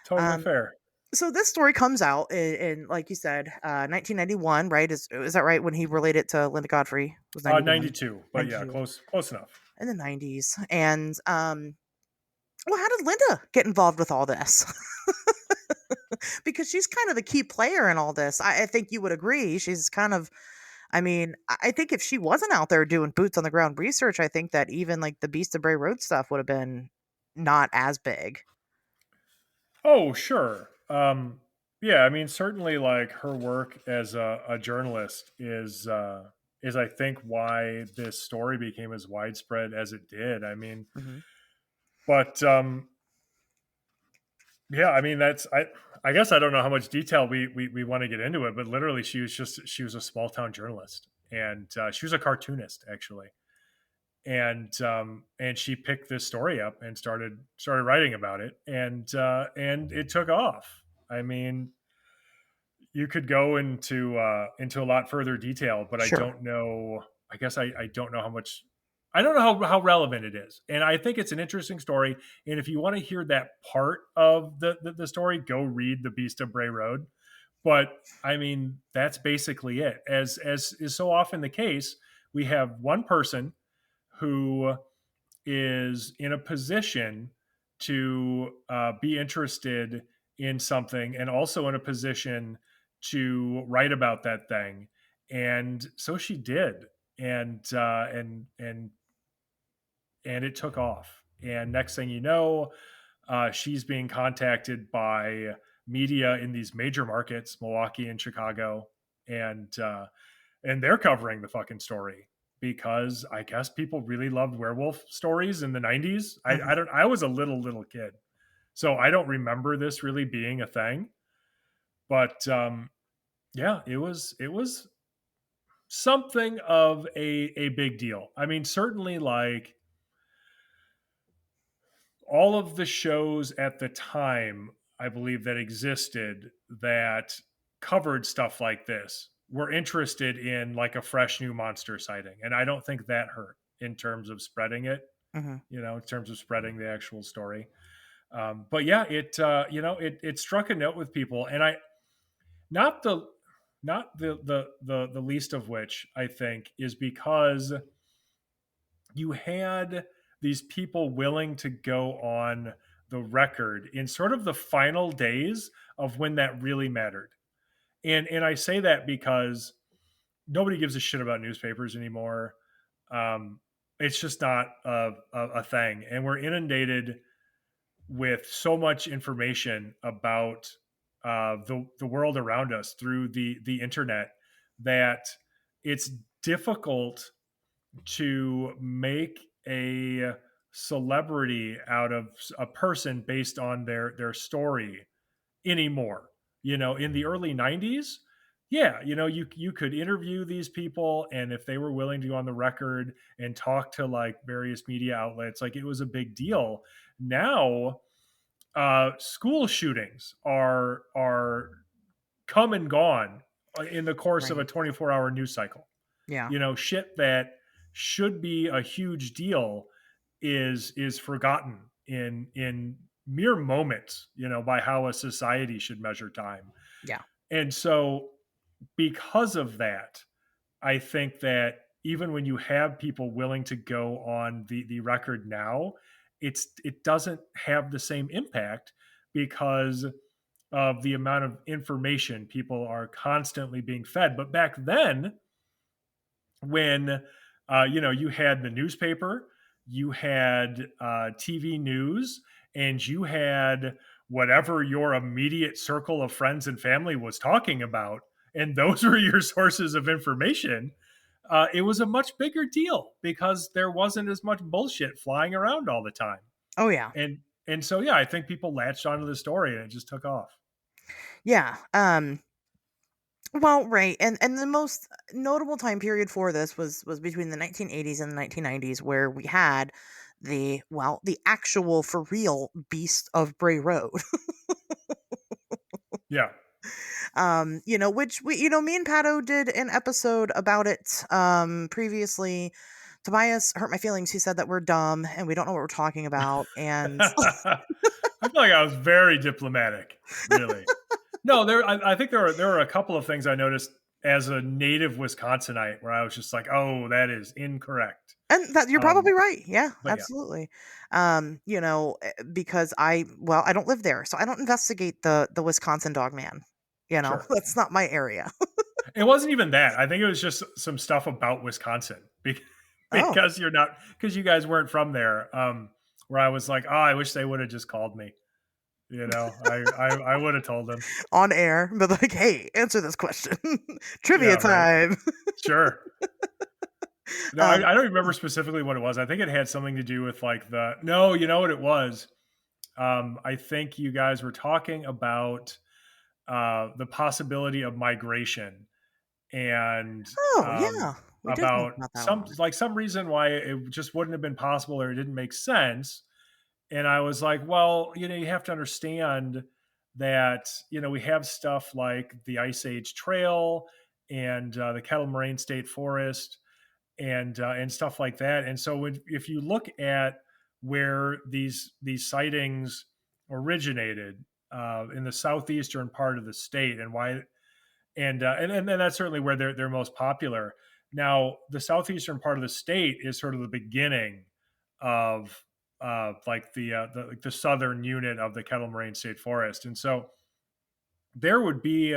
Totally Um, fair. so this story comes out in like you said, 1991, right? Is that right? When he related to Linda Godfrey, it was 91, 92, but yeah, 92 close enough. in the 90s. And well, how did Linda get involved with all this? Because she's kind of the key player in all this. I think you would agree. She's kind of, I mean, I think if she wasn't out there doing boots on the ground research, I think that even like the Beast of Bray Road stuff would have been not as big. Oh, sure. Yeah, I mean, certainly, like her work as a journalist is I think why this story became as widespread as it did. I mean, Hmm. but yeah, I mean I guess I don't know how much detail we want to get into it, but literally she was a small town journalist and she was a cartoonist actually, and she picked this story up and started writing about it, and it took off. I mean, you could go into a lot further detail, but I Sure. don't know. I guess I don't know how much. I don't know how relevant it is, and I think it's an interesting story. And if you want to hear that part of the story, go read the Beast of Bray Road. But I mean, that's basically it. As is so often the case, we have one person who is in a position to be interested in something and also in a position to write about that thing, and so she did, and it took off, and next thing you know, she's being contacted by media in these major markets, Milwaukee and Chicago, and they're covering the fucking story because I guess people really loved werewolf stories in the 90s. Hmm. I was a little kid, so I don't remember this really being a thing. But yeah, it was something of a big deal. I mean, certainly like all of the shows at the time, I believe that existed that covered stuff like this were interested in like a fresh new monster sighting. And I don't think that hurt in terms of spreading it, Hmm. in terms of spreading the actual story. But yeah, it struck a note with people, and I not the not the least of which I think is because you had these people willing to go on the record in sort of the final days of when that really mattered. And I say that because nobody gives a shit about newspapers anymore. It's just not a thing, and we're inundated with so much information about the world around us through the internet that it's difficult to make a celebrity out of a person based on their story anymore. In the early 90s, yeah, you could interview these people, and if they were willing to go on the record and talk to like various media outlets, like it was a big deal. Now, school shootings are come and gone in the course of a Right. 24-hour news cycle. Yeah. Shit that should be a huge deal is forgotten in mere moments, by how a society should measure time. Yeah. And so because of that, I think that even when you have people willing to go on the record now, it doesn't have the same impact because of the amount of information people are constantly being fed. But back then, when you had the newspaper, you had TV news, and you had whatever your immediate circle of friends and family was talking about, and those were your sources of information. It was a much bigger deal because there wasn't as much bullshit flying around all the time, Oh yeah. and so yeah, I think people latched onto the story and it just took off. Yeah. Well, right. And the most notable time period for this was between the 1980s and the 1990s, where we had the actual for real beast of Bray Road. Yeah. Which me and Pato did an episode about it previously. Tobias hurt my feelings. He said that we're dumb and we don't know what we're talking about. And I feel like I was very diplomatic, really. No, I think there were a couple of things I noticed as a native Wisconsinite where I was just like, "Oh, that is incorrect." and that you're Um, probably right. Yeah, but yeah, absolutely. Because I don't live there, so I don't investigate the Wisconsin Dogman. sure. That's not my area. It wasn't even that. I think it was just some stuff about Wisconsin Oh, because you guys weren't from there. Where I was like, "Oh, I wish they would have just called me." I would have told them. on air, but like, hey, answer this question. Trivia Yeah, right. time. Sure. No, um, I don't remember specifically what it was. I think it had something to do with like the no, you know what it was. I think you guys were talking about the possibility of migration and oh yeah, we did talk about about that some one. like some reason why it just wouldn't have been possible or it didn't make sense. And I was like, well, you have to understand that we have stuff like the Ice Age Trail and the Kettle Moraine State Forest and stuff like that. And so if you look at where these sightings originated in the southeastern part of the state and why and that's certainly where they're most popular. Now, the southeastern part of the state is sort of the beginning of like the southern unit of the Kettle Moraine State Forest, and so there would be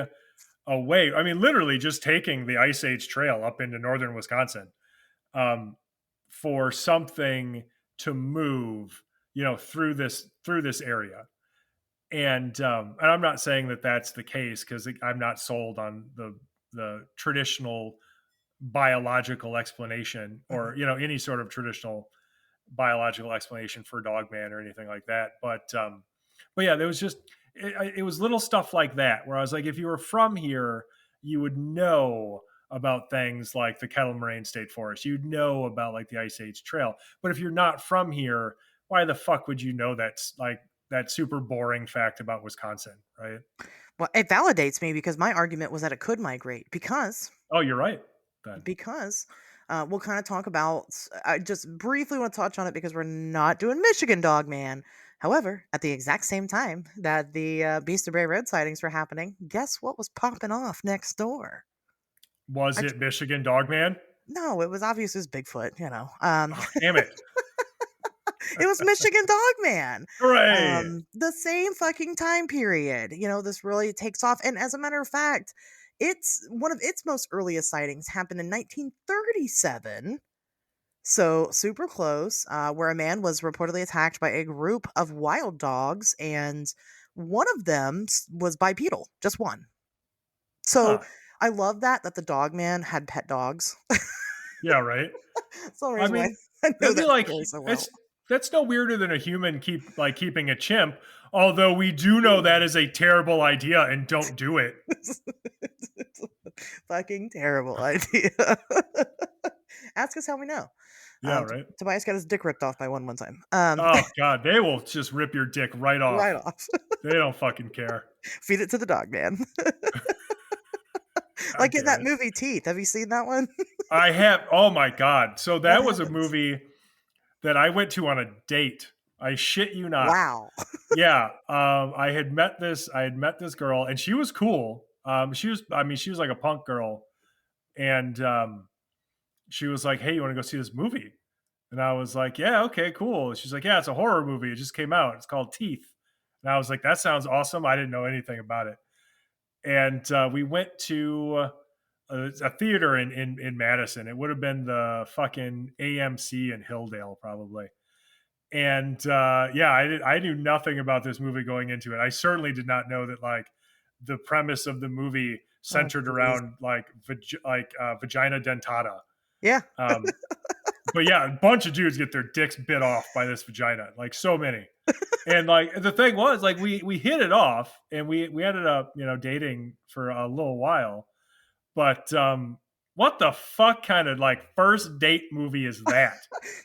a way. I mean, literally just taking the Ice Age Trail up into northern Wisconsin um, for something to move, through this area. And I'm not saying that that's the case because I'm not sold on the traditional biological explanation Mhm. or any sort of traditional biological explanation for Dogman or anything like that. But yeah, there was just it was little stuff like that where I was like, if you were from here, you would know about things like the Kettle Moraine State Forest. You'd know about like the Ice Age Trail. But if you're not from here, why the fuck would you know that's like that super boring fact about Wisconsin, right? Well, it validates me because my argument was that it could migrate Oh, you're right. Then because we'll kind of talk about. I just briefly want to touch on it because we're not doing Michigan Dogman. However, at the exact same time that the Beast of Bray Road sightings were happening, guess what was popping off next door? was I it Michigan Dogman? No, it was obvious as Bigfoot. Oh, damn it! It was Michigan Dogman. Hooray! The same fucking time period. This really takes off. And as a matter of fact, it's one of its most earliest sightings happened in 1937. So super close, where a man was reportedly attacked by a group of wild dogs, and one of them was bipedal, just one. So Huh? I love that the dog man had pet dogs. Yeah, right. That's the only I reason why mean, I know it'd be that like story so well. it's that's no weirder than a human keeping a chimp. Although we do know that is a terrible idea and don't do it. It's a fucking terrible idea. Ask us how we know. Yeah, right. Tobias got his dick ripped off by one time. Oh god, they will just rip your dick right Right off. off. They don't fucking care. Feed it to the dog man. God Like in damn that it. movie Teeth. Have you seen that one? I have. Oh my god. So What that was a happens? movie that I went to on a date. I shit you not. Wow. Yeah, I had met this girl, and she was cool. She was like a punk girl, and she was like, "Hey, you want to go see this movie?" And I was like, "Yeah, okay, cool." She's like, "Yeah, it's a horror movie. It just came out. It's called Teeth." And I was like, "That sounds awesome." I didn't know anything about it. And we went to a theater in Madison. It would have been the fucking AMC in Hilldale, probably. And yeah, I knew nothing about this movie going into it. I certainly did not know that like the premise of the movie Oh, centered jeez. around like vagina dentata. Yeah. Um, but yeah, a bunch of dudes get their dicks bit off by this vagina, like so many. And like the thing was, like we hit it off, and we ended up dating for a little while. But what the fuck kind of like first date movie is that?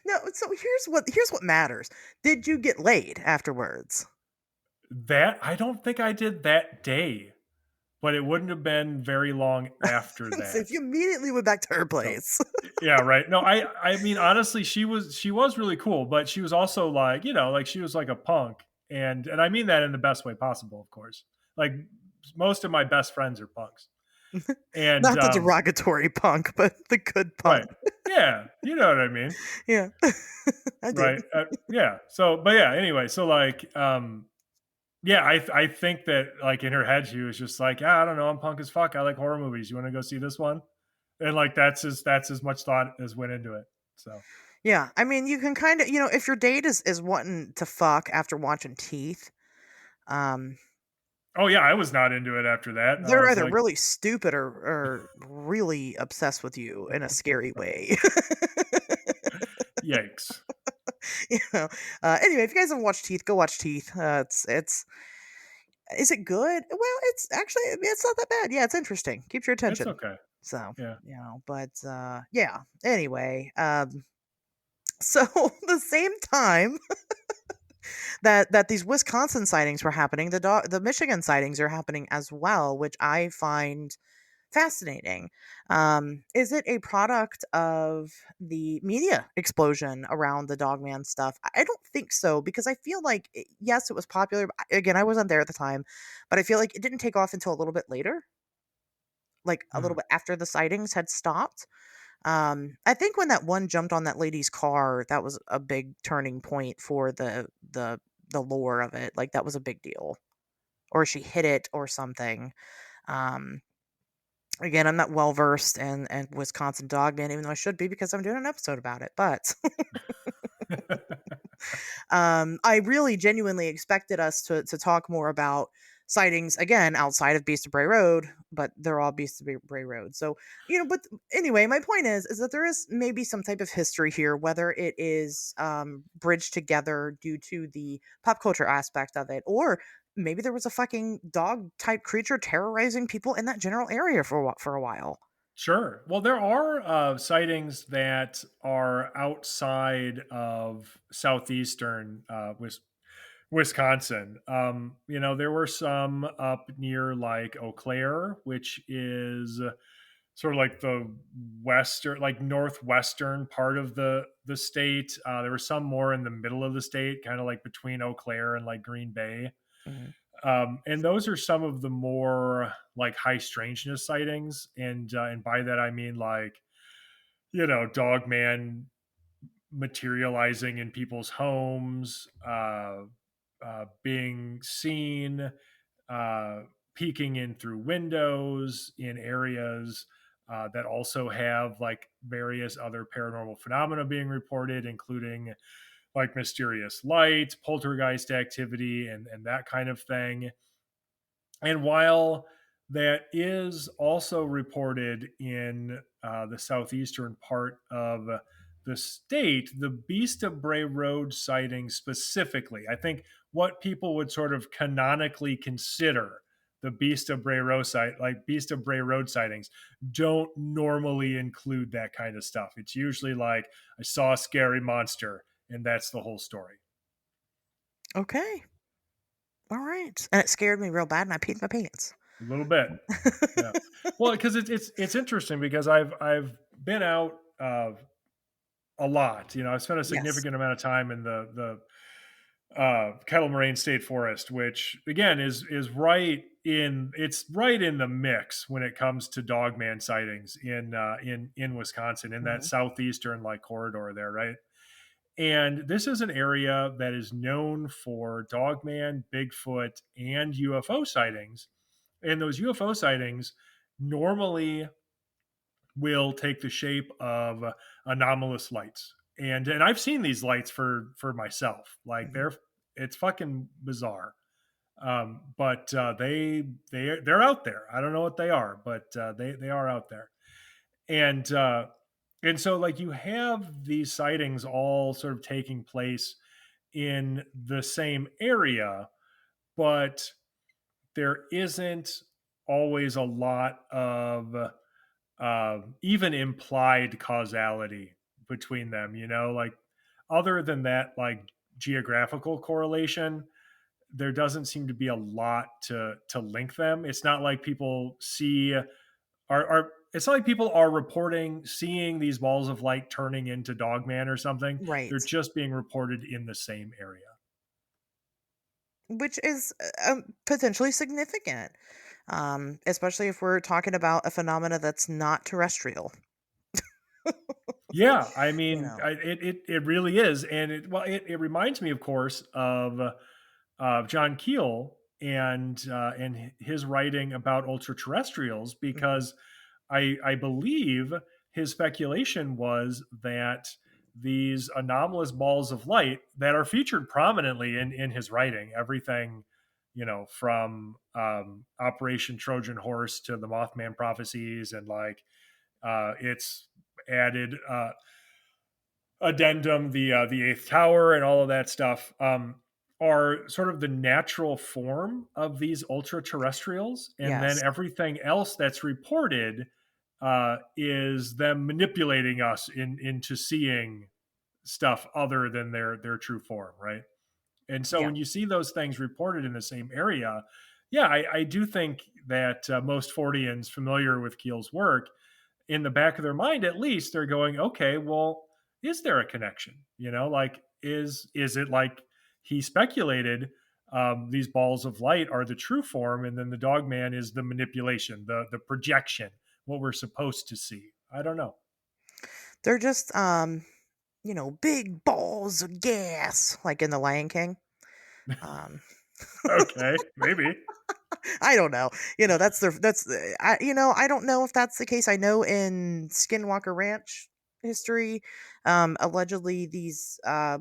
No, so here's what matters. Did you get laid afterwards? That I don't think I did that day, but it wouldn't have been very long after So if that. you immediately went back to her So place. yeah, right. No, I mean honestly, she was really cool, but she was also like, like she was like a punk. And I mean that in the best way possible, of course. Like most of my best friends are punks. And Not the derogatory punk, but the good punk. right. Yeah, you know what I mean. Yeah. I do. Right. Yeah. So, but yeah, anyway, so like yeah, I think that like in her head she was just like, "Yeah, I don't know, I'm punk as fuck. I like horror movies. You want to go see this one?" And like that's as much thought as went into it. So, Yeah. I mean, you can kind of, if your date is wanting to fuck after watching Teeth, um, oh yeah, I was not into it after that. I they're was either like, really stupid or really obsessed with you in a scary way. "Yikes." you know. Anyway, if you guys haven't watched Teeth, go watch Teeth. It's is it good? Well, it's actually, I mean, it's not that bad. Yeah, it's interesting. Keeps your It's attention. okay. So, Yeah. but yeah. Anyway, so the same time that these Wisconsin sightings were happening, the Michigan sightings are happening as well, which I find fascinating. Is it a product of the media explosion around the Dogman stuff? I don't think so, because I feel like yes, it was popular. But again, I wasn't there at the time, but I feel like it didn't take off until a little bit later, like a little Mm, bit after the sightings had stopped. I think when that one jumped on that lady's car, that was a big turning point for the lore of it. Like that was a big deal, or she hit it or something. Um, Again, I'm not well versed in Wisconsin Dogman, even though I should be because I'm doing an episode about it. But I really genuinely expected us to talk more about sightings again outside of Beast of Bray Road, but they're all Beast of Bray Road. So, but anyway, my point is that there is maybe some type of history here, whether it is bridged together due to the pop culture aspect of it, or maybe there was a fucking dog type creature terrorizing people in that general area for a while. Sure. Well, there are sightings that are outside of southeastern Wisconsin. There were some up near like Eau Claire, which is sort of like the western, like northwestern part of the state. There were some more in the middle of the state, kind of like between Eau Claire and like Green Bay. Mhm. And those are some of the more like high strangeness sightings, and by that I mean like Dogman materializing in people's homes, being seen, uh, peeking in through windows in areas that also have like various other paranormal phenomena being reported, including like mysterious light, poltergeist activity, and that kind of thing. And while that is also reported in the southeastern part of the state, the Beast of Bray Road sighting specifically, I think what people would sort of canonically consider the Beast of Bray Road like Beast of Bray Road sightings, don't normally include that kind of stuff. It's usually like I saw a scary monster, and that's the whole story. Okay. All right. And it scared me real bad and I peed my pants. A little bit. Yeah. Well, because it's interesting because I've been out a lot. I've spent a Yes. significant amount of time in the Kettle Moraine State Forest, which again is right in the mix when it comes to dogman sightings in Wisconsin, in that Hmm. southeastern like corridor there, right? And this is an area that is known for dogman, Bigfoot, and UFO sightings. And those UFO sightings normally will take the shape of anomalous lights. And I've seen these lights for myself. Like Hmm. it's fucking bizarre. But they're out there. I don't know what they are, but they are out there. And and so like you have these sightings all sort of taking place in the same area, but there isn't always a lot of even implied causality between them, like other than that, like geographical correlation, there doesn't seem to be a lot to link them. It's not like people see are it's not like people are reporting seeing these balls of light turning into dogman or something. Right. They're just being reported in the same area. Which is potentially significant, especially if we're talking about a phenomena that's not terrestrial. Yeah, I You mean, know. it really is, and it reminds me, of course, of John Keel and his writing about ultra terrestrials, Hmm. because I believe his speculation was that these anomalous balls of light that are featured prominently in his writing, everything, from Operation Trojan Horse to the Mothman prophecies, and like it's added addendum, the eighth tower, and all of that stuff, are sort of the natural form of these ultra terrestrials, and then Yes. everything else that's reported is them manipulating us into seeing stuff other than their true form, right? And so Yeah. when you see those things reported in the same area, yeah, I do think that most Fordians familiar with Keel's work, in the back of their mind at least, they're going, okay, well, is there a connection, like is it like he speculated, these balls of light are the true form, and then the dog man is the manipulation, the projection, what we're supposed to see. I don't know. They're just big balls of gas, like in The Lion King. Um, Okay, maybe. I don't know. I don't know if that's the case. I know in Skinwalker Ranch history, allegedly these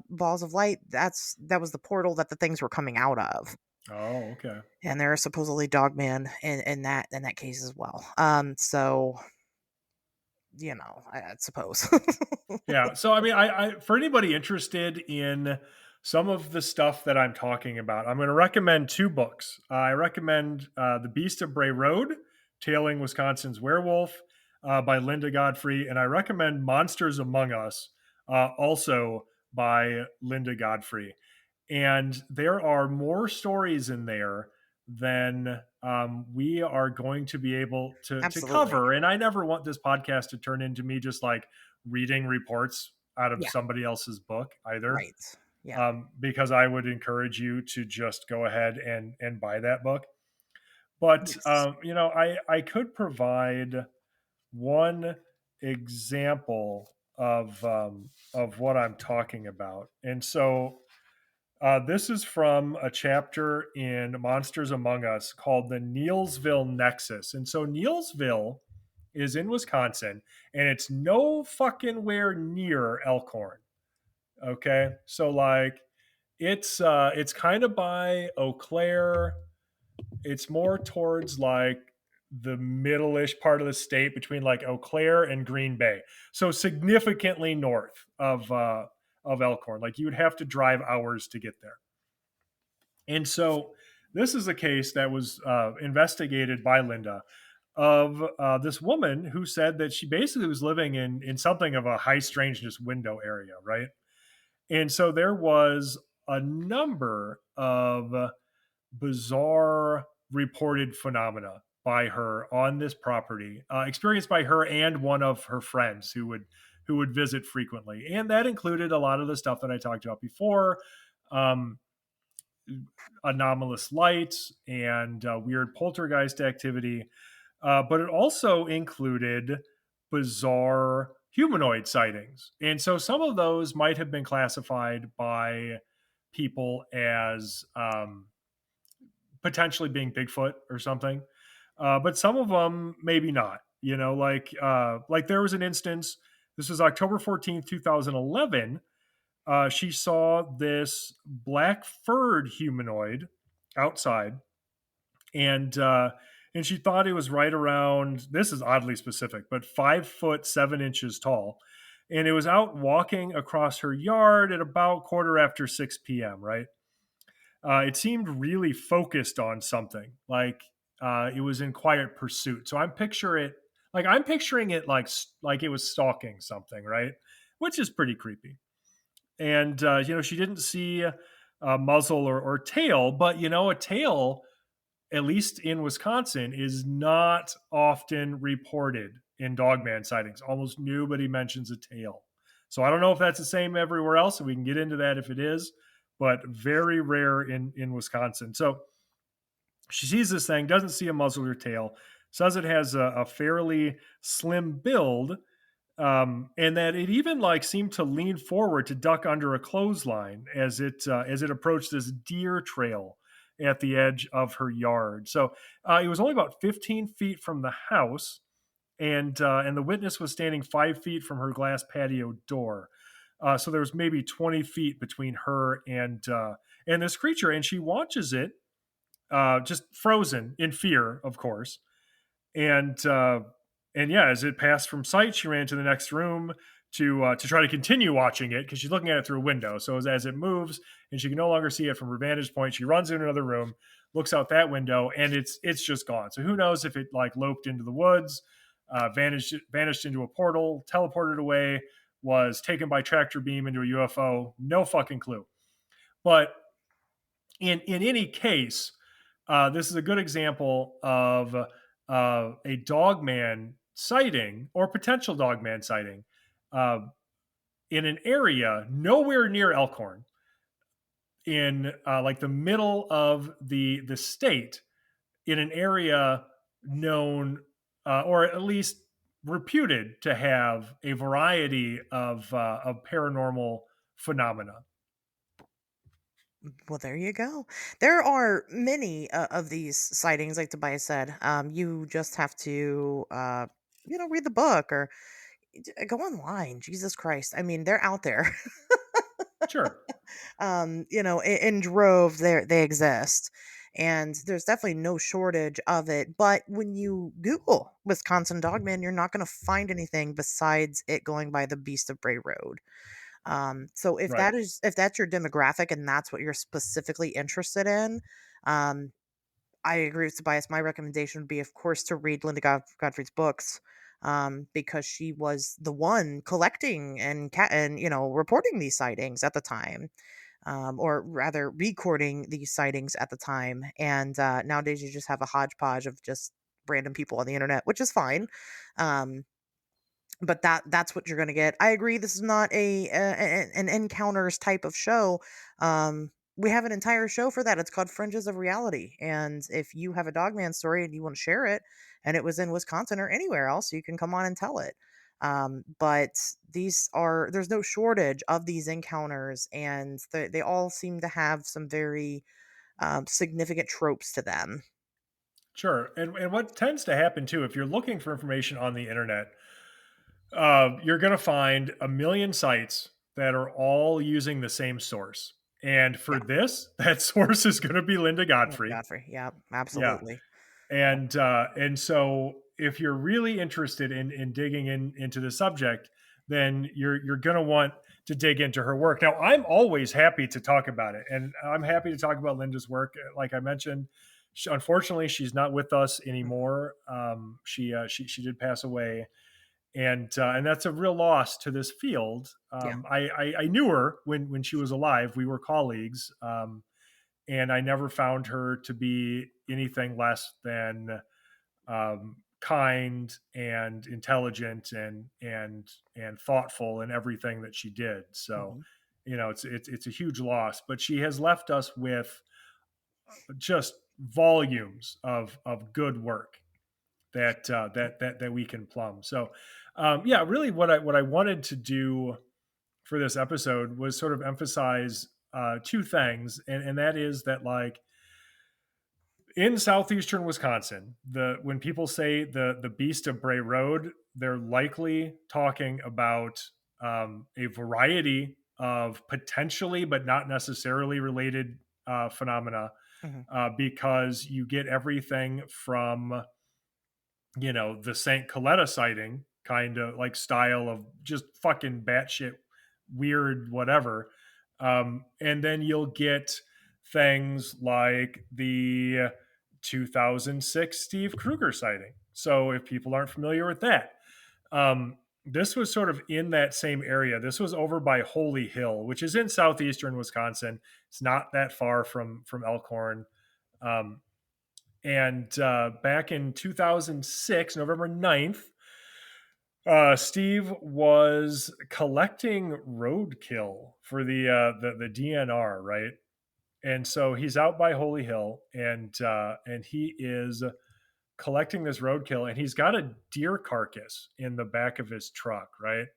balls of light, that was the portal that the things were coming out of. Oh, okay. And there are supposedly dogmen in that case as well. So I suppose. Yeah. So I mean, I for anybody interested in some of the stuff that I'm talking about, I'm going to recommend two books. I recommend The Beast of Bray Road, Tailing Wisconsin's Werewolf, by Linda Godfrey, and I recommend Monsters Among Us, also by Linda Godfrey. And there are more stories in there than we are going to be able to Absolutely. cover. And I never want this podcast to turn into me just like reading reports out of Yeah. somebody else's book either, Right. Yeah. because I would encourage you to just go ahead and buy that book. But Yes. I could provide one example of what I'm talking about, and so this is from a chapter in Monsters Among Us called the Neilsville Nexus. And so Neilsville is in Wisconsin, and it's no fucking where near Elkhorn. Okay. So like it's kind of by Eau Claire. It's more towards like the middle-ish part of the state between like Eau Claire and Green Bay. So significantly north of Elkhorn. Like you would have to drive hours to get there. And so this is a case that was investigated by Linda, of this woman who said that she basically was living in something of a high strangeness window area, right? And so there was a number of bizarre reported phenomena by her on this property, experienced by her and one of her friends who would visit frequently, and that included a lot of the stuff that I talked about before. anomalous lights and weird poltergeist activity, but it also included bizarre humanoid sightings. And so some of those might have been classified by people as potentially being Bigfoot or something, but some of them maybe not. Like there was an instance. This was October 14th, 2011. She saw this black furred humanoid outside, and she thought it was right around. This is oddly specific, but 5 foot 7 inches tall, and it was out walking across her yard at about quarter after 6 p.m. Right, it seemed really focused on something, like it was in quiet pursuit. So I'm picturing it like it was stalking something, right? Which is pretty creepy. And she didn't see a muzzle or tail, but a tail, at least in Wisconsin, is not often reported in dogman sightings. Almost nobody mentions a tail. So I don't know if that's the same everywhere else, and we can get into that if it is, but very rare in Wisconsin. So she sees this thing, doesn't see a muzzle or tail, says it has a fairly slim build, and that it even like seemed to lean forward to duck under a clothesline as it approached this deer trail at the edge of her yard. So it was only about 15 feet from the house, and the witness was standing 5 feet from her glass patio door. So there was maybe 20 feet between her and this creature, and she watches it, just frozen in fear, of course. And yeah, as it passed from sight, she ran to the next room to try to continue watching it because she's looking at it through a window. So as it moves and she can no longer see it from her vantage point, she runs into another room, looks out that window, and it's just gone. So who knows if it like loped into the woods, vanished into a portal, teleported away, was taken by tractor beam into a UFO. No fucking clue. But in any case, this is a good example of a dogman sighting or potential dogman sighting uh, in an area nowhere near Elkhorn, in like the middle of the state, in an area known or at least reputed to have a variety of paranormal phenomena. Well, there you go. There are many of these sightings, like Tobias said. You just have to, read the book or go online. Jesus Christ. I mean, they're out there. Sure. In drove, they exist. And there's definitely no shortage of it. But when you Google Wisconsin Dogman, you're not going to find anything besides it going by the Beast of Bray Road. So Right. if that's your demographic and that's what you're specifically interested in, um, I agree with Tobias. My recommendation would be, of course, to read Linda Godfrey's books, because she was the one collecting and reporting these sightings at the time, or rather recording these sightings at the time. And nowadays, you just have a hodgepodge of just random people on the internet, which is fine. Um, but that's what you're gonna get. I agree, this is not an encounters type of show. We have an entire show for that. It's called Fringes of Reality, and if you have a Dogman story and you wanna share it, and it was in Wisconsin or anywhere else, you can come on and tell it. But there's no shortage of these encounters, and they all seem to have some very, significant tropes to them. Sure. And what tends to happen too, if you're looking for information on the internet, you're going to find a million sites that are all using the same source. And for Yeah. this, that source is going to be Linda Oh, Godfrey. Godfrey, yeah, Yeah. absolutely. And so if you're really interested in digging into the subject, then you're going to want to dig into her work. Now, I'm always happy to talk about it, and I'm happy to talk about Linda's work. Like I mentioned, unfortunately, she's not with us Mhm. anymore. She did pass away, and that's a real loss to this field. Yeah. I knew her when she was alive. We were colleagues, and I never found her to be anything less than kind and intelligent and thoughtful in everything that she did. So, Mhm. it's a huge loss. But she has left us with just volumes of good work that we can plumb. So, yeah, really, what I wanted to do for this episode was sort of emphasize two things, and that is that, like, in southeastern Wisconsin, the when people say the beast of Bray Road, they're likely talking about a variety of potentially but not necessarily related phenomena, Mhm. because you get everything from, the St. Coletta sighting kind of like style of just fucking batshit weird whatever. And then you'll get things like the 2006 Steve Kruger sighting. So if people aren't familiar with that, this was sort of in that same area. This was over by Holy Hill, which is in southeastern Wisconsin. It's not that far from Elkhorn. Um, and back in 2006, November 9th, Steve was collecting roadkill for the DNR, right? And so he's out by Holy Hill, and he is collecting this roadkill, and he's got a deer carcass in the back of his truck, right?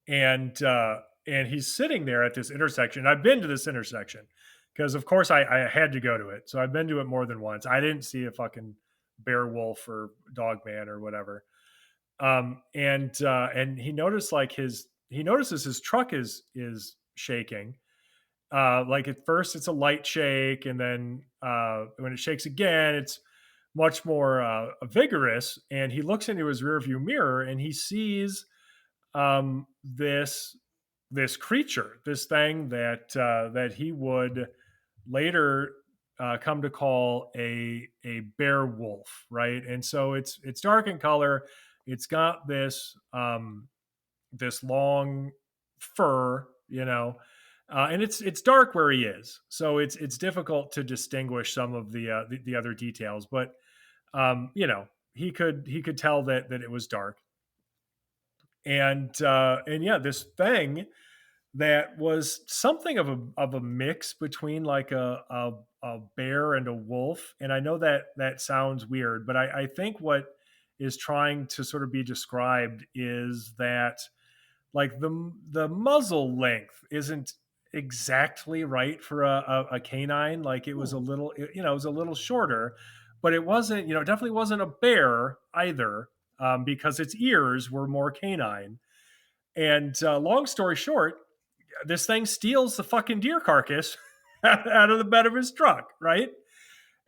And he's sitting there at this intersection. I've been to this intersection because, of course, I had to go to it. So I've been to it more than once. I didn't see a fucking bear wolf or Dogman or whatever. And he noticed like he notices his truck is shaking. Like at first it's a light shake, and then when it shakes again, it's much more vigorous. And he looks into his rearview mirror and he sees this creature, this thing that he would later come to call a bear wolf, right? And so it's dark in color. It's got this long fur, and it's dark where he is, so it's difficult to distinguish some of the other details. But he could tell that it was dark, and yeah, this thing that was something of a mix between like a bear and a wolf. And I know that sounds weird, but I think what is trying to sort of be described is that like the muzzle length isn't exactly right for a canine. Like it was a Ooh. little, it was a little shorter, but it wasn't, it definitely wasn't a bear either, because its ears were more canine. And long story short, this thing steals the fucking deer carcass out of the bed of his truck, right?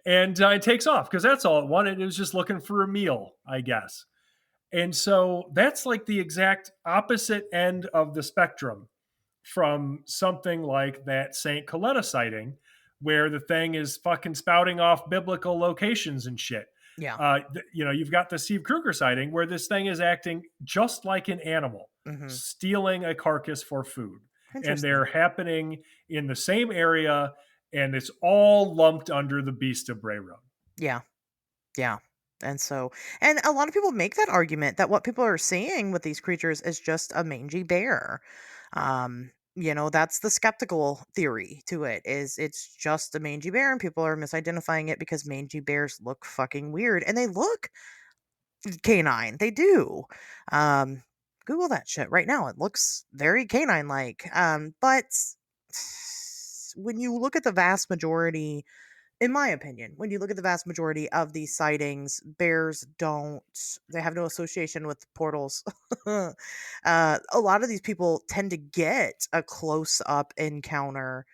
And it takes off because that's all it wanted. It was just looking for a meal, I guess. And so that's like the exact opposite end of the spectrum from something like that St. Coletta sighting, where the thing is fucking spouting off biblical locations and shit. Yeah. You've got the Steve Kruger sighting where this thing is acting just like an animal, Hmm. stealing a carcass for food. And they're Interesting. happening in the same area, and it's all lumped under the Beast of Bray Road. Yeah. Yeah. And a lot of people make that argument that what people are seeing with these creatures is just a mangy bear. That's the skeptical theory to it is it's just a mangy bear and people are misidentifying it because mangy bears look fucking weird and they look canine. They do. Um, Google that shit right now. It looks very canine like. But when you look at the vast majority in my opinion, when you look at the vast majority of these sightings, bears they have no association with portals. A lot of these people tend to get a close up encounter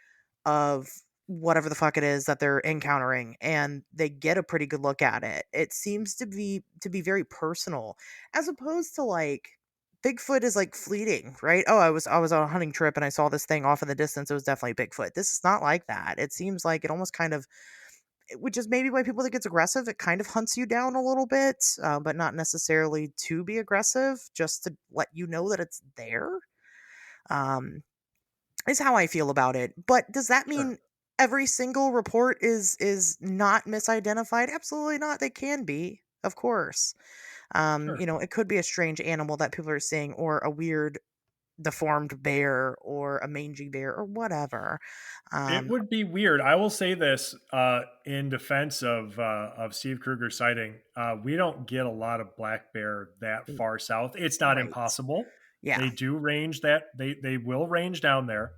of whatever the fuck it is that they're encountering and they get a pretty good look at it. It seems to be very personal as opposed to like Bigfoot is like fleeting, right? Oh, I was on a hunting trip and I saw this thing off in the distance. It was definitely Bigfoot. This is not like that. It seems like it almost kind of which is maybe why people think it's aggressive. It kind of hunts you down a little bit, but not necessarily to be aggressive, just to let you know that it's there. Um, is how I feel about it. But does that Sure, mean every single report is not misidentified? Absolutely not. They can be, of course. sure. It could be a strange animal that people are seeing or a weird deformed bear or a mangy bear or whatever. It Um, would be weird. I will say this in defense of Steve Kruger's sighting. We don't get a lot of black bear that mm, far south. It's not right. impossible. Yeah. They do range that they will range down there,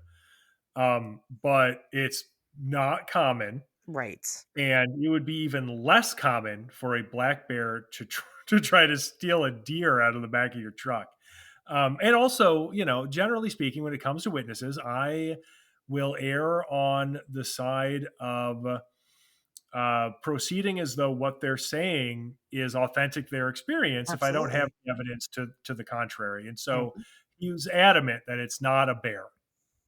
but it's not common, Right. and it would be even less common for a black bear to to try to steal a deer out of the back of your truck. And also, generally speaking, when it comes to witnesses, I will err on the side of proceeding as though what they're saying is authentic their experience if I don't have Absolutely. the evidence to the contrary. And so Mhm, he was adamant that it's not a bear.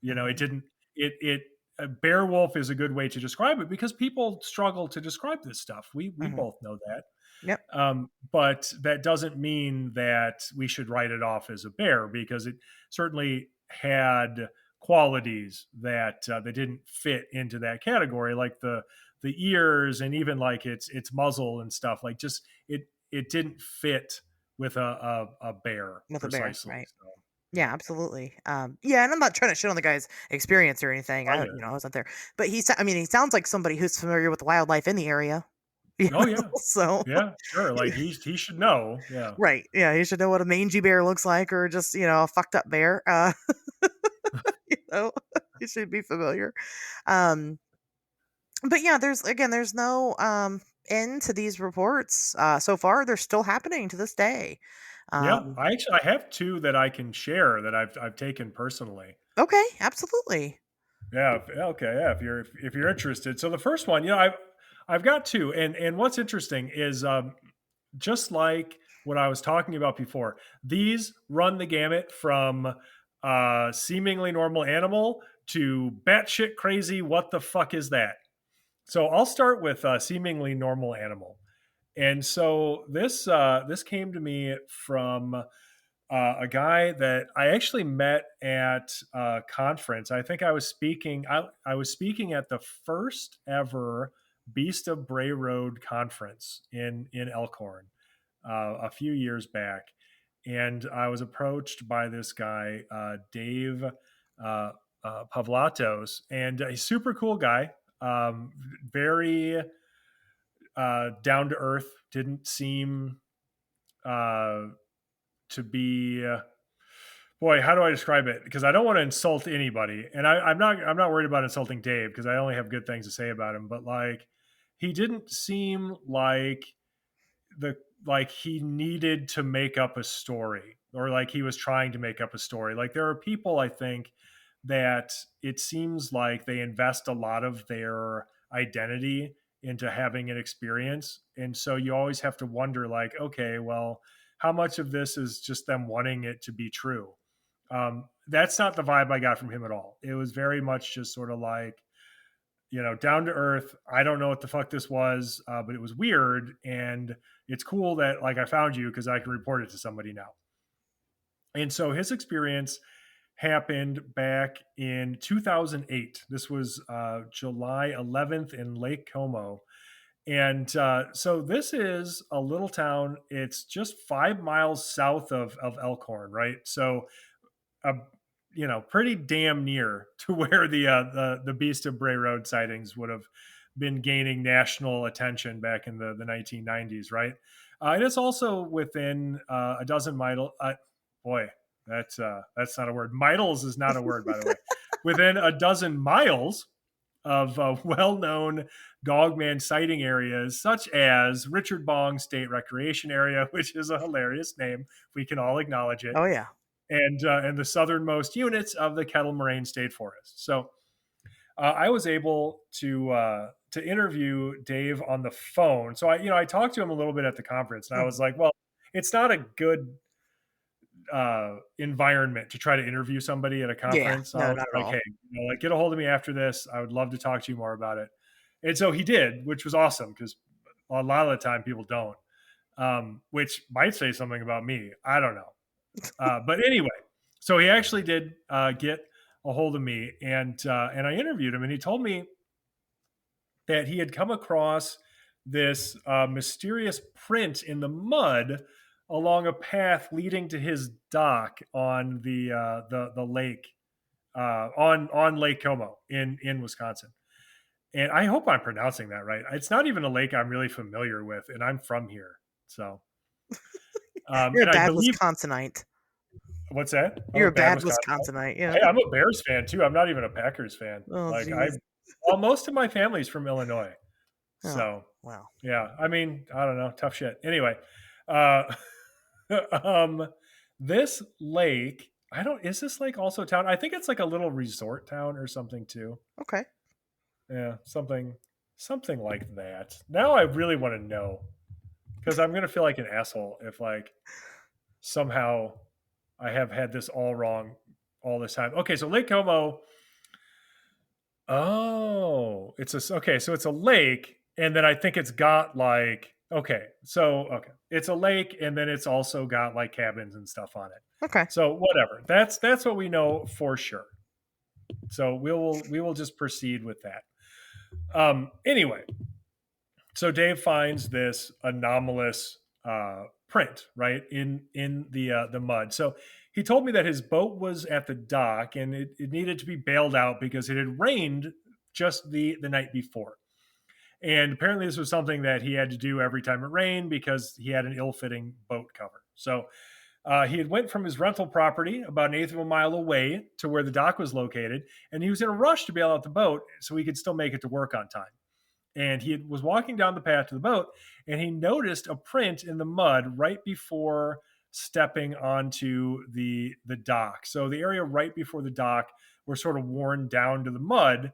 It mhm, didn't. It a bear wolf is a good way to describe it because people struggle to describe this stuff. We mhm. both know that. Yep. But that doesn't mean that we should write it off as a bear because it certainly had qualities that didn't fit into that category, like the ears and even like its muzzle and stuff. Like just it didn't fit with a bear With a bear, precisely. right. So Yeah, absolutely. Yeah, and I'm not trying to shit on the guy's experience or anything. oh yeah, I was not there, but I mean, he sounds like somebody who's familiar with wildlife in the area. You oh know, yeah, so yeah, sure. Like he should know. Yeah, right, yeah, he should know what a mangy bear looks like, or just a fucked up bear. You know, he should be familiar. Um, but yeah, there's no end to these reports. So far, they're still happening to this day. yeah. Um, I have two that I can share that I've taken personally. okay, absolutely. Yeah. Okay. Yeah. If you're interested. So the first one, I've got two, and what's interesting is just like what I was talking about before. These run the gamut from seemingly normal animal to batshit crazy. What the fuck is that? So I'll start with seemingly normal animal. And so this came to me from a guy that I actually met at a conference. I think I was speaking. I was speaking at the first ever Beast of Bray Road conference in Elkhorn a few years back, and I was approached by this guy, Dave Pavlatos, and he's a super cool guy. Very down to earth. Didn't seem uh, to be boy, how do I describe it? Because I don't want to insult anybody, and I'm not worried about insulting Dave because I only have good things to say about him. But like, he didn't seem the like he needed to make up a story or like he was trying to make up a story. Like there are people I think that it seems like they invest a lot of their identity into having an experience. And so you always have to wonder like, okay, well, how much of this is just them wanting it to be true? That's not the vibe I got from him at all. It was very much just sort of like, down to earth. I don't know what the fuck this was, but it was weird, and it's cool that like I found you because I can report it to somebody now. And so his experience happened back in 2008. This was July 11th in Lake Como. And so this is a little town. It's just 5 miles south of Elkhorn, right? So uh, pretty damn near to where the Beast of Bray Road sightings would have been gaining national attention back in the 1990s, right? And it's also within a dozen miles. Boy, that's not a word. Mitals is not a word, by the way. Within a dozen miles of well-known dogman sighting areas, such as Richard Bong State Recreation Area, which is a hilarious name. We can all acknowledge it, Oh yeah. and the southernmost units of the Kettle Moraine State Forest. So I was able to interview Dave on the phone. So I talked to him a little bit at the conference, and I was Mhm. like, well, it's not a good environment to try to interview somebody at a Yeah. conference. So I No, was not at like, all. hey, like get a hold of me after this. I would love to talk to you more about it. And so he did, which was awesome because a lot of the time people don't, which might say something about me. I don't know. But anyway, so he actually did get a hold of me, and I interviewed him, and he told me that he had come across this mysterious print in the mud along a path leading to his dock on the lake on Lake Como in Wisconsin. And I hope I'm pronouncing that right. It's not even a lake I'm really familiar with, and I'm from here. So, You're a and I bad believe Wisconsinite. what's that? I'm You're a a bad bad Wisconsin. Wisconsinite, yeah. Hey, I'm a Bears fan too. I'm not even a Packers fan. Oh, Like I, jeez. well, most of my family's from Illinois. Oh, So wow. yeah, I mean, I don't know, tough shit. Anyway, uh, um, this lake, I don't. Is this lake also a town? I think it's like a little resort town or something too. Okay. Yeah, something like that. Now I really want to know because I'm gonna feel like an asshole if like somehow I have had this all wrong all this time. Okay, so Lake Como. Oh, okay. So it's a lake, and then I think it's got like okay, it's a lake, and then it's also got like cabins and stuff on it. Okay. So whatever. That's what we know for sure. So we will just proceed with that. Anyway, so Dave finds this anomalous print right in the mud. So he told me that his boat was at the dock and it needed to be bailed out because it had rained just the night before. And apparently this was something that he had to do every time it rained because he had an ill-fitting boat cover. So he had went from his rental property about an eighth of a mile away to where the dock was located, and he was in a rush to bail out the boat so he could still make it to work on time. And he was walking down the path to the boat, and he noticed a print in the mud right before stepping onto the dock. So the area right before the dock was sort of worn down to the mud,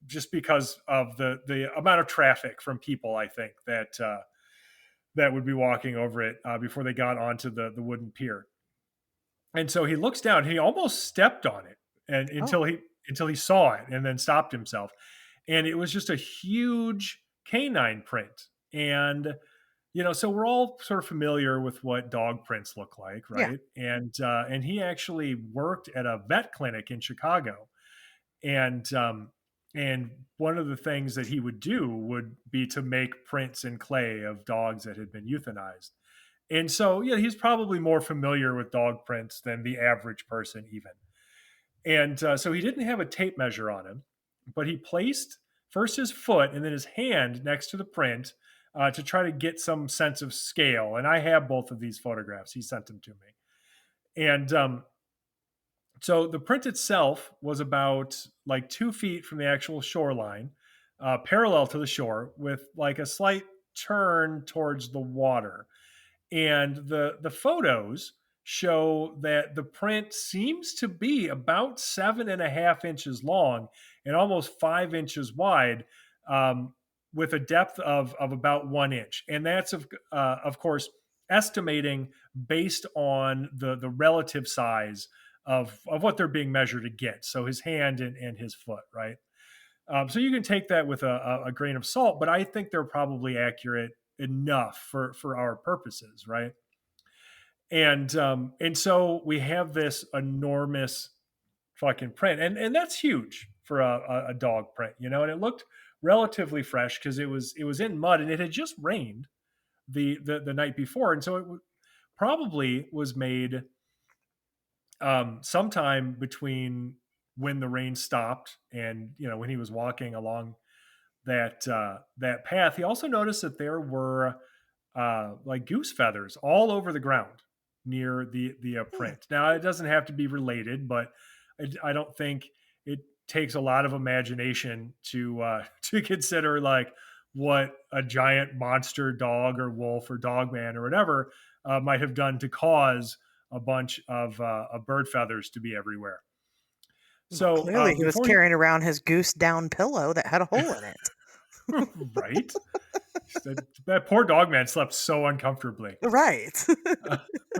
just because of the amount of traffic from people. I think that would be walking over it before they got onto the wooden pier. And so he looks down. He almost stepped on it, and Oh, until he saw it, and then stopped himself. And it was just a huge canine print. And so we're all sort of familiar with what dog prints look like, yeah. right? And he actually worked at a vet clinic in Chicago, and one of the things that he would do would be to make prints in clay of dogs that had been euthanized. And so, yeah, he's probably more familiar with dog prints than the average person, even. And so he didn't have a tape measure on him, but he placed first his foot and then his hand next to the print to try to get some sense of scale. And I have both of these photographs. He sent them to me. And so the print itself was about like 2 feet from the actual shoreline, parallel to the shore, with like a slight turn towards the water. And the photos show that the print seems to be about 7.5 inches long and almost 5 inches wide, um, with a depth of about 1 inch. And that's of course estimating based on the relative size of what they're being measured against. So his hand and his foot, right? So you can take that with a grain of salt, but I think they're probably accurate enough for our purposes, right? And so we have this enormous fucking print, and that's huge for a dog print, and it looked relatively fresh because it was in mud and it had just rained the night before, and so it probably was made sometime between when the rain stopped and when he was walking along that path. He also noticed that there were like goose feathers all over the ground near the Hmm. print. Now it doesn't have to be related, but I don't think it takes a lot of imagination to to consider like what a giant monster dog or wolf or dogman or whatever might have done to cause a bunch of bird feathers to be everywhere. Well, So clearly he was before he carrying around his goose down pillow that had a hole in it. right, that poor dog man slept so uncomfortably. Right.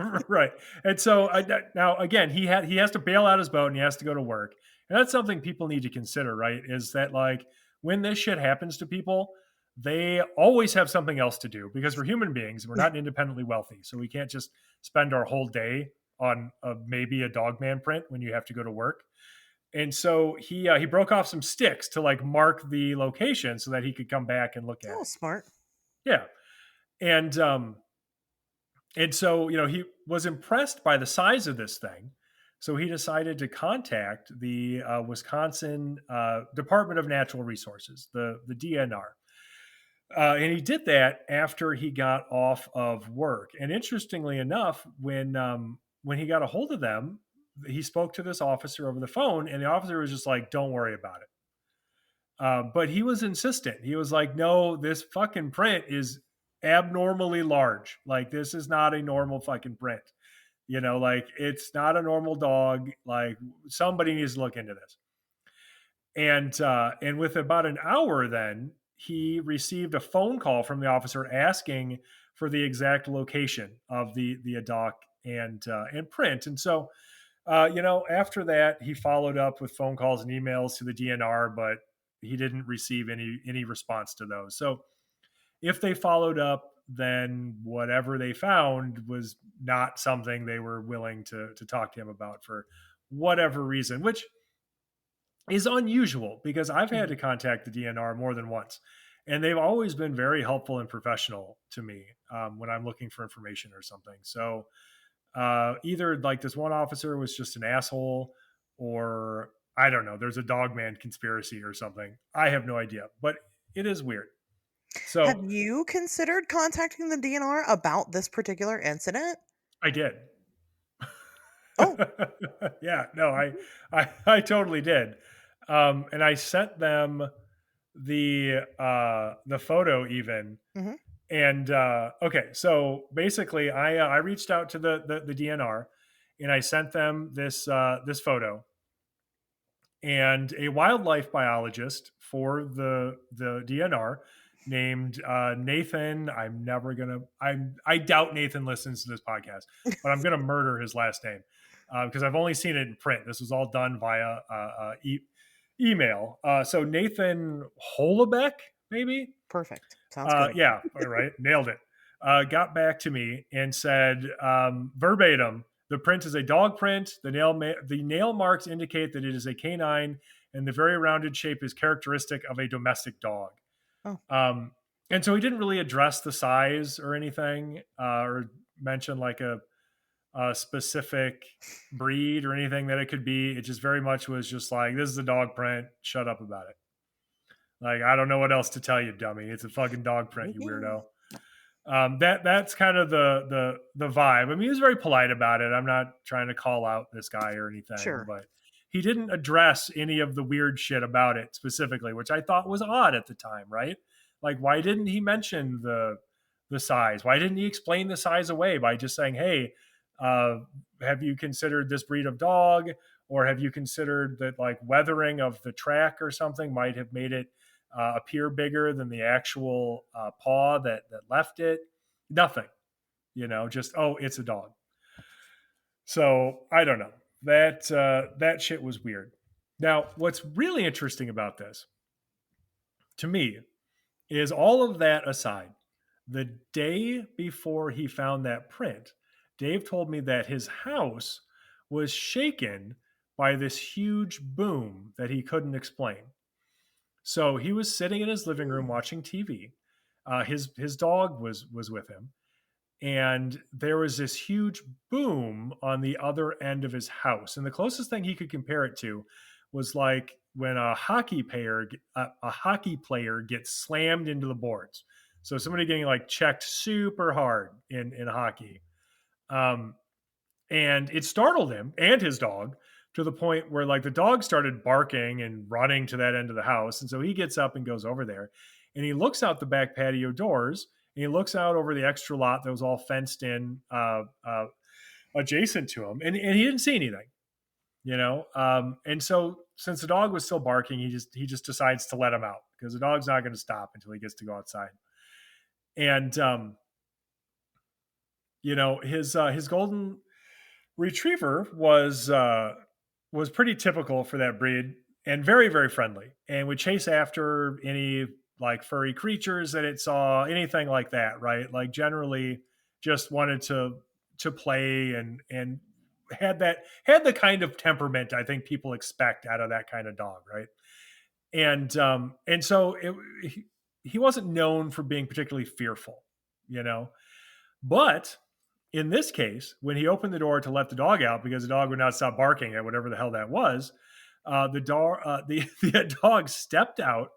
Uh, right. And so now again, he has to bail out his boat and he has to go to work. And that's something people need to consider, right? Is that like when this shit happens to people, they always have something else to do because we're human beings. We're not independently wealthy. So we can't just spend our whole day on maybe a dog man print when you have to go to work. And so he broke off some sticks to like mark the location so that he could come back and look at Oh, it. smart. Yeah. And And so, he was impressed by the size of this thing. So he decided to contact the Wisconsin Department of Natural Resources, the DNR. And he did that after he got off of work. And interestingly enough, when he got a hold of them, he spoke to this officer over the phone, and the officer was just like, "Don't worry about it." But he was insistent. He was like, "No, this fucking print is abnormally large. Like, this is not a normal fucking print. Like, it's not a normal dog. Like, somebody needs to look into this." And with about an hour, then he received a phone call from the officer asking for the exact location of the dock and print. And so, after that, he followed up with phone calls and emails to the DNR, but he didn't receive any response to those. So if they followed up, then whatever they found was not something they were willing to talk to him about for whatever reason, which is unusual because I've had Mhm. to contact the DNR more than once, and they've always been very helpful and professional to me when I'm looking for information or something. So either like this one officer was just an asshole, or I don't know, there's a Dogman conspiracy or something. I have no idea, but it is weird. Have So you considered contacting the DNR about this particular incident? I did. Oh. Yeah, no, I totally did. And I sent them the photo even. Mhm. And okay, so basically, I reached out to the DNR, and I sent them this photo, and a wildlife biologist for the DNR named Nathan. I doubt Nathan listens to this podcast, but I'm gonna murder his last name because I've only seen it in print. This was all done via email. So Nathan Holobeck, maybe. Perfect. Sounds good. Yeah, all right, nailed it. Got back to me and said verbatim, the print is a dog print. The nail marks indicate that it is a canine, and the very rounded shape is characteristic of a domestic dog. Oh, Um, and so he didn't really address the size or anything, or mention like a specific breed or anything that it could be. It just very much was just like, this is a dog print. Shut up about it. Like, I don't know what else to tell you, dummy. It's a fucking dog print, you weirdo. That's kind of the vibe. I mean, he was very polite about it. I'm not trying to call out this guy or anything, sure. but he didn't address any of the weird shit about it specifically, which I thought was odd at the time, right? Like, why didn't he mention the size? Why didn't he explain the size away by just saying, "Hey, uh, have you considered this breed of dog, or have you considered that like weathering of the track or something might have made it appear bigger than the actual paw that left it?" Nothing, just, oh, it's a dog. So I don't know. That shit was weird. Now, what's really interesting about this to me is all of that aside, the day before he found that print, Dave told me that his house was shaken by this huge boom that he couldn't explain. So he was sitting in his living room Hmm. watching TV. His dog was with him, and there was this huge boom on the other end of his house. And the closest thing he could compare it to was like when a hockey player gets slammed into the boards. So somebody getting like checked super hard in hockey. Um, and it startled him and his dog to the point where like the dog started barking and running to that end of the house. And so he gets up and goes over there, and he looks out the back patio doors, and he looks out over the extra lot that was all fenced in adjacent to him, and he didn't see anything, and so since the dog was still barking, he just decides to let him out because the dog's not going to stop until he gets to go outside. And his golden retriever was pretty typical for that breed, and very very friendly, and would chase after any like furry creatures that it saw, anything like that, right? Like generally just wanted to play, and had the kind of temperament I think people expect out of that kind of dog, right? And so he wasn't known for being particularly fearful, you know but In this case, when he opened the door to let the dog out because the dog would not stop barking at whatever the hell that was, the dog stepped out,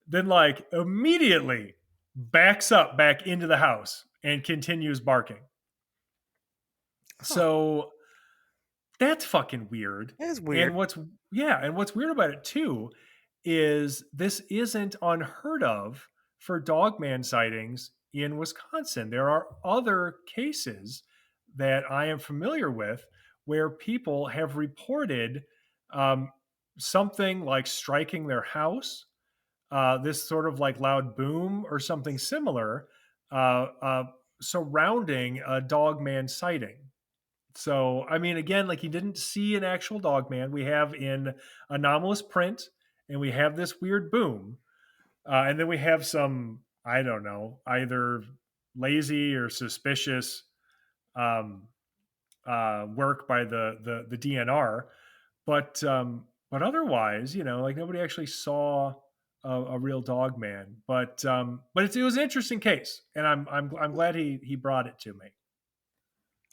then like immediately backs up back into the house and continues barking. Huh. So that's fucking weird. It is And weird. what's weird about it too is this isn't unheard of for dogman sightings in Wisconsin. There are other cases that I am familiar with where people have reported um, something like striking their house, this sort of like loud boom or something similar, uh, uh, surrounding a dogman sighting. So, I mean, again, like he didn't see an actual dog man. We have an anomalous print, and we have this weird boom, and then we have some, I don't know, either lazy or suspicious um, work by the DNR. But otherwise, like nobody actually saw a real dog man. But it was an interesting case, and I'm glad he brought it to me.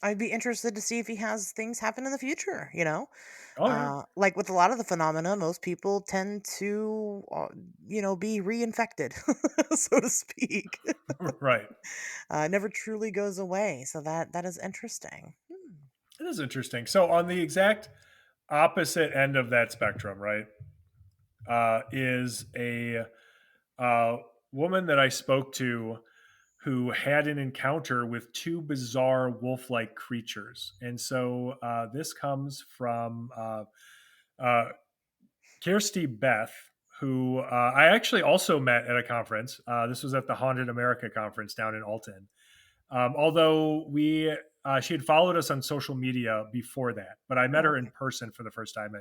I'd be interested to see if he has things happen in the future, Oh yeah, Like with a lot of the phenomena, most people tend to, be reinfected, so to speak. right. Never truly goes away. So that is interesting. Hmm. It is interesting. So on the exact opposite end of that spectrum, right, is a uh, woman that I spoke to who had an encounter with two bizarre wolf-like creatures, and so this comes from uh, Kirsty Beth, who I actually also met at a conference. This was at the Haunted America conference down in Alton. Although she had followed us on social media before that, but I met Oh, her in okay. person for the first time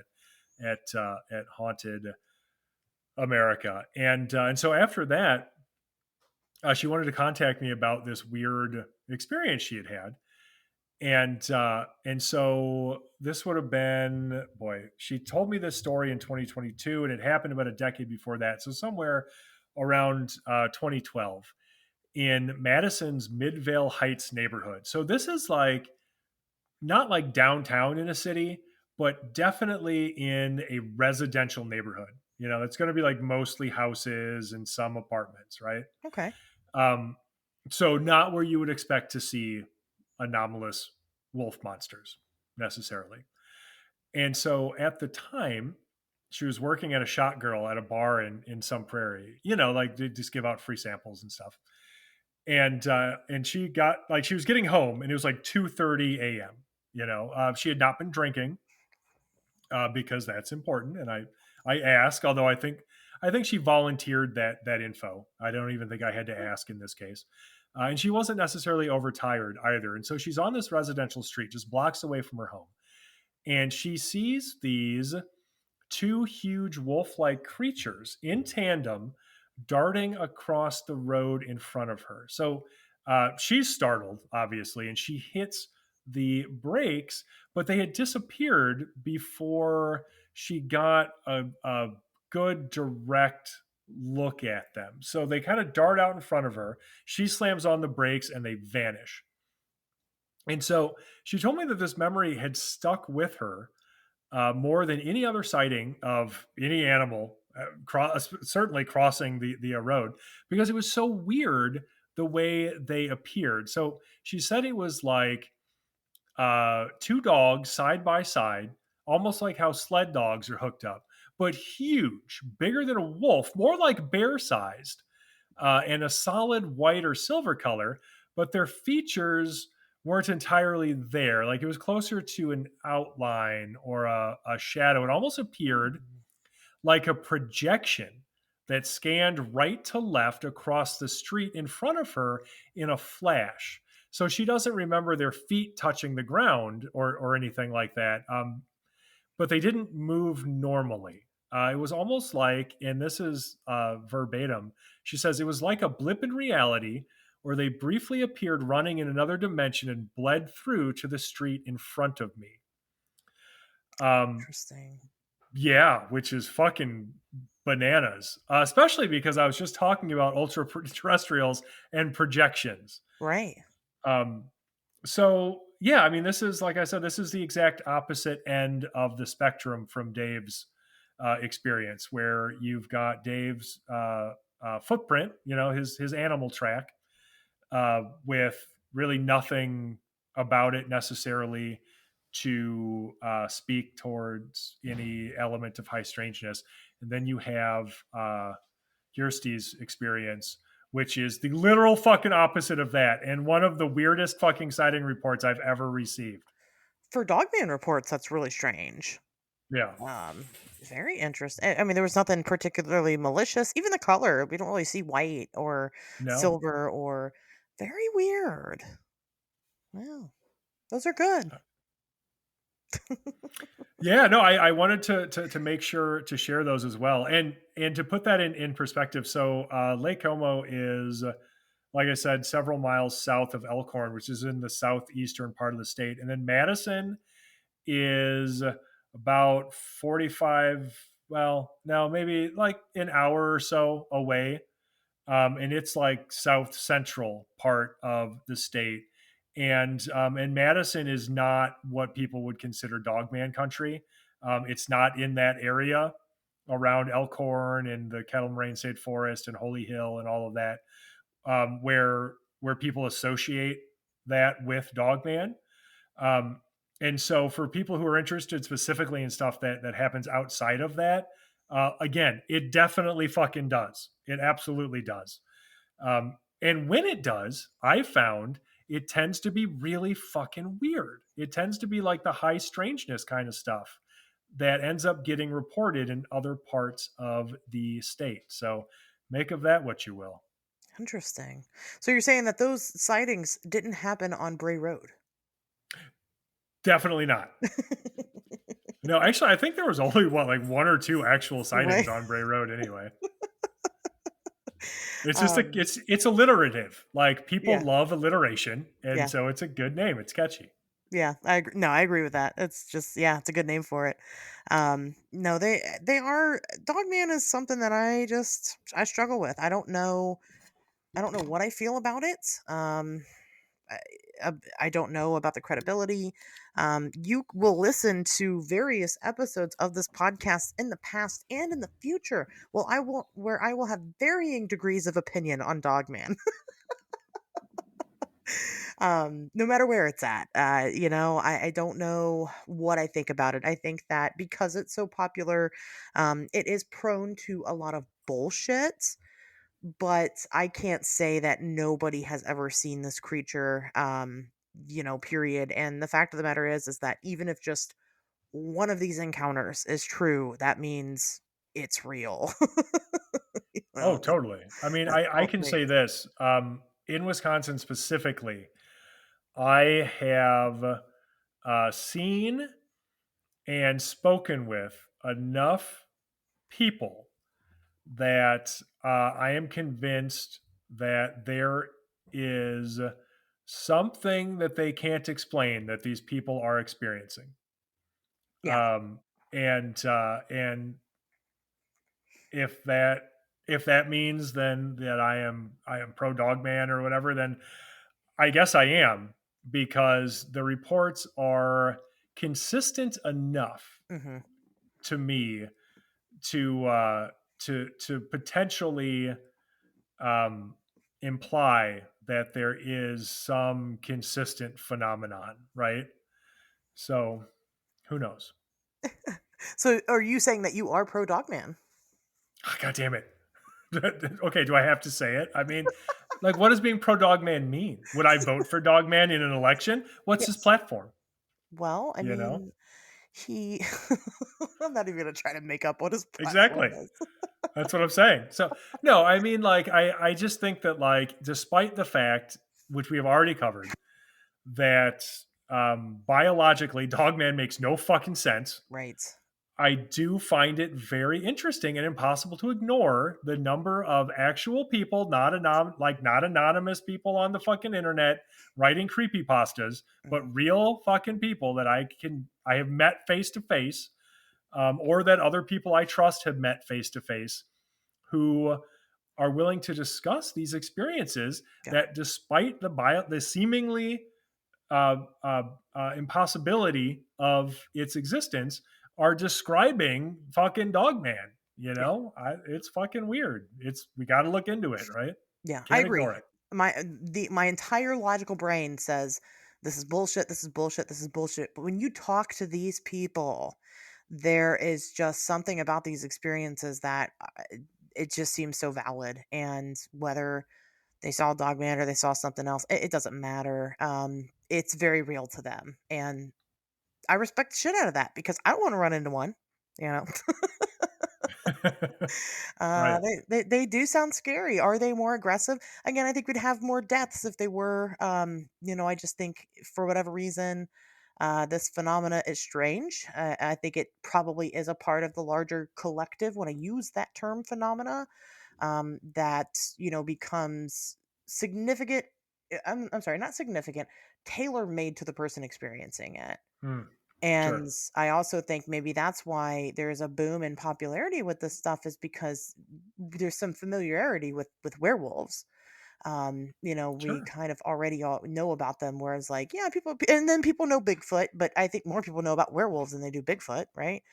at Haunted America, and so after that, she wanted to contact me about this weird experience she had had, and so this would have been, boy, she told me this story in 2022, and it happened about a decade before that, so somewhere around 2012 in Madison's Midvale Heights neighborhood. So this is like not like downtown in a city, but definitely in a residential neighborhood. It's going to be like mostly houses and some apartments, right? Okay. Um, so not where you would expect to see anomalous wolf monsters necessarily. And so at the time, she was working at a shot girl at a bar in some prairie, like they just give out free samples and stuff. And she got like she was getting home, and it was like 2:30 a.m. She had not been drinking because that's important. And I ask, although I think she volunteered that info. I don't even think I had to ask in this case. And she wasn't necessarily overtired either. And so she's on this residential street, just blocks away from her home, and she sees these two huge wolf-like creatures in tandem darting across the road in front of her. So she's startled, obviously, and she hits the brakes, but they had disappeared before she got a good direct look at them. So they kind of dart out in front of her. She slams on the brakes and they vanish. And so she told me that this memory had stuck with her more than any other sighting of any animal, certainly crossing the road, because it was so weird the way they appeared. So she said it was like two dogs side by side, almost like how sled dogs are hooked up, but huge, bigger than a wolf, more like bear sized, and a solid white or silver color, but their features weren't entirely there. Like it was closer to an outline or a shadow. It almost appeared Mm. like a projection that scanned right to left across the street in front of her in a flash. So she doesn't remember their feet touching the ground or anything like that. But they didn't move normally. It was almost like, and this is verbatim, she says it was like a blip in reality where they briefly appeared running in another dimension and bled through to the street in front of me. Um, Interesting. yeah, which is fucking bananas, especially because I was just talking about ultra terrestrials and projections. Right. Um, So yeah, I mean, this is like I said, this is the exact opposite end of the spectrum from Dave's experience, where you've got Dave's footprint, his animal track, with really nothing about it necessarily to speak towards any element of high strangeness. And then you have Kirsty's experience, which is the literal fucking opposite of that, and one of the weirdest fucking sighting reports I've ever received. For Dogman reports, that's really strange. Yeah. Um, Very interesting. I mean, there was nothing particularly malicious. Even the color, we don't really see white or No. silver or very weird. Wow, those are good. Yeah, no, I wanted to make sure to share those as well, and to put that in perspective. So Lake Como is, like I said, several miles south of Elkhorn, which is in the southeastern part of the state, and then Madison is about 45. Well, no, maybe like an hour or so away, and it's like south central part of the state. And Madison is not what people would consider dogman country. It's not in that area around Elkhorn and the Kettle Moraine State Forest and Holy Hill and all of that, where people associate that with dogman. Um, and so, for people who are interested specifically in stuff that happens outside of that, again, it definitely fucking does. It absolutely does. And when it does, I found it tends to be really fucking weird. It tends to be like the high strangeness kind of stuff that ends up getting reported in other parts of the state. So make of that what you will. Interesting. So you're saying that those sightings didn't happen on Bray Road? Definitely not. No, actually, I think there was only what, like one or two actual Right. sightings on Bray Road anyway. It's just a, Um, it's alliterative. Like people yeah, love alliteration, and yeah, so it's a good name. It's catchy. yeah. No, I agree with that. It's just, yeah, it's a good name for it. No, they are. Dogman is something that I struggle with. I don't know what I feel about it. I, I don't know about the credibility. You will listen to various episodes of this podcast in the past and in the future. Well, where I will have varying degrees of opinion on Dogman. No matter where it's at. I don't know what I think about it. I think that because it's so popular, it is prone to a lot of bullshit, but I can't say that nobody has ever seen this creature, period. And the fact of the matter is that even if just one of these encounters is true, that means it's real. Oh, Well, totally. I mean, I oh, can wait. say this, in Wisconsin specifically, I have seen and spoken with enough people that I am convinced that there is something that they can't explain that these people are experiencing. Yeah. And if that means then that I am pro dog man or whatever, then I guess I am, because the reports are consistent enough Hmm. to me to potentially um, imply that there is some consistent phenomenon, right? So who knows? So, are you saying that you are pro Dogman? Ah, God damn it. Okay, do I have to say it? I mean, like, what does being pro dog man mean? Would I vote for dog man in an election? What's his Yes. platform? Well, I You know? mean, he. I'm not even gonna try to make up what his platform Exactly. is. That's what I'm saying. So no, I mean, like, I just think that, like, despite the fact, which we have already covered, that biologically dogman makes no fucking sense, Right. I do find it very interesting and impossible to ignore the number of actual people, not anonymous people on the fucking internet writing creepy pastas, but Mhm. real fucking people that I have met face to face, or that other people I trust have met face to face, who are willing to discuss these experiences Yeah. that, despite the seemingly impossibility of its existence are describing fucking Dogman. You Yeah. know, it's fucking weird. We got to look into it, right? Yeah, I Can't ignore agree. it. My entire logical brain says this is bullshit, this is bullshit, this is bullshit. But when you talk to these people, there is just something about these experiences that it just seems so valid. And whether they saw Dogman or they saw something else, it doesn't matter. It's very real to them, and I respect the shit out of that because I don't want to run into one. You know, Right. they do sound scary. Are they more aggressive? Again, I think we'd have more deaths if they were. I just think for whatever reason, this phenomena is strange. I think it probably is a part of the larger collective. When I use that term, phenomena, that becomes significant. I'm sorry, not significant. Tailor made to the person experiencing it. Hmm. And Sure. I also think maybe that's why there's a boom in popularity with this stuff is because there's some familiarity with werewolves. We Sure. kind of already all know about them, whereas like, yeah, people and then people know Bigfoot, but I think more people know about werewolves than they do Bigfoot, right?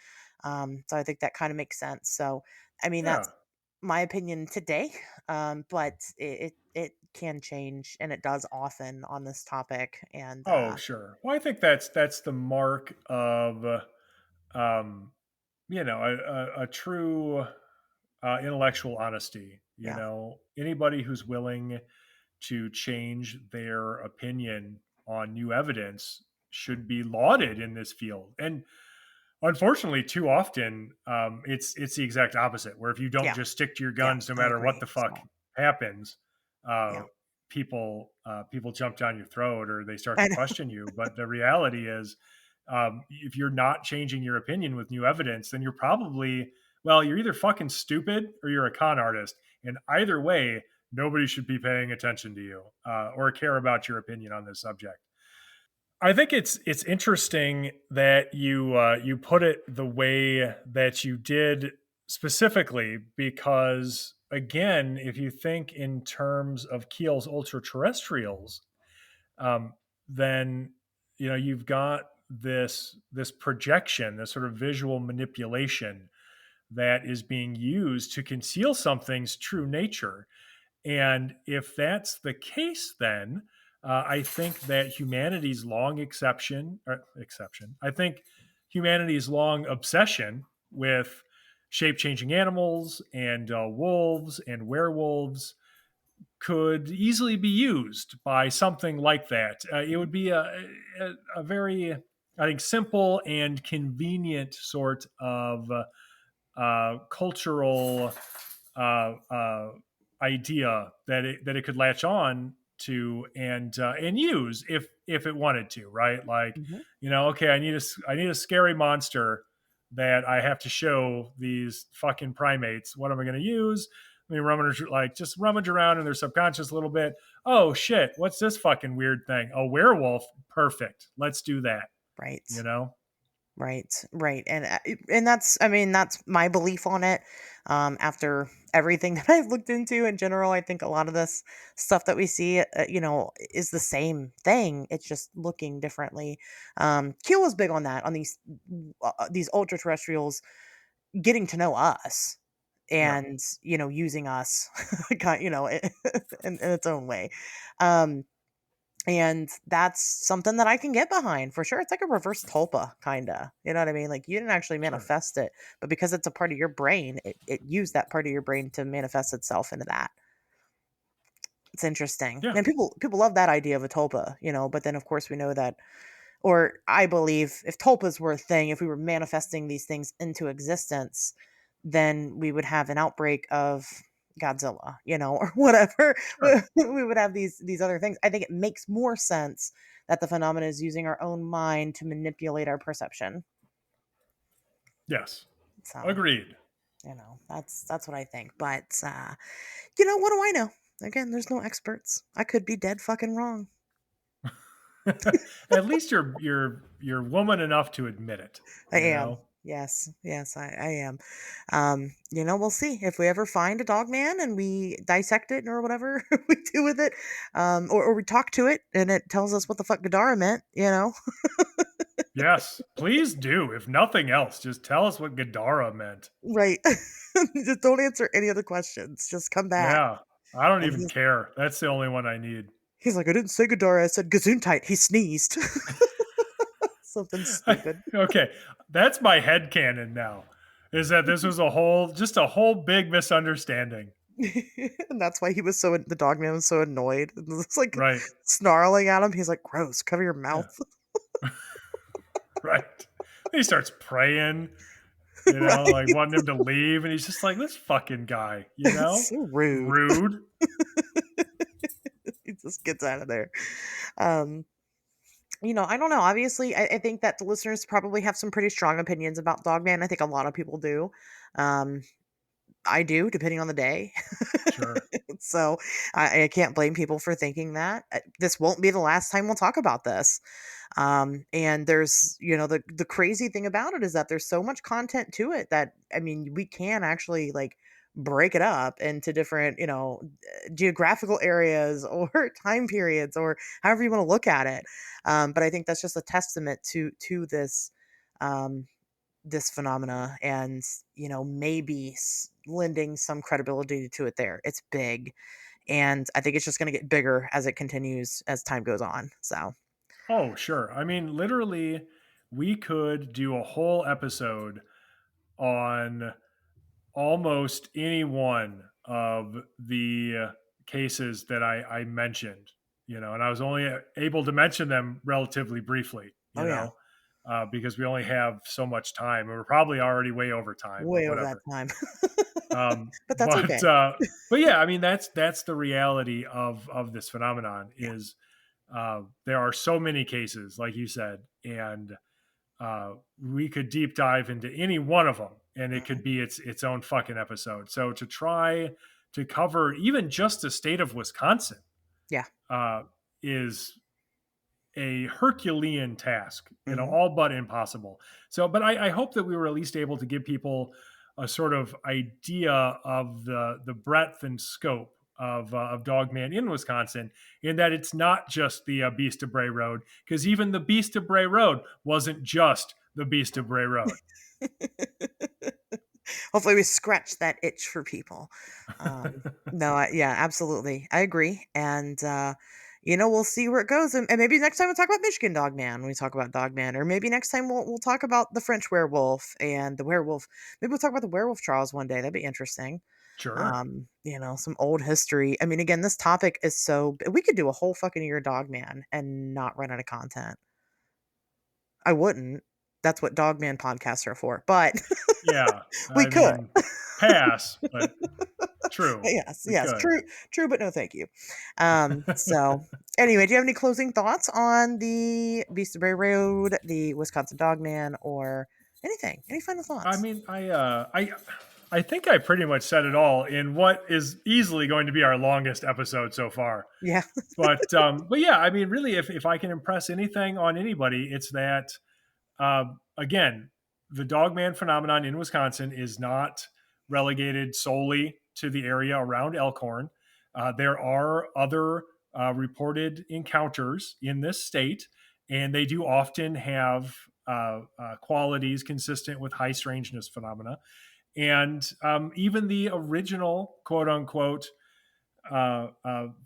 So I think that kind of makes sense. So I mean Yeah. that's my opinion today. But it can change and it does often on this topic. And Oh, sure. Well, I think that's the mark of um, a true intellectual honesty. You yeah. know, anybody who's willing to change their opinion on new evidence should be lauded in this field. And unfortunately, too often, it's the exact opposite. Where if you don't Yeah. just stick to your Yeah, guns, no I matter what agree. the fuck So, happens, uh, yeah. people jump down your throat or they start to I know. question you. But the reality is, if you're not changing your opinion with new evidence, then you're either fucking stupid or you're a con artist. And either way, nobody should be paying attention to you or care about your opinion on this subject. I think it's interesting that you put it the way that you did specifically because again, if you think in terms of Keel's ultra terrestrials, um, then you've got this projection, this sort of visual manipulation that is being used to conceal something's true nature. And if that's the case, then I think that humanity's long exception. I think humanity's long obsession with shape-changing animals and wolves and werewolves could easily be used by something like that. It would be a very, I think, simple and convenient sort of cultural uh, uh, idea that it could latch on to and use if it wanted to, right? Like, Mhm. okay, I need a scary monster that I have to show these fucking primates. What am I going to use? I mean, just rummage around in their subconscious a little bit. Oh shit, what's this fucking weird thing? A werewolf? Perfect. Let's do that. Right. You know? Right, right, and that's I mean, that's my belief on it, after everything that I've looked into in general, I think a lot of this stuff that we see, is the same thing, it's just looking differently. Keel was big on that, on these ultra terrestrials getting to know us Yeah. and, using us, in its own way. Um and that's something that I can get behind for sure. It's like a reverse tulpa, kinda. You know what I mean? Like you didn't actually Sure. manifest it, but because it's a part of your brain, it used that part of your brain to manifest itself into that. It's interesting. Yeah. And people love that idea of a tulpa, but then of course we know that, or I believe if tulpas were a thing, if we were manifesting these things into existence, then we would have an outbreak of Godzilla, or whatever. Sure. We would have these other things. I think it makes more sense that the phenomena is using our own mind to manipulate our perception. Yes. So, Agreed. that's what I think. But what do I know? Again, there's no experts. I could be dead fucking wrong. At least you're woman enough to admit it, I you am. know? Yes, I am. We'll see if we ever find a dog man and we dissect it or whatever we do with it, or we talk to it and it tells us what the fuck Gadara meant. Yes, please do. If nothing else, just tell us what Gadara meant. Right. Just don't answer any other questions. Just come back. Yeah, I don't And even care. That's the only one I need. he's like, I didn't say Gadara, I said Gesundheit. He sneezed. Something stupid. Okay, that's my headcanon now. Is that this was just a whole big misunderstanding. And that's why the dog man was so annoyed. It's like Right. snarling at him. He's like, gross, cover your Yeah. mouth. Right. He starts praying, like Right. wanting him to leave. And he's just like, this fucking guy, So rude. rude. He just gets out of there. Um, I don't know. Obviously, I think that the listeners probably have some pretty strong opinions about Dogman. I think a lot of people do. Um, I do, depending on the day. Sure. So I can't blame people for thinking that. This won't be the last time we'll talk about this. And there's, the crazy thing about it is that there's so much content to it that, I mean, we can actually like break it up into different, geographical areas or time periods or however you want to look at it. But I think that's just a testament to um, this phenomena and maybe lending some credibility to it there. It's big, and I think it's just going to get bigger as it continues as time goes on. So Oh, sure. I mean, literally, we could do a whole episode on almost any one of the cases that I mentioned, and I was only able to mention them relatively briefly, oh yeah, because we only have so much time. And we're probably already way over time, but way over that whatever. time. Um, But that's but okay. uh, but yeah, I mean that's the reality of this phenomenon Yeah. is there are so many cases, like you said, and we could deep dive into any one of them, and it Mhm. could be its own fucking episode. So to try to cover even just the state of Wisconsin Yeah. uh, is a Herculean task, Hmm. all but impossible. So, but I hope that we were at least able to give people a sort of idea of the breadth and scope of Dogman in Wisconsin, in that it's not just the Beast of Bray Road, because even the Beast of Bray Road wasn't just the Beast of Bray Road. Hopefully, we scratch that itch for people. No, yeah, absolutely, I agree, and we'll see where it goes, and maybe next time we'll talk about Michigan Dogman when we talk about Dogman, or maybe next time we'll talk about the French werewolf and the werewolf. Maybe we'll talk about the werewolf trials one day. That'd be interesting. Sure. Some old history. I mean, again, this topic is we could do a whole fucking year Dogman and not run out of content. I wouldn't. That's what Dogman podcasts are for, but Yeah. we I could. mean, pass, but true. Yes, We yes, could. true, but no, thank you. So anyway, do you have any closing thoughts on the Beast of Bray Road, the Wisconsin Dogman, or anything? Any final I thoughts? mean, I think I pretty much said it all in what is easily going to be our longest episode so far. Yeah, But yeah, I mean, really, if I can impress anything on anybody, it's that again, the dogman phenomenon in Wisconsin is not relegated solely to the area around Elkhorn. There are other reported encounters in this state, and they do often have qualities consistent with high strangeness phenomena. And even the original quote unquote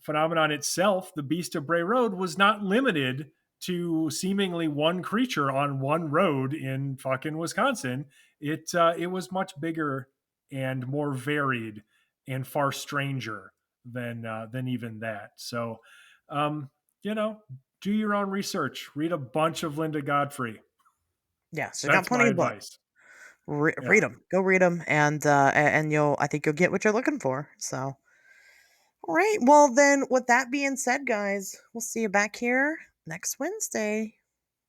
phenomenon itself, the Beast of Bray Road, was not limited to seemingly one creature on one road in fucking Wisconsin. It was much bigger and more varied and far stranger than even that. So, um, you know, do your own research. Read a bunch of Linda Godfrey. yeah. So you got That's plenty my of books. advice. Read Yeah. them. Go read them, and I think you'll get what you're looking for. So, all right. Well, then, with that being said, guys, we'll see you back here next Wednesday.